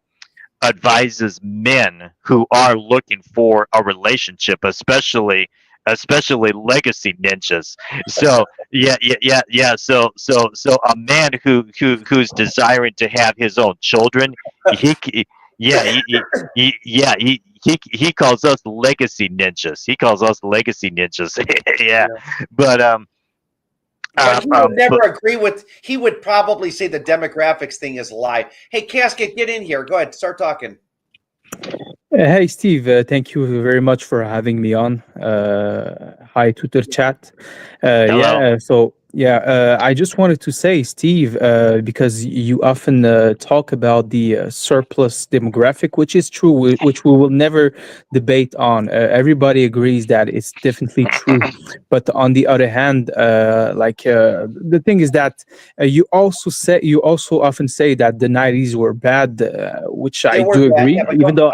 advises men who are looking for a relationship, especially legacy ninjas. So yeah. So a man who's desiring to have his own children, yeah he calls us legacy ninjas. He calls us legacy ninjas. Yeah, but But he would never but agree with. He would probably say the demographics thing is a lie. Hey, Casket, get in here. Go ahead, start talking. Hey, Steve. Thank you very much for having me on. Hi, Twitter chat. hello. I just wanted to say, Steve, because you often talk about the surplus demographic, which is true, which we will never debate on. Everybody agrees that it's definitely true. But on the other hand, the thing is that you also often say that the '90s were bad, which They I were do bad, agree, yeah, but even don't. though.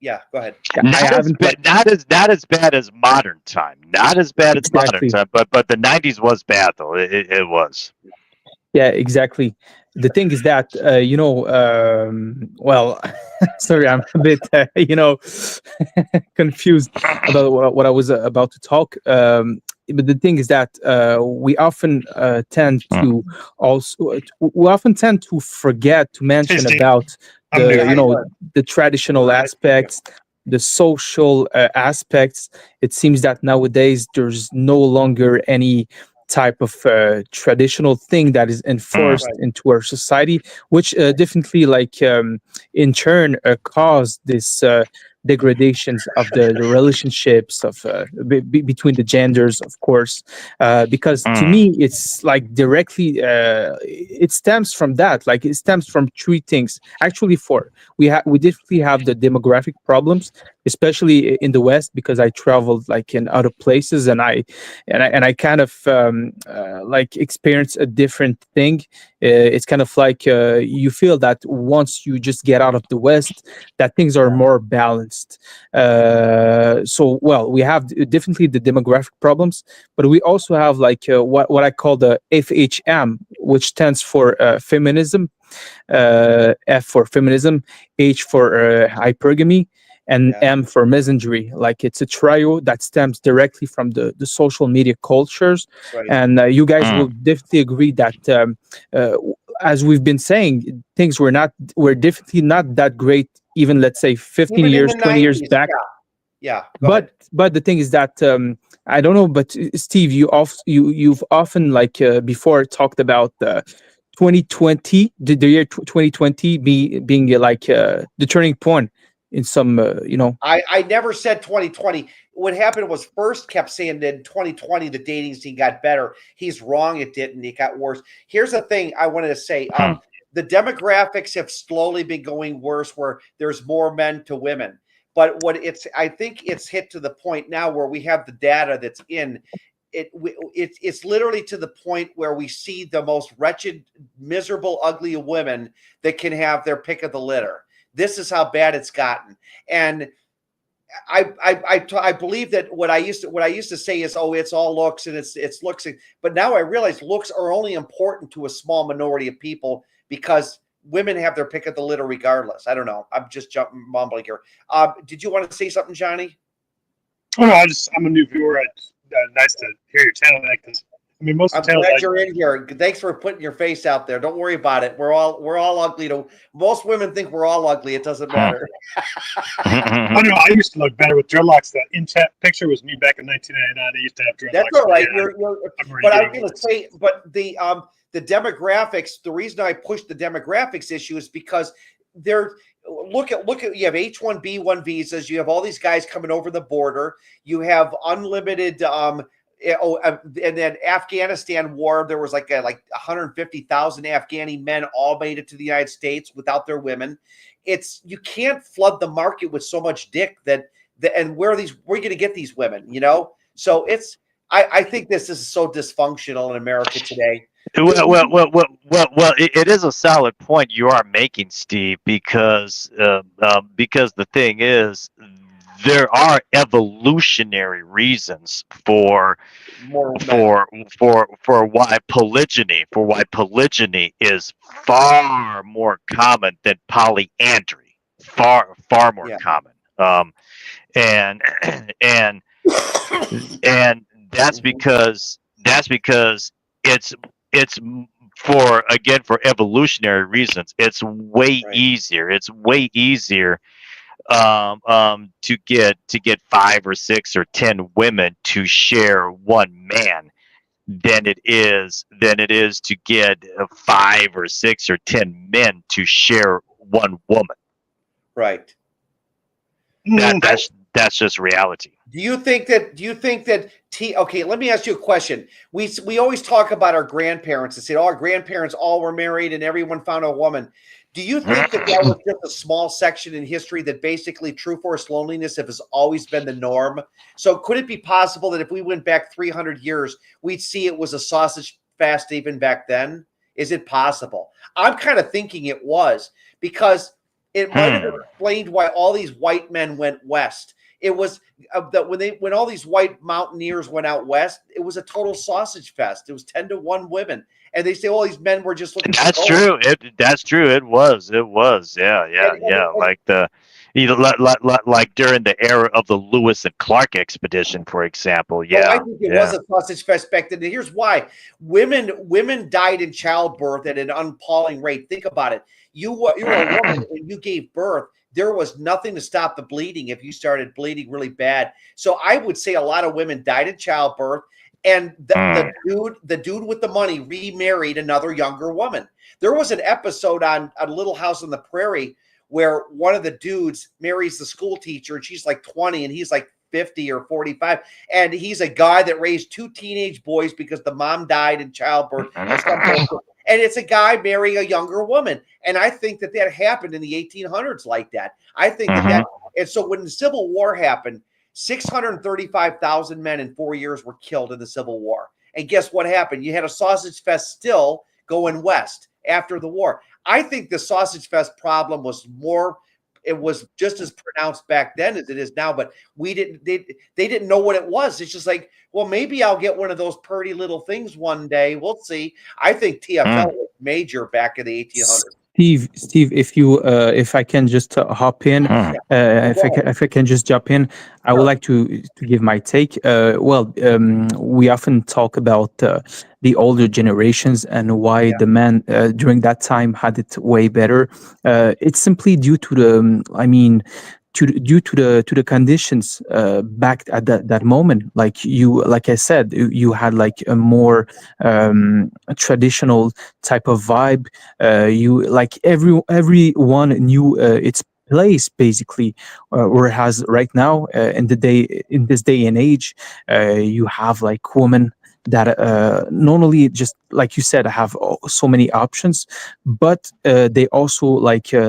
Yeah, go ahead. Yeah, I haven't played Not as bad as modern time. Not as bad as modern exactly. time. But the '90s was bad though. It was. Yeah, exactly. The thing is that well, sorry, I'm a bit confused about what I was about to talk. But the thing is that we often tend to forget to Hey, mention Steve. about I'm new. the traditional aspects, the social aspects. It seems that nowadays there's no longer any type of traditional thing that is enforced Right. into our society, which definitely in turn cause this degradations of the relationships of between the genders, of course, because to me it's like directly it stems from that. Like it stems from three things. Actually, four. We definitely have the demographic problems, especially in the West, because I traveled like in other places, and I kind of like experience a different thing. It's kind of like you feel that once you just get out of the West, that things are more balanced. So, well, we have definitely the demographic problems, but we also have like what I call the FHM, which stands for feminism. F for feminism, H for hypergamy, and M for misandry. Like it's a trio that stems directly from the social media cultures. Right. And you guys will definitely agree that as we've been saying, things were definitely not that great, even let's say 15 Even in years, the 20 years 90s, back. yeah. Go ahead. But the thing is that I don't know, but Steve, you've often like before talked about 2020, the year 2020 being like the turning point in some I never said 2020. What happened was first kept saying that in 2020 the dating scene got better. He's wrong. It didn't. It got worse. Here's the thing I wanted to say. The demographics have slowly been going worse, where there's more men to women. But I think it's hit to the point now where we have the data that's in. It's literally to the point where we see the most wretched, miserable, ugly women that can have their pick of the litter. This is how bad it's gotten. And I believe that what I used to say is, oh, it's all looks and it's looks, but now I realize looks are only important to a small minority of people because women have their pick of the litter regardless. I don't know. I'm just mumbling here. Did you want to say something, Johnny? Oh no, I'm a new viewer. Nice to hear your channel, because I mean most I'm of the channels. glad you're in here. Thanks for putting your face out there. Don't worry about it. We're all ugly. Most women think we're all ugly. It doesn't matter. I don't know. I used to look better with dreadlocks. The in-chat picture was me back in 1999. I used to have dreadlocks. That's all right. But I was going to old. say, but the demographics. The reason I pushed the demographics issue is because they're look at you have H-1B1 visas. You have all these guys coming over the border. You have unlimited. And then Afghanistan war. There was like 150,000 Afghani men all made it to the United States without their women. You can't flood the market with so much dick and where are you going to get these women? So I think this is so dysfunctional in America today. Well, it is a solid point you are making, Steve, because the thing is, there are evolutionary reasons for More men. why polygyny is far more common than polyandry, far more Yeah. common. And and and that's Mhm. because it's it's for evolutionary reasons. It's way Right. easier. It's way easier to get 5 or 6 or 10 women to share one man than it is to get 5 or 6 or 10 men to share one woman. Right. That's just reality. Do you think that okay, let me ask you a question. We always talk about our grandparents and say, oh, our grandparents all were married and everyone found a woman. Do you think that was just a small section in history that basically true forced loneliness has always been the norm? So could it be possible that if we went back 300 years, we'd see it was a sausage fest even back then? Is it possible? I'm kind of thinking it was, because it might have explained why all these white men went west. It was that when all these white mountaineers went out west, it was a total sausage fest. It was 10-to-1 women, and they say all these men were just looking. That's true. That's true. It was. Yeah. Like like during the era of the Lewis and Clark expedition, for example. Oh, I Yeah. think it was Yeah. a sausage fest back then. And here's why: women died in childbirth at an appalling rate. Think about it. You were a woman and you gave birth. There was nothing to stop the bleeding if you started bleeding really bad. So I would say a lot of women died in childbirth, and the dude with the money remarried another younger woman. There was an episode on Little House on the Prairie where one of the dudes marries the school teacher, and she's like 20 and he's like 50 or 45, and he's a guy that raised 2 teenage boys because the mom died in childbirth or something. And it's a guy marrying a younger woman. And I think that happened in the 1800s like that. I think that and so when the Civil War happened, 635,000 men in 4 years were killed in the Civil War. And guess what happened? You had a sausage fest still going west after the war. I think the sausage fest problem was it was just as pronounced back then as it is now, but they didn't know what it was. It's just like, well, maybe I'll get one of those pretty little things one day. We'll see. I think TFL was major back in the 1800s. Steve, if I can just hop in, if I can just jump in, I would like to give my take. We often talk about the older generations and why the men during that time had it way better. It's simply due to due to the conditions back at that moment. Like I said, you had like a more traditional type of vibe. You like everyone knew its place basically, whereas right now in this day and age, you have like women that not only, just like you said, have so many options, but they also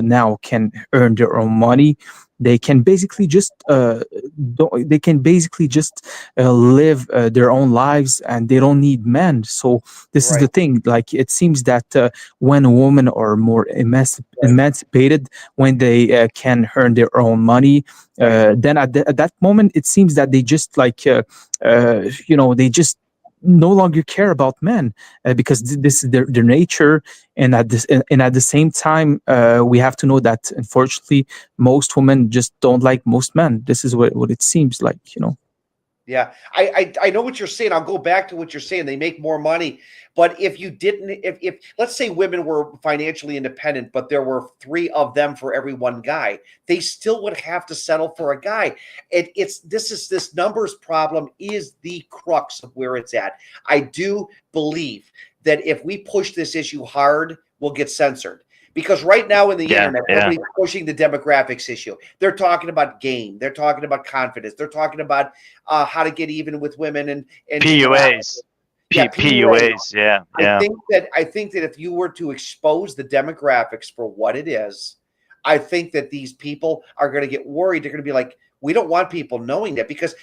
now can earn their own money. They can basically just live their own lives, and they don't need men. So this is the thing. Like, it seems that when women are more emancipated, when they can earn their own money, then at that moment, it seems that they just they just no longer care about men, because this is their nature. And at the same time, we have to know that unfortunately most women just don't like most men. This is what it seems like. Yeah, I know what you're saying. I'll go back to what you're saying. They make more money. But if you didn't, if let's say women were financially independent, but there were 3 of them for every 1 guy, they still would have to settle for a guy. This numbers problem is the crux of where it's at. I do believe that if we push this issue hard, we'll get censored. Because right now in the internet, everybody's pushing the demographics issue. They're talking about game. They're talking about confidence. They're talking about how to get even with women and PUAs. PUAs. Yeah. I think that if you were to expose the demographics for what it is, I think that these people are going to get worried. They're going to be like, we don't want people knowing that. Because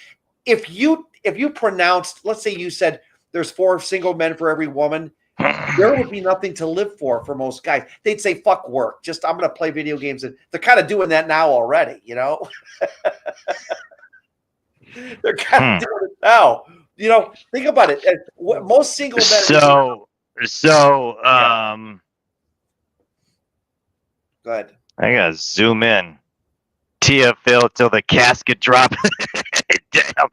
if you pronounced, let's say you said there's 4 single men for every woman, there would be nothing to live for most guys. They'd say, fuck work. Just, I'm going to play video games. And they're kind of doing that now already, you know? They're kind of doing it now. You know, think about it. Most single men. Go ahead. I gotta zoom in. TFL till the casket drops. Damn.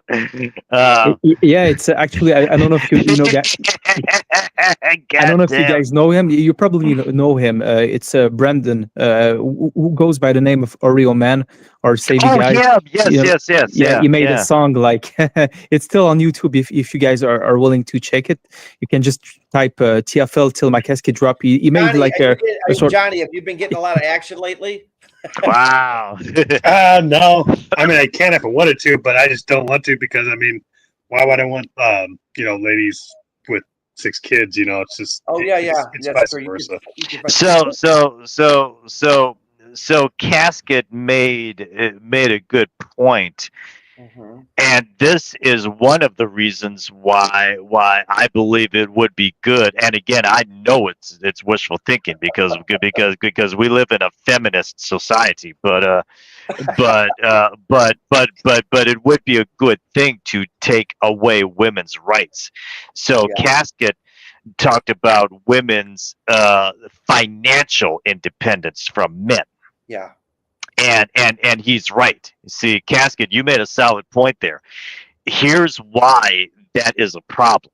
Yeah, it's actually I don't know if you know guys. I don't know if you guys know him. You probably know him. It's Brandon, who goes by the name of Oreo Man or Savvy Guy. Yeah, yes. Yeah, he made a song like it's still on YouTube. If you guys are willing to check it, you can just type TFL till my casket drop. He made Johnny, like Johnny, have you been getting a lot of action lately? Wow. No, I mean, I can if I wanted to, but I just don't want to because, I mean, why would I want, ladies with 6 kids? You know, it's just. It's vice versa. So Casket made a good point. Mm-hmm. And this is one of the reasons why I believe it would be good. And again, I know it's wishful thinking because we live in a feminist society. But it would be a good thing to take away women's rights. So Casket talked about women's financial independence from men. Yeah. And he's right. See, Casket, you made a solid point there. Here's why that is a problem.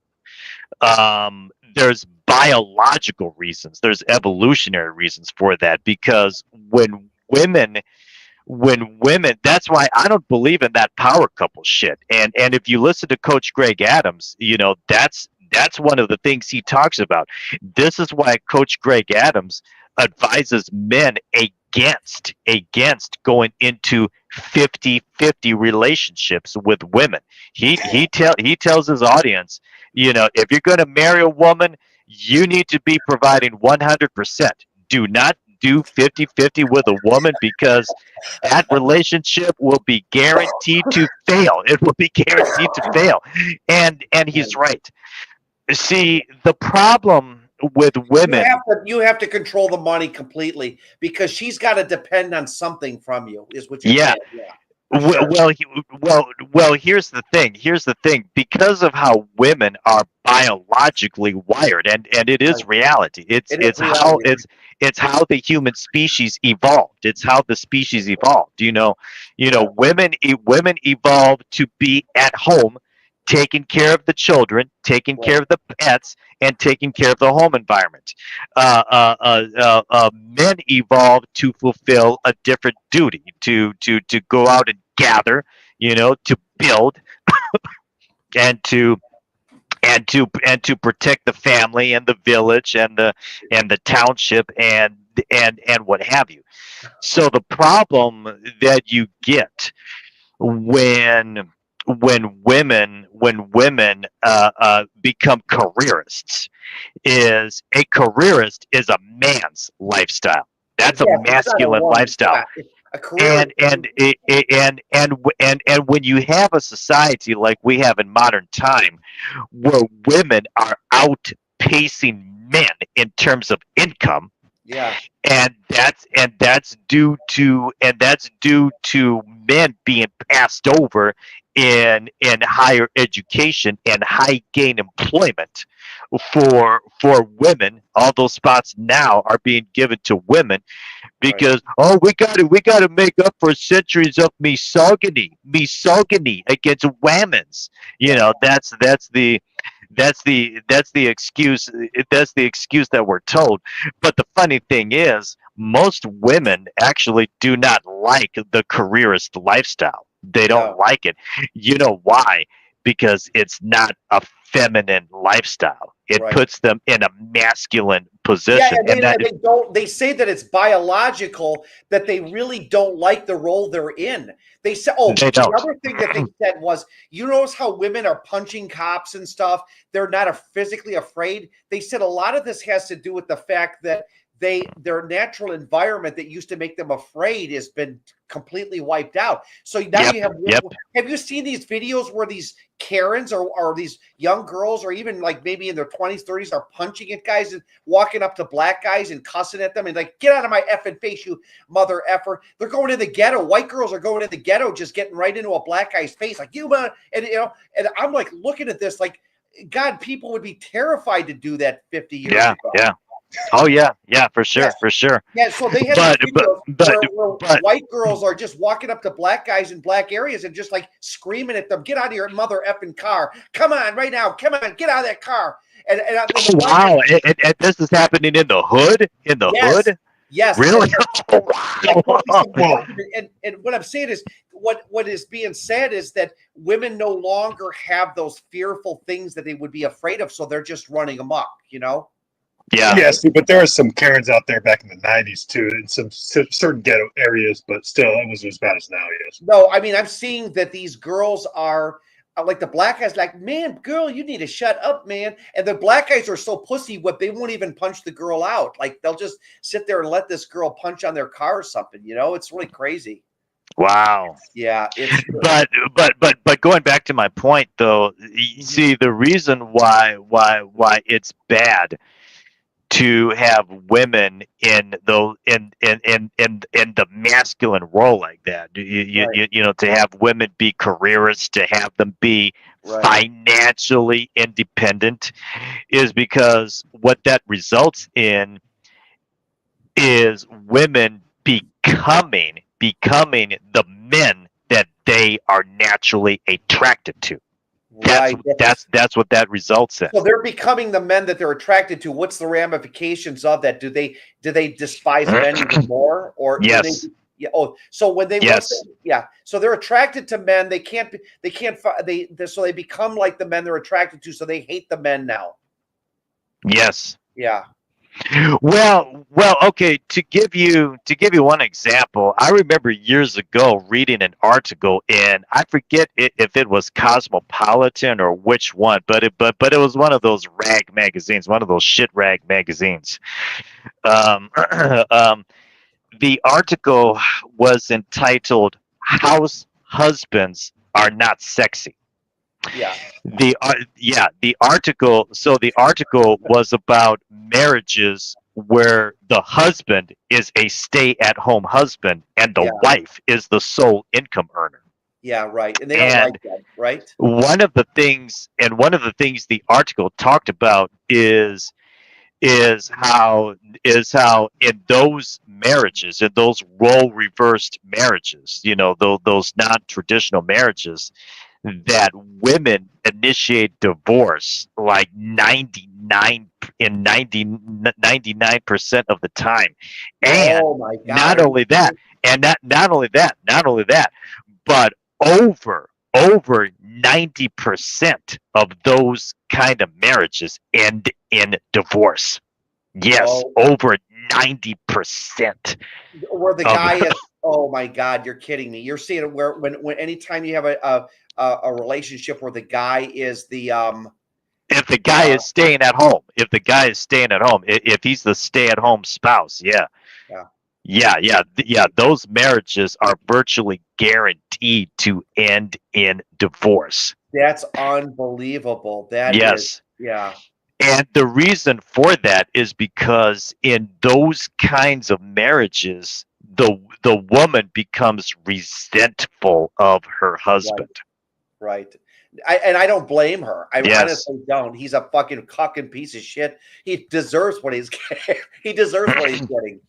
There's biological reasons, there's evolutionary reasons for that, because when women, that's why I don't believe in that power couple shit. And if you listen to Coach Greg Adams, you know, that's one of the things he talks about. This is why Coach Greg Adams advises men against going into 50-50 relationships with women. He tells his audience, you know, if you're going to marry a woman, you need to be providing 100%. Do not do 50-50 with a woman, because that relationship will be guaranteed to fail. It will be guaranteed to fail. And he's right. See, the problem with women, you have to control the money completely, because she's got to depend on something from you, is what you're saying. Well, here's the thing, because of how women are biologically wired, and it is reality. It's how the human species evolved. It's how the species evolved. Women evolved to be at home, taking care of the children, taking care of the pets, and taking care of the home environment. Men evolved to fulfill a different duty, to go out and gather, to build, and to protect the family and the village and the township and what have you. So the problem that you get when women become careerists is a careerist is a man's lifestyle. That's a masculine lifestyle. And when you have a society like we have in modern time, where women are outpacing men in terms of income, and that's due to men being passed over in higher education and high gain employment for women. All those spots now are being given to women because we got to make up for centuries of misogyny against women's. That's the excuse. That's the excuse that we're told. But the funny thing is, most women actually do not like the careerist lifestyle. They don't like it. You know why? Because it's not a feminine lifestyle. It puts them in a masculine position. Yeah, they say that it's biological, that they really don't like the role they're in. They say, another thing that they said was, you notice how women are punching cops and stuff? They're not physically afraid. They said a lot of this has to do with the fact that their natural environment that used to make them afraid has been completely wiped out. So now you have. Have you seen these videos where these Karens or these young girls, or even like maybe in their 20s, 30s, are punching at guys and walking up to black guys and cussing at them and like, get out of my effing face, you mother effer. They're going in the ghetto. White girls are going in the ghetto, just getting right into a black guy's face, like, you man. And and I'm like looking at this like, God, people would be terrified to do that 50 years ago. Yeah. Oh yeah, for sure, Yes. for sure. Yeah, so they have where white girls are just walking up to black guys in black areas and just like screaming at them, "Get out of your mother effing car! Come on, right now! Come on, get out of that car!" And wow, and this is happening in the hood. In the hood. Yes. Really? And what I'm saying is, what is being said is that women no longer have those fearful things that they would be afraid of, so they're just running amok. Yeah. Yes, but there are some Karens out there back in the 90s too, in some certain ghetto areas, but still, it wasn't as bad as now. Yes. No, I mean, I'm seeing that these girls are like, the black guys, like, man, girl, you need to shut up, man. And the black guys are so pussy, they won't even punch the girl out. Like, they'll just sit there and let this girl punch on their car or something. It's really crazy. Wow. Yeah. But going back to my point, though, you see, the reason why it's bad to have women in the masculine role like that, to have women be careerists, to have them be financially independent, is because what that results in is women becoming the men that they are naturally attracted to. That's what that results in. So they're becoming the men that they're attracted to. What's the ramifications of that? Do they despise men even more? Or yes. So when they so they're attracted to men. So they become like the men they're attracted to. So they hate the men now. Yes. Yeah. Well, okay, to give you one example, I remember years ago reading an article in, I forget if it was Cosmopolitan or which one, but it was one of those rag magazines, one of those shit rag magazines. The article was entitled "House Husbands Are Not Sexy." Yeah. The article was about marriages where the husband is a stay-at-home husband and the wife is the sole income earner. Yeah, right. And they don't like that, right? One of the things the article talked about is how in those marriages, in those role reversed marriages, those non-traditional marriages, that women initiate divorce like 99% of the time. And oh my God. not only that, but over 90% of those kind of marriages end in divorce. Yes, over 90%. Where the guy is, oh my God, you're kidding me. You're seeing it where when anytime you have a relationship where the guy is the if the guy is staying at home, if he's the stay-at-home spouse, those marriages are virtually guaranteed to end in divorce. That's unbelievable. That is, yeah. And the reason for that is because in those kinds of marriages, the woman becomes resentful of her husband. Right. I don't blame her. I honestly don't. He's a fucking cucking piece of shit. He deserves what he's getting. He deserves what he's getting.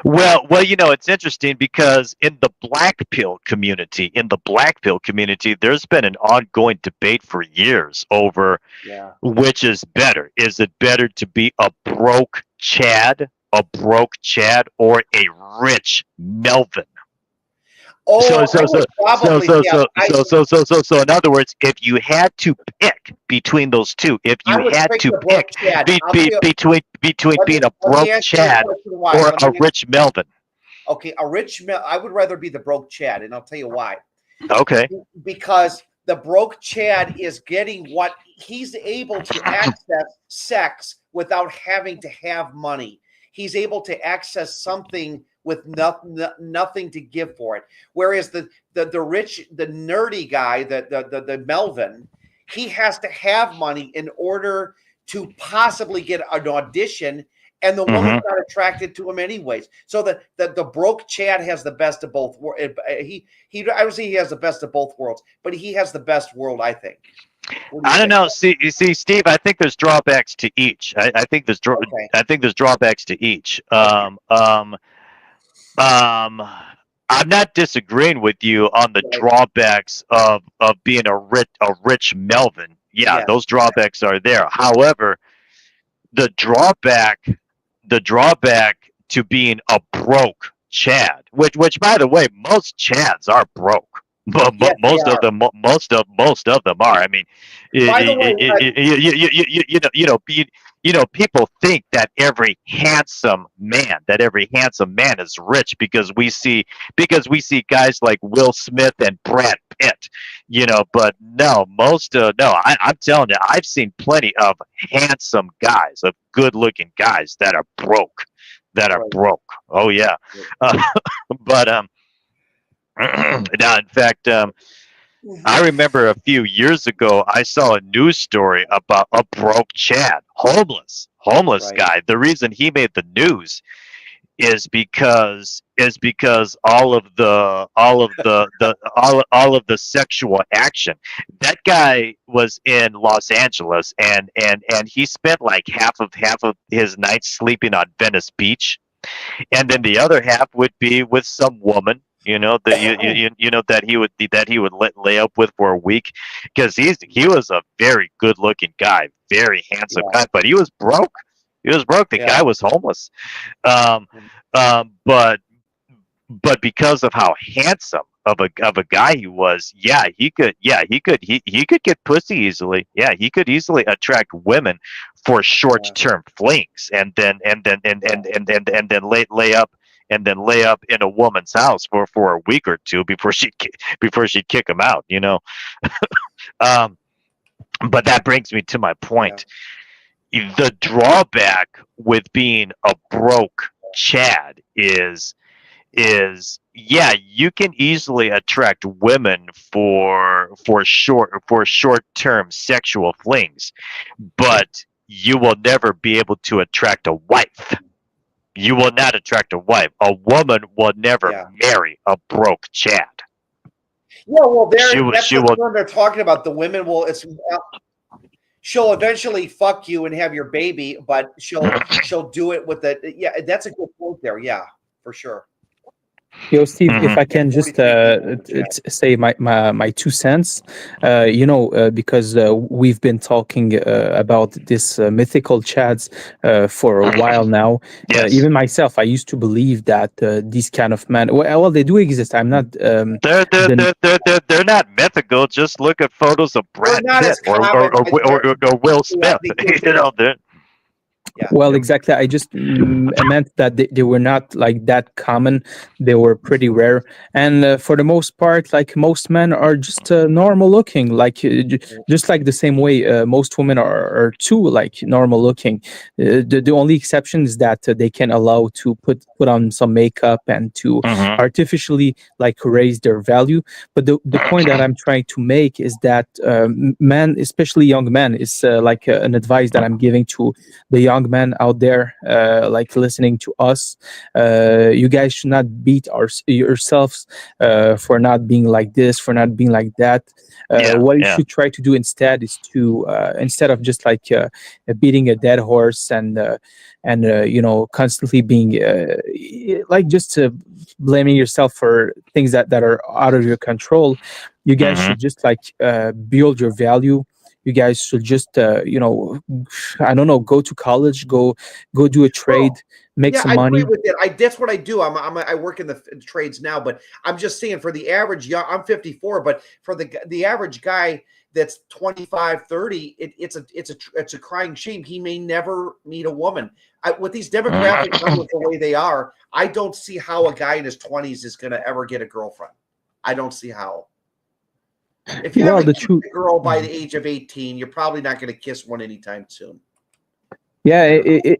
Well, it's interesting because in the black pill community, there's been an ongoing debate for years over which is better. Is it better to be a broke Chad, or a rich Melvin? So in other words, if you had to pick between those two, between being a broke Chad or a rich Melvin. Okay, I would rather be the broke Chad, and I'll tell you why. Okay. Because the broke Chad is getting what he's able to access sex without having to have money. He's able to access something with nothing to give for it. Whereas the rich, the nerdy guy, the Melvin, he has to have money in order to possibly get an audition, and the woman's not attracted to him anyways. So the broke Chad has the best of both worlds. I would say he has the best of both worlds, but he has the best world, I think. I don't know. See, Steve. I think there's drawbacks to each. I think there's I think there's drawbacks to each. I'm not disagreeing with you on the drawbacks of being a rich Melvin. Yeah, those drawbacks are there. However, the drawback to being a broke Chad, which by the way, most Chads are broke. But most of them are. I mean, people think that every handsome man is rich because we see guys like Will Smith and Brad Pitt. But no, I'm telling you, I've seen plenty of handsome guys, of good-looking guys that are broke. Oh yeah, but now, in fact, I remember a few years ago, I saw a news story about a broke Chad, homeless guy. The reason he made the news is because all of the sexual action. That guy was in Los Angeles, and he spent like half of his nights sleeping on Venice Beach, and then the other half would be with some woman. That he would lay up with for a week, because he was a very good looking guy, very handsome guy, but he was broke. The guy was homeless. But because of how handsome of a guy he was, he could get pussy easily. Yeah, he could easily attract women for short-term flings, and then lay up in a woman's house for a week or two before she'd kick him out. But that brings me to my point. The drawback with being a broke Chad is you can easily attract women for short-term sexual flings, but you will never be able to attract a wife. You will not attract a wife. A woman will never marry a broke Chad. Yeah, well, that's the term they're talking about. The women she'll eventually fuck you and have your baby, but she'll do it with the. Yeah, that's a good point there. Yeah, for sure. Yo, Steve, if I can just say my 2 cents, because we've been talking about this mythical Chads for a while now. Yes. Even myself, I used to believe that these kind of men, well, they do exist. I'm not. They're not mythical. Just look at photos of Brad Pitt or Will Smith. Well, exactly. I just meant that they were not like that common. They were pretty rare, and for the most part, like most men are just normal looking. Like just like the same way most women are too like normal looking. The only exception is that they can allow to put on some makeup and to artificially like raise their value. But the point that I'm trying to make is that men, especially young men, is like an advice that I'm giving to the young men out there like listening to us. You guys should not beat yourselves for not being like this, for not being like that. What you should try to do instead is to instead of just like beating a dead horse and constantly being like just blaming yourself for things that are out of your control, you guys should just like build your value. You guys should just, I don't know, go to college, go do a trade, make some money. I agree with it. That's what I do. I work in the trades now, but I'm just saying for the average, I'm 54, but for the average guy that's 25, 30, it's a crying shame. He may never meet a woman. With these demographic numbers the way they are, I don't see how a guy in his 20s is going to ever get a girlfriend. I don't see how. If you have a girl by the age of 18, you're probably not going to kiss one anytime soon. Yeah,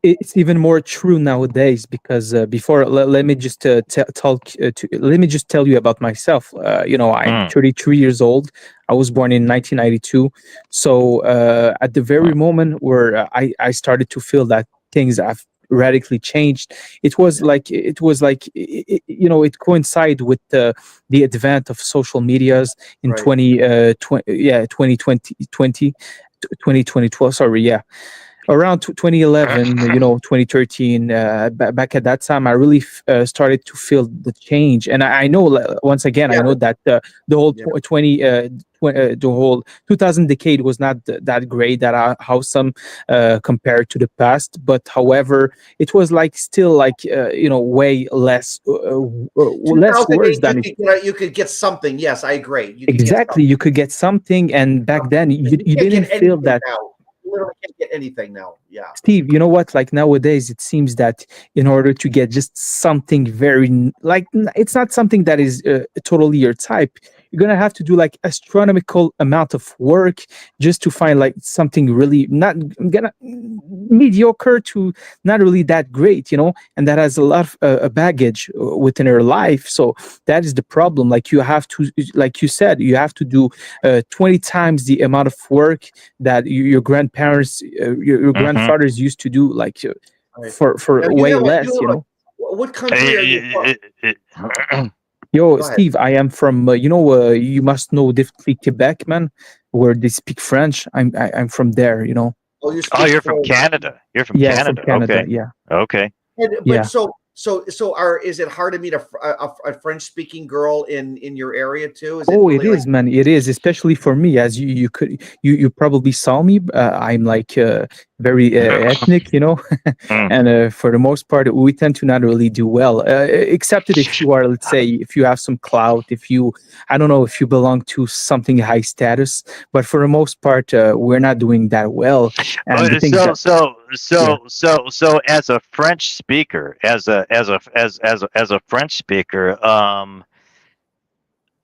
it's even more true nowadays because before, let me just let me just tell you about myself. I'm 33 years old. I was born in 1992. So at the very moment where I started to feel that things have radically changed, it coincided with the advent of social medias in Right. 2012. Sorry, yeah, around 2011, 2013, back at that time, I really started to feel the change. And I know, once again, I Yeah. know that the whole Yeah. 2000 decade was not that great, that how some compared to the past. But however, it was like still like way less less worse 2008, than it. you could get something. Yes, I agree. You could get Exactly, you could get something, and back then something. You you can't didn't get feel anything that. now. You literally can't get anything now. Yeah. Steve, you know what? Like nowadays, it seems that in order to get just something it's not something that is totally your type. You're gonna have to do like astronomical amount of work just to find like something really not gonna mediocre to not really that great, and that has a lot of baggage within her life. So that is the problem. Like you have to, like you said, you have to do 20 times the amount of work that your grandparents, your grandfathers used to do, like Right. for Now, way less. what country are you from? Yo, Go ahead. Steve, I am from you must know definitely Quebec, man, where they speak French. I'm from there. Oh, you Oh, speak you're from French. Canada. You're from Yeah, from Canada. Canada. Okay. Yeah, Okay. But yeah. is it hard to meet a French speaking girl in your area too? Is it Oh, it really like is, man. It is, especially for me, as you probably saw me. I'm like very ethnic, Mm. and for the most part, we tend to not really do well. Except that if you are, let's say, if you have some clout, if you, I don't know, if you belong to something high status, but for the most part, we're not doing that well. And the But things so that, so yeah, so so so as a French speaker, as a French speaker,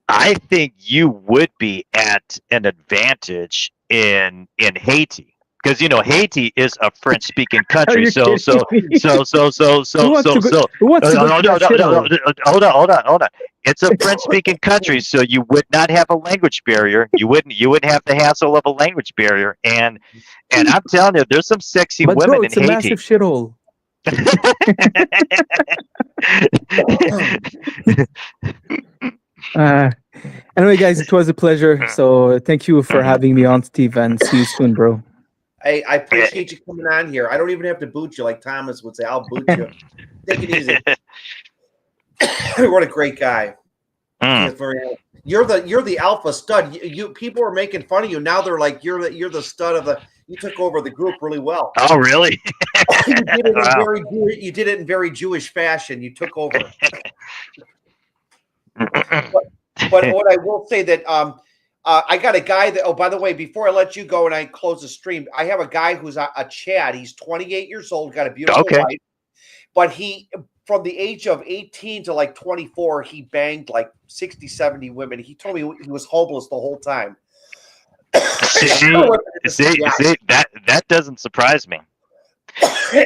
I think you would be at an advantage in Haiti, because Haiti is a French speaking are country. you So kidding so me? so so so Who so wants so to go? so. Who wants to go No, to no, that no, no, no, shithole? hold on. It's a French speaking country, so you would not have a language barrier. You wouldn't have the hassle of a language barrier. And I'm telling you, there's some sexy But bro, women in it's a massive Haiti. shithole. Uh, Anyway, guys, it was a pleasure. So thank you for having me on, Steve, and see you soon, bro. I appreciate you coming on here. I don't even have to boot you like Thomas would say. I'll boot you. Take it easy. What a great guy. He is very. You're the alpha stud. You people are making fun of you now. They're like you're the stud of the. You took over the group really well. Oh, really? Wow. You did it in very Jewish fashion. You took over. But what I will say that I got a guy that. Oh, by the way, before I let you go and I close the stream, I have a guy who's a Chad. He's 28 years old, got a beautiful Okay. wife, but he from the age of 18 to like 24, he banged like 60, 70 women. He told me he was homeless the whole time. See, that doesn't surprise me.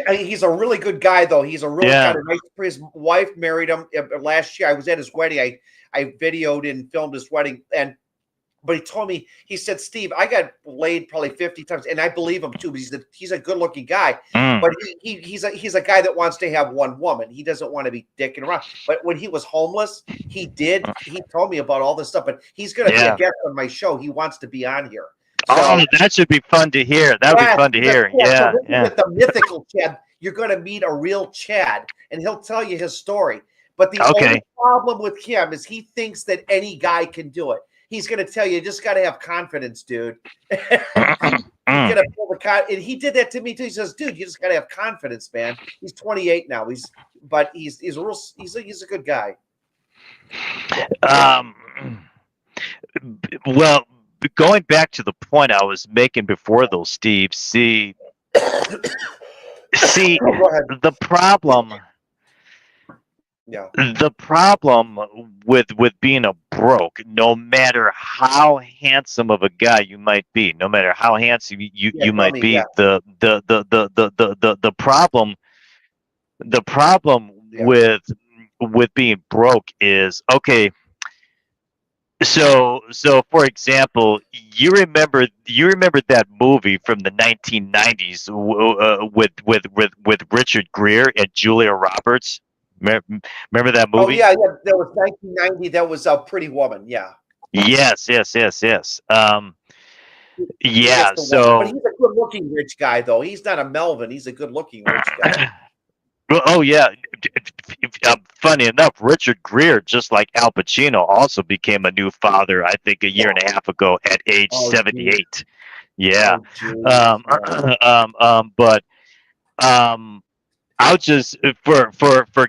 He's a really good guy, though. He's a really Yeah. kind of nice. His wife married him last year. I was at his wedding. I videoed and filmed his wedding, but he told me, he said, Steve, I got laid probably 50 times, and I believe him too. But he's a good looking guy, but he's a guy that wants to have one woman. He doesn't want to be dicking around. But when he was homeless, he told me about all this stuff. But he's going to be a guest on my show. He wants to be on here. So, oh, that should be fun to hear. That would be fun to hear. Cool. Yeah, So yeah. with the mythical Chad, you're going to meet a real Chad, and he'll tell you his story. But the only problem with him is he thinks that any guy can do it. He's going to tell you just got to have confidence, dude. You got to pull the and he did that to me too. He says, "Dude, you just got to have confidence, man." He's 28 now. He's a good guy. Well, going back to the point I was making before, though, Steve. See, the problem Yeah. The problem with being a broke, no matter how handsome of a guy you might be, no matter how handsome Yeah. you Tell might me. be, Yeah. the problem Yeah. with being broke is, okay. So for example, you remember that movie from the 1990s with Richard Gere and Julia Roberts. Remember that Oh movie? yeah. Yeah. That was 1990. That was a Pretty Woman. Yeah. Yes. He gets Yeah. the woman, but So, he's a good-looking rich guy, though. He's not a Melvin. He's a good-looking rich guy. well, oh yeah. Funny enough, Richard Gere, just like Al Pacino, also became a new father. I think a year and a half ago at age Oh, geez. 78. Yeah. Oh, geez. Yeah. But um, I'll just for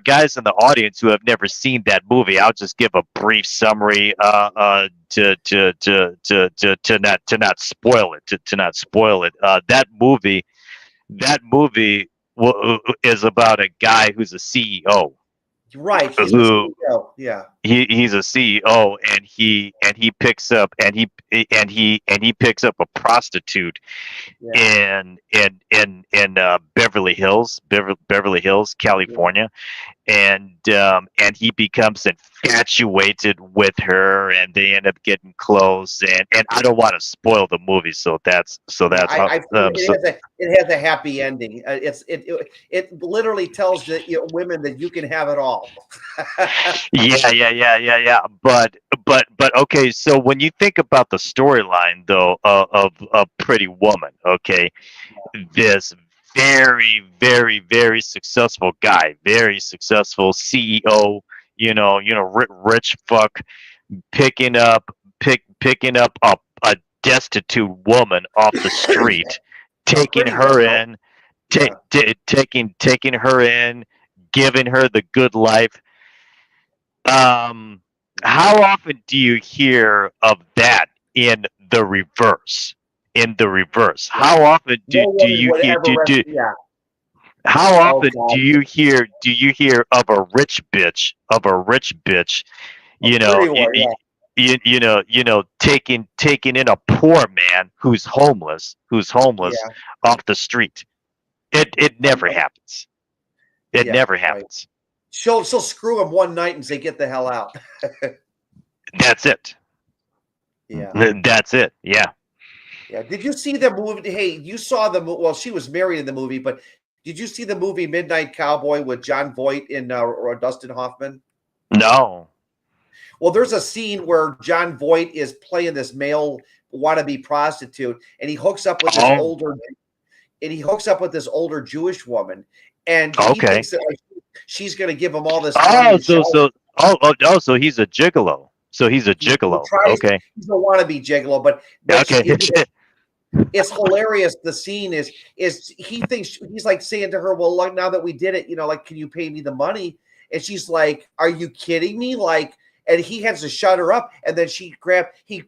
guys in the audience who have never seen that movie, I'll just give a brief summary to not spoil it to not spoil it. That movie is about a guy who's a CEO Right. He's the who CEO. Yeah. he's a CEO, and he picks up and he picks up a prostitute Yeah. in Beverly Hills, Yeah. California, and he becomes infatuated with her, and they end up getting close, and I don't want to spoil the movie, so Yeah, that's how, I so it has a happy ending. It literally tells women that you can have it all. yeah. But okay, so when you think about the storyline though of Pretty Woman, okay, this very successful guy, very successful CEO, rich fuck, picking up picking up a destitute woman off the street, A taking pretty her one though. in, Yeah. taking her in, giving her the good life. Um, how often do you hear of that in the reverse? In the reverse, Yeah. how often No do woman you would hear ever yeah. how Oh often God. do you hear of a rich bitch A you know pretty one. Yeah. taking in a poor man who's homeless Yeah. off the street? It I never know. happens. It Yeah. never Right. happens. She'll screw him one night and say, "Get the hell out." That's it. Yeah. That's it. Yeah. Yeah. Did you see the movie? Hey, you saw the movie. Well, she was married in the movie, but did you see the movie Midnight Cowboy with John Voight and Dustin Hoffman? No. Well, there's a scene where John Voight is playing this male wannabe prostitute, and he hooks up with Oh. this older Jewish woman, and he Okay. thinks that like, she's going to give him all this money Oh, to show. so he's a gigolo. So he's a He gigolo. tries. Okay. He's a wannabe gigolo, but Okay. it's hilarious. The scene is he thinks he's like saying to her, "Well, like now that we did it, like, can you pay me the money?" And she's like, "Are you kidding me?" Like, and he has to shut her up, and then he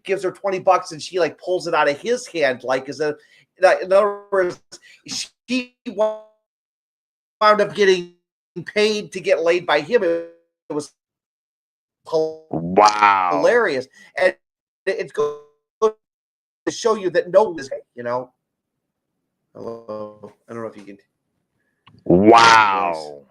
gives her $20, and she like pulls it out of his hand, like in other words, she wound up getting paid to get laid by him. It was Wow. hilarious, and it's good to show you that no one is, Hello. I don't know if you can. Wow.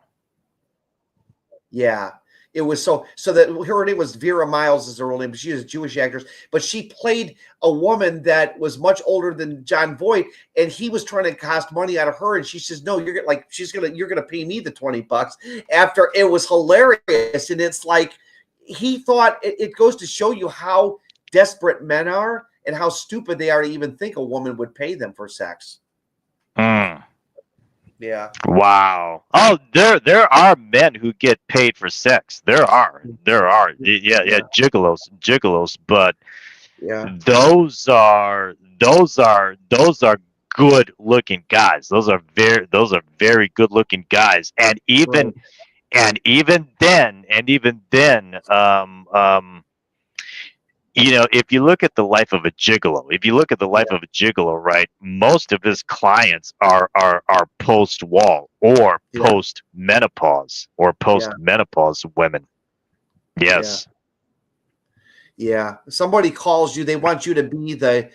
Yeah. It was so that her name was Vera Miles is her real name. She is a Jewish actress, but she played a woman that was much older than John Voight, and he was trying to cost money out of her, and she says, "No, you're gonna pay me the $20." After it was hilarious, and it's like he thought it goes to show you how desperate men are and how stupid they are to even think a woman would pay them for sex. Mm. Yeah. Wow. Oh, there are men who get paid for sex. There are. Yeah, gigolos, but Yeah. those are good looking guys. Those are very good looking guys. Right. And even then if you look at the life of a gigolo, right, most of his clients are post-wall or post-menopause women. Yes. Yeah. Somebody calls you, they want you to be the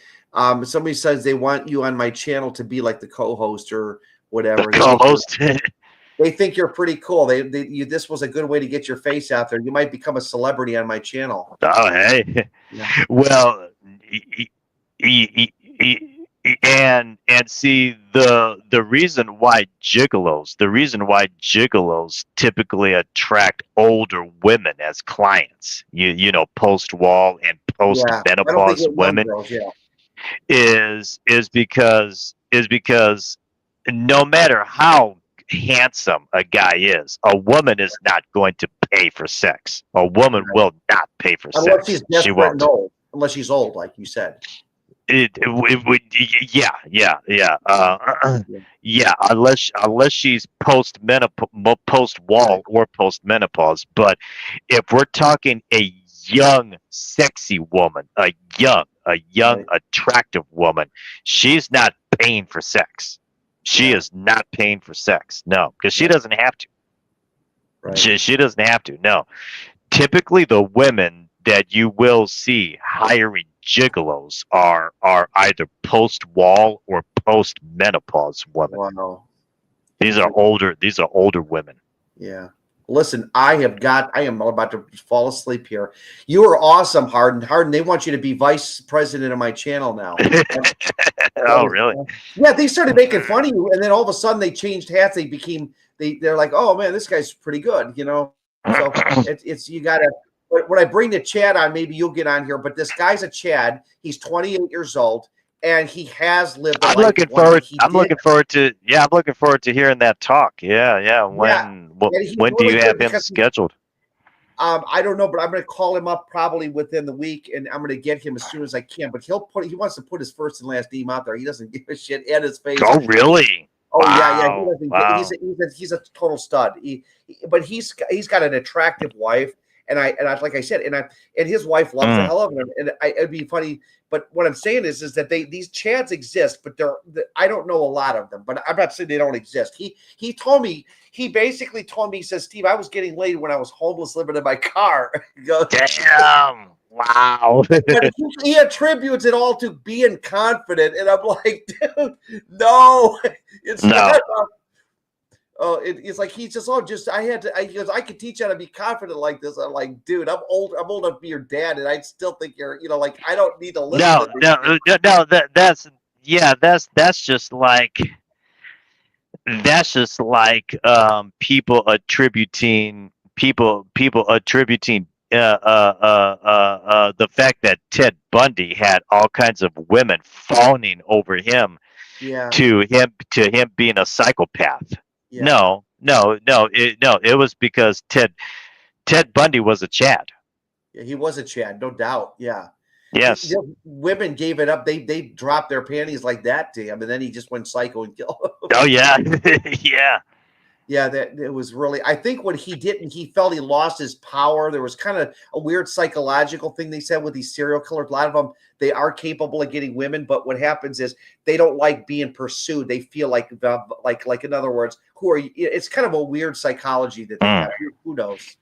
somebody says they want you on my channel to be like the co-host or whatever. The co-host. They think you're pretty cool. This was a good way to get your face out there. You might become a celebrity on my channel. Oh, hey. Yeah. Well, and see the reason why gigolos typically attract older women as clients, post-wall and post-menopause women, girls, is because no matter how handsome a guy is, a woman is not going to pay for sex. A woman will not pay for unless sex. She's desperate she won't. And old. Unless she's old, like you said. Unless she's post-wall or post-menopause. But if we're talking a young, sexy woman, a young, attractive woman, she's not paying for sex. She is not paying for sex. No, because she doesn't have to. Right. She doesn't have to. No. Typically, the women that you will see hiring gigolos are either post-wall or post-menopause women. Wow. These are older women. Yeah. Listen, I am about to fall asleep here. You are awesome, Harden. Harden, they want you to be vice president of my channel now. Oh, really? Yeah, they started making fun of you, and then all of a sudden they changed hats. They're like, oh man, this guy's pretty good, So it's you gotta. But when I bring the Chad on, maybe you'll get on here. But this guy's a Chad. He's 28 years old, and he has lived. I'm looking forward to hearing that talk. Yeah. When do you have him scheduled? I don't know, but I'm going to call him up probably within the week, and I'm going to get him as soon as I can. But he wants to put his first and last name out there. He doesn't give a shit at his face. Oh, really? Oh, wow. Yeah. He's a total stud. But he's got an attractive wife. And I like I said, and his wife loves the hell of him. And it'd be funny, but what I'm saying is that these Chads exist, but I don't know a lot of them. But I'm not saying they don't exist. He basically told me, he says, Steve, I was getting laid when I was homeless, living in my car. Damn! Wow! But he attributes it all to being confident, and I'm like, dude, no, it's not. Oh, it's like he's just he goes, I could teach you how to be confident like this. I'm like, dude, I'm old enough to be your dad, and I still think you're, like, I don't need to listen. No. That's just like people attributing the fact that Ted Bundy had all kinds of women fawning over him to him being a psychopath. Yeah. No. It was because Ted Bundy was a Chad. Yeah, he was a Chad, no doubt. Yeah. Yes. Women gave it up. They dropped their panties like that to him, and then he just went psycho and killed him. Oh yeah, yeah. Yeah, that it was really. I think what he didn't, he felt he lost his power. There was kind of a weird psychological thing they said with these serial killers. A lot of them, they are capable of getting women, but what happens is they don't like being pursued. They feel like in other words, who are you? It's kind of a weird psychology that they have. Who knows?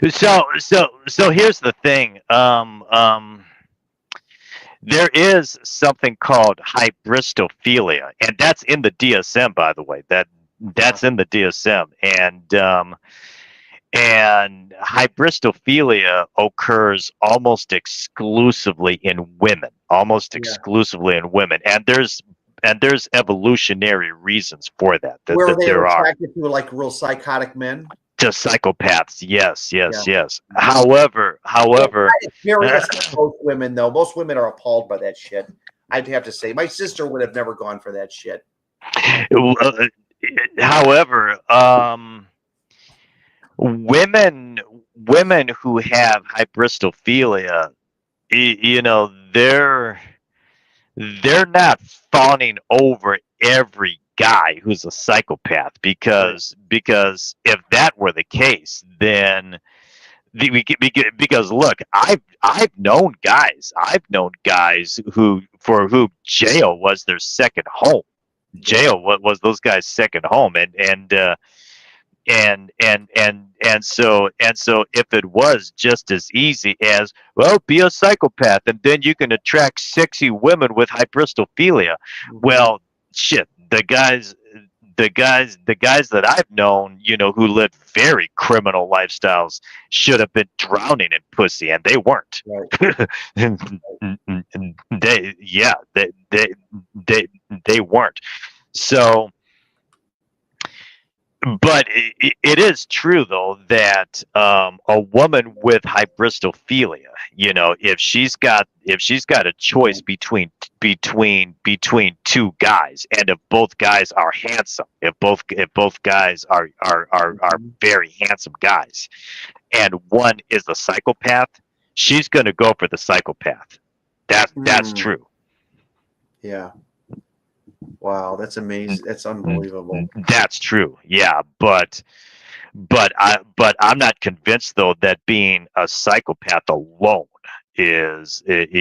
So here's the thing. There is something called hybristophilia, and that's in the DSM, by the way. That's in the DSM, and hybristophilia occurs almost exclusively in women. And there's evolutionary reasons for that. Where they are attracted to like real psychotic men. To psychopaths, yes. However, most women though, most women are appalled by that shit. I'd have to say, my sister would have never gone for that shit. However, women who have hybristophilia, they're not fawning over every guy who's a psychopath, because if that were the case, then because look, I've known guys who for who jail was their second home. Jail was those guys' second home, and so if it was just as easy as, well, be a psychopath and then you can attract sexy women with hybristophilia, well, shit, the guys that I've known, who lived very criminal lifestyles should have been drowning in pussy, and they weren't. Right. They weren't. So, but it is true though that a woman with hybristophilia, if she's got a choice between two guys, and if both guys are handsome, if both guys are very handsome guys, and one is a psychopath, she's going to go for the psychopath. That's true. Yeah. Wow, that's amazing. That's unbelievable. That's true. Yeah, but I'm not convinced though that being a psychopath alone is the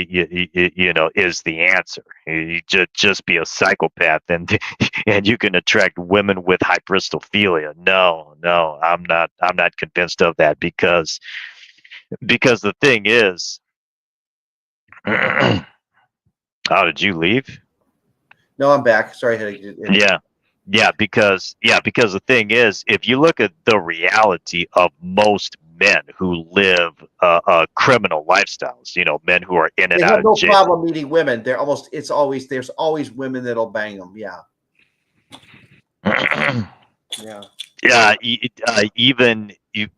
answer. You just be a psychopath and you can attract women with hybristophilia. No, I'm not convinced of that, because the thing is, how did you leave? No, I'm back. Sorry, I had to get Yeah, because the thing is, if you look at the reality of most men who live criminal lifestyles, men who are in and they out have of no jail. problem meeting women. There's always women that'll bang them. Yeah. Yeah. Yeah, even the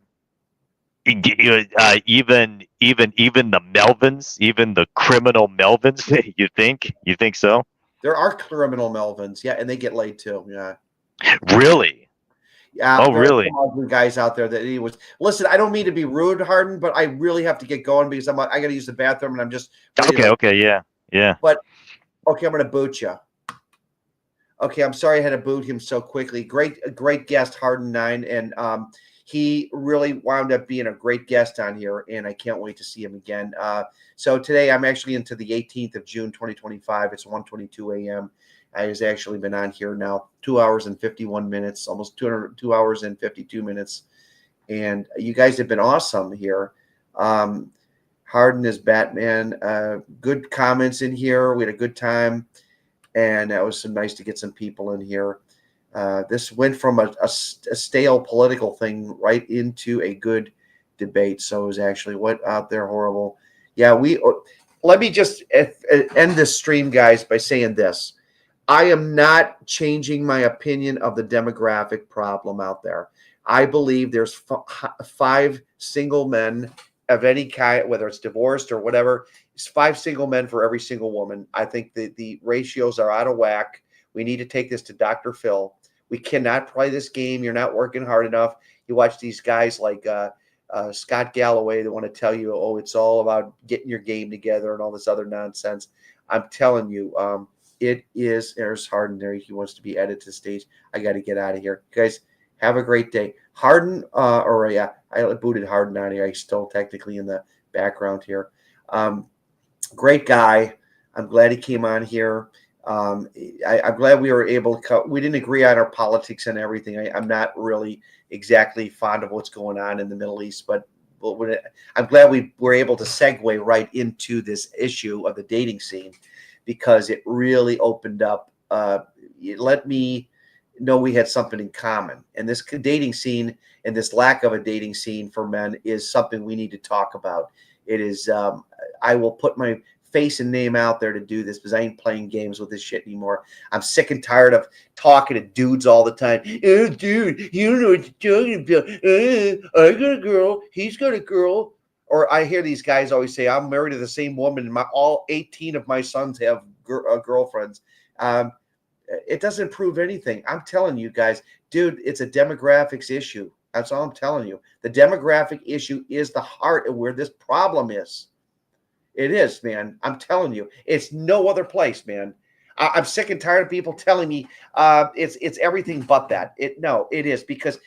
Melvins, even the criminal Melvins. You think so? There are criminal Melvins, yeah, and they get laid too. Yeah. Really? Yeah. Oh, there really? are some guys out there that he was. Listen, I don't mean to be rude, Harden, but I really have to get going because I got to use the bathroom, and I'm just okay, yeah. But okay, I'm going to boot you. Okay, I'm sorry I had to boot him so quickly. Great guest, Harden 9, and he really wound up being a great guest on here, and I can't wait to see him again. So today I'm actually into the 18th of June, 2025. It's 1:22 a.m. He's actually been on here now 2 hours and 51 minutes, almost 2 hours and 52 minutes. And you guys have been awesome here. Harden is Batman. Good comments in here. We had a good time. And that was nice to get some people in here. This went from a stale political thing right into a good debate. So it was actually what out there horrible. Yeah, let me just end this stream, guys, by saying this. I am not changing my opinion of the demographic problem out there. I believe there's 5 single men of any kind, whether it's divorced or whatever. It's 5 single men for every single woman. I think the ratios are out of whack. We need to take this to Dr. Phil. We cannot play this game. You're not working hard enough. You watch these guys like Scott Galloway that want to tell you, oh, it's all about getting your game together and all this other nonsense. I'm telling you, it is. There's Harden there. He wants to be added to the stage. I got to get out of here. Guys, have a great day. Harden, I booted Harden out here. He's still technically in the background here. Great guy. I'm glad he came on here. I'm glad we were able to we didn't agree on our politics and everything. I'm not really exactly fond of what's going on in the Middle East, but I'm glad we were able to segue right into this issue of the dating scene, because it really opened up. It let me know we had something in common. And this dating scene and this lack of a dating scene for men is something we need to talk about. It is, I will put my face and name out there to do this, because I ain't playing games with this shit anymore. I'm sick and tired of talking to dudes all the time. Oh, dude, you don't know what you're talking about. I got a girl. He's got a girl. Or I hear these guys always say, I'm married to the same woman, and all 18 of my sons have girlfriends. It doesn't prove anything. I'm telling you guys, dude, it's a demographics issue. That's all I'm telling you. The demographic issue is the heart of where this problem is. It is, man. I'm telling you. It's no other place, man. I'm sick and tired of people telling me it's everything but that. No, it is, because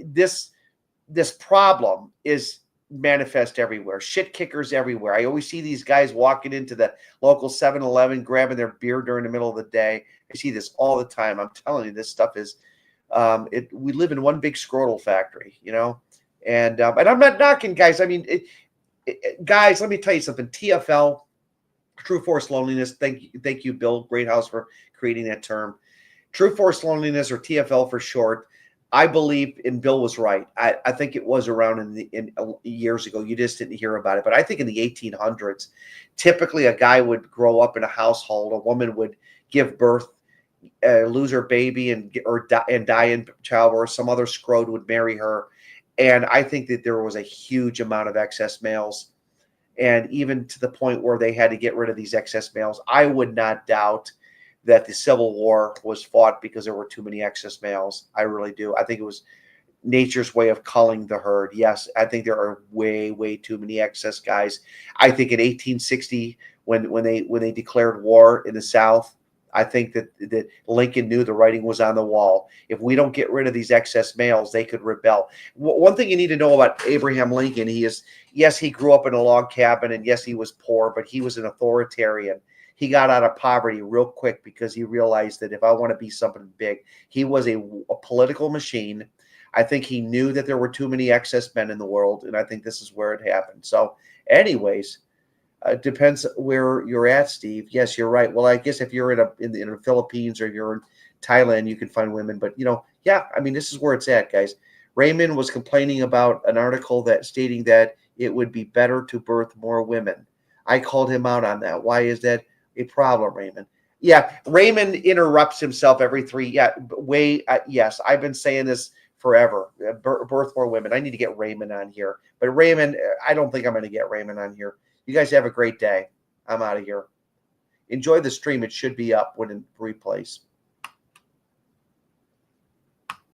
this problem is manifest everywhere. Shit kickers everywhere. I always see these guys walking into the local 7-Eleven, grabbing their beer during the middle of the day. I see this all the time. I'm telling you, this stuff is we live in one big scrotal factory, you know. And I'm not knocking guys. I mean, guys, let me tell you something. TFL, True Force Loneliness. Thank you, Bill Greathouse, for creating that term. True Force Loneliness, or TFL for short. I believe, and Bill was right. I think it was around in years ago. You just didn't hear about it. But I think in the 1800s, typically a guy would grow up in a household. A woman would give birth, lose her baby, and die in childbirth. Some other scrod would marry her. And I think that there was a huge amount of excess males. And even to the point where they had to get rid of these excess males. I would not doubt that the Civil War was fought because there were too many excess males. I really do. I think it was nature's way of culling the herd. Yes, I think there are way too many excess guys. I think in 1860, when they declared war in the South, I think that Lincoln knew the writing was on the wall. If we don't get rid of these excess males, they could rebel. One thing you need to know about Abraham Lincoln, yes, he grew up in a log cabin, and yes, he was poor, but he was an authoritarian. He got out of poverty real quick because he realized that if I want to be something big, he was a political machine. I think he knew that there were too many excess men in the world, and I think this is where it happened. So anyways, it depends where you're at, Steve. Yes, you're right. Well, I guess if you're in the Philippines or you're in Thailand, you can find women. But, yeah, I mean, this is where it's at, guys. Raymond was complaining about an article that stating that it would be better to birth more women. I called him out on that. Why is that a problem, Raymond? Yeah, Raymond interrupts himself every three. Yeah, yes, I've been saying this forever. Birth more women. I need to get Raymond on here. But Raymond, I don't think I'm going to get Raymond on here. You guys have a great day. I'm out of here. Enjoy the stream. It should be up when it replays.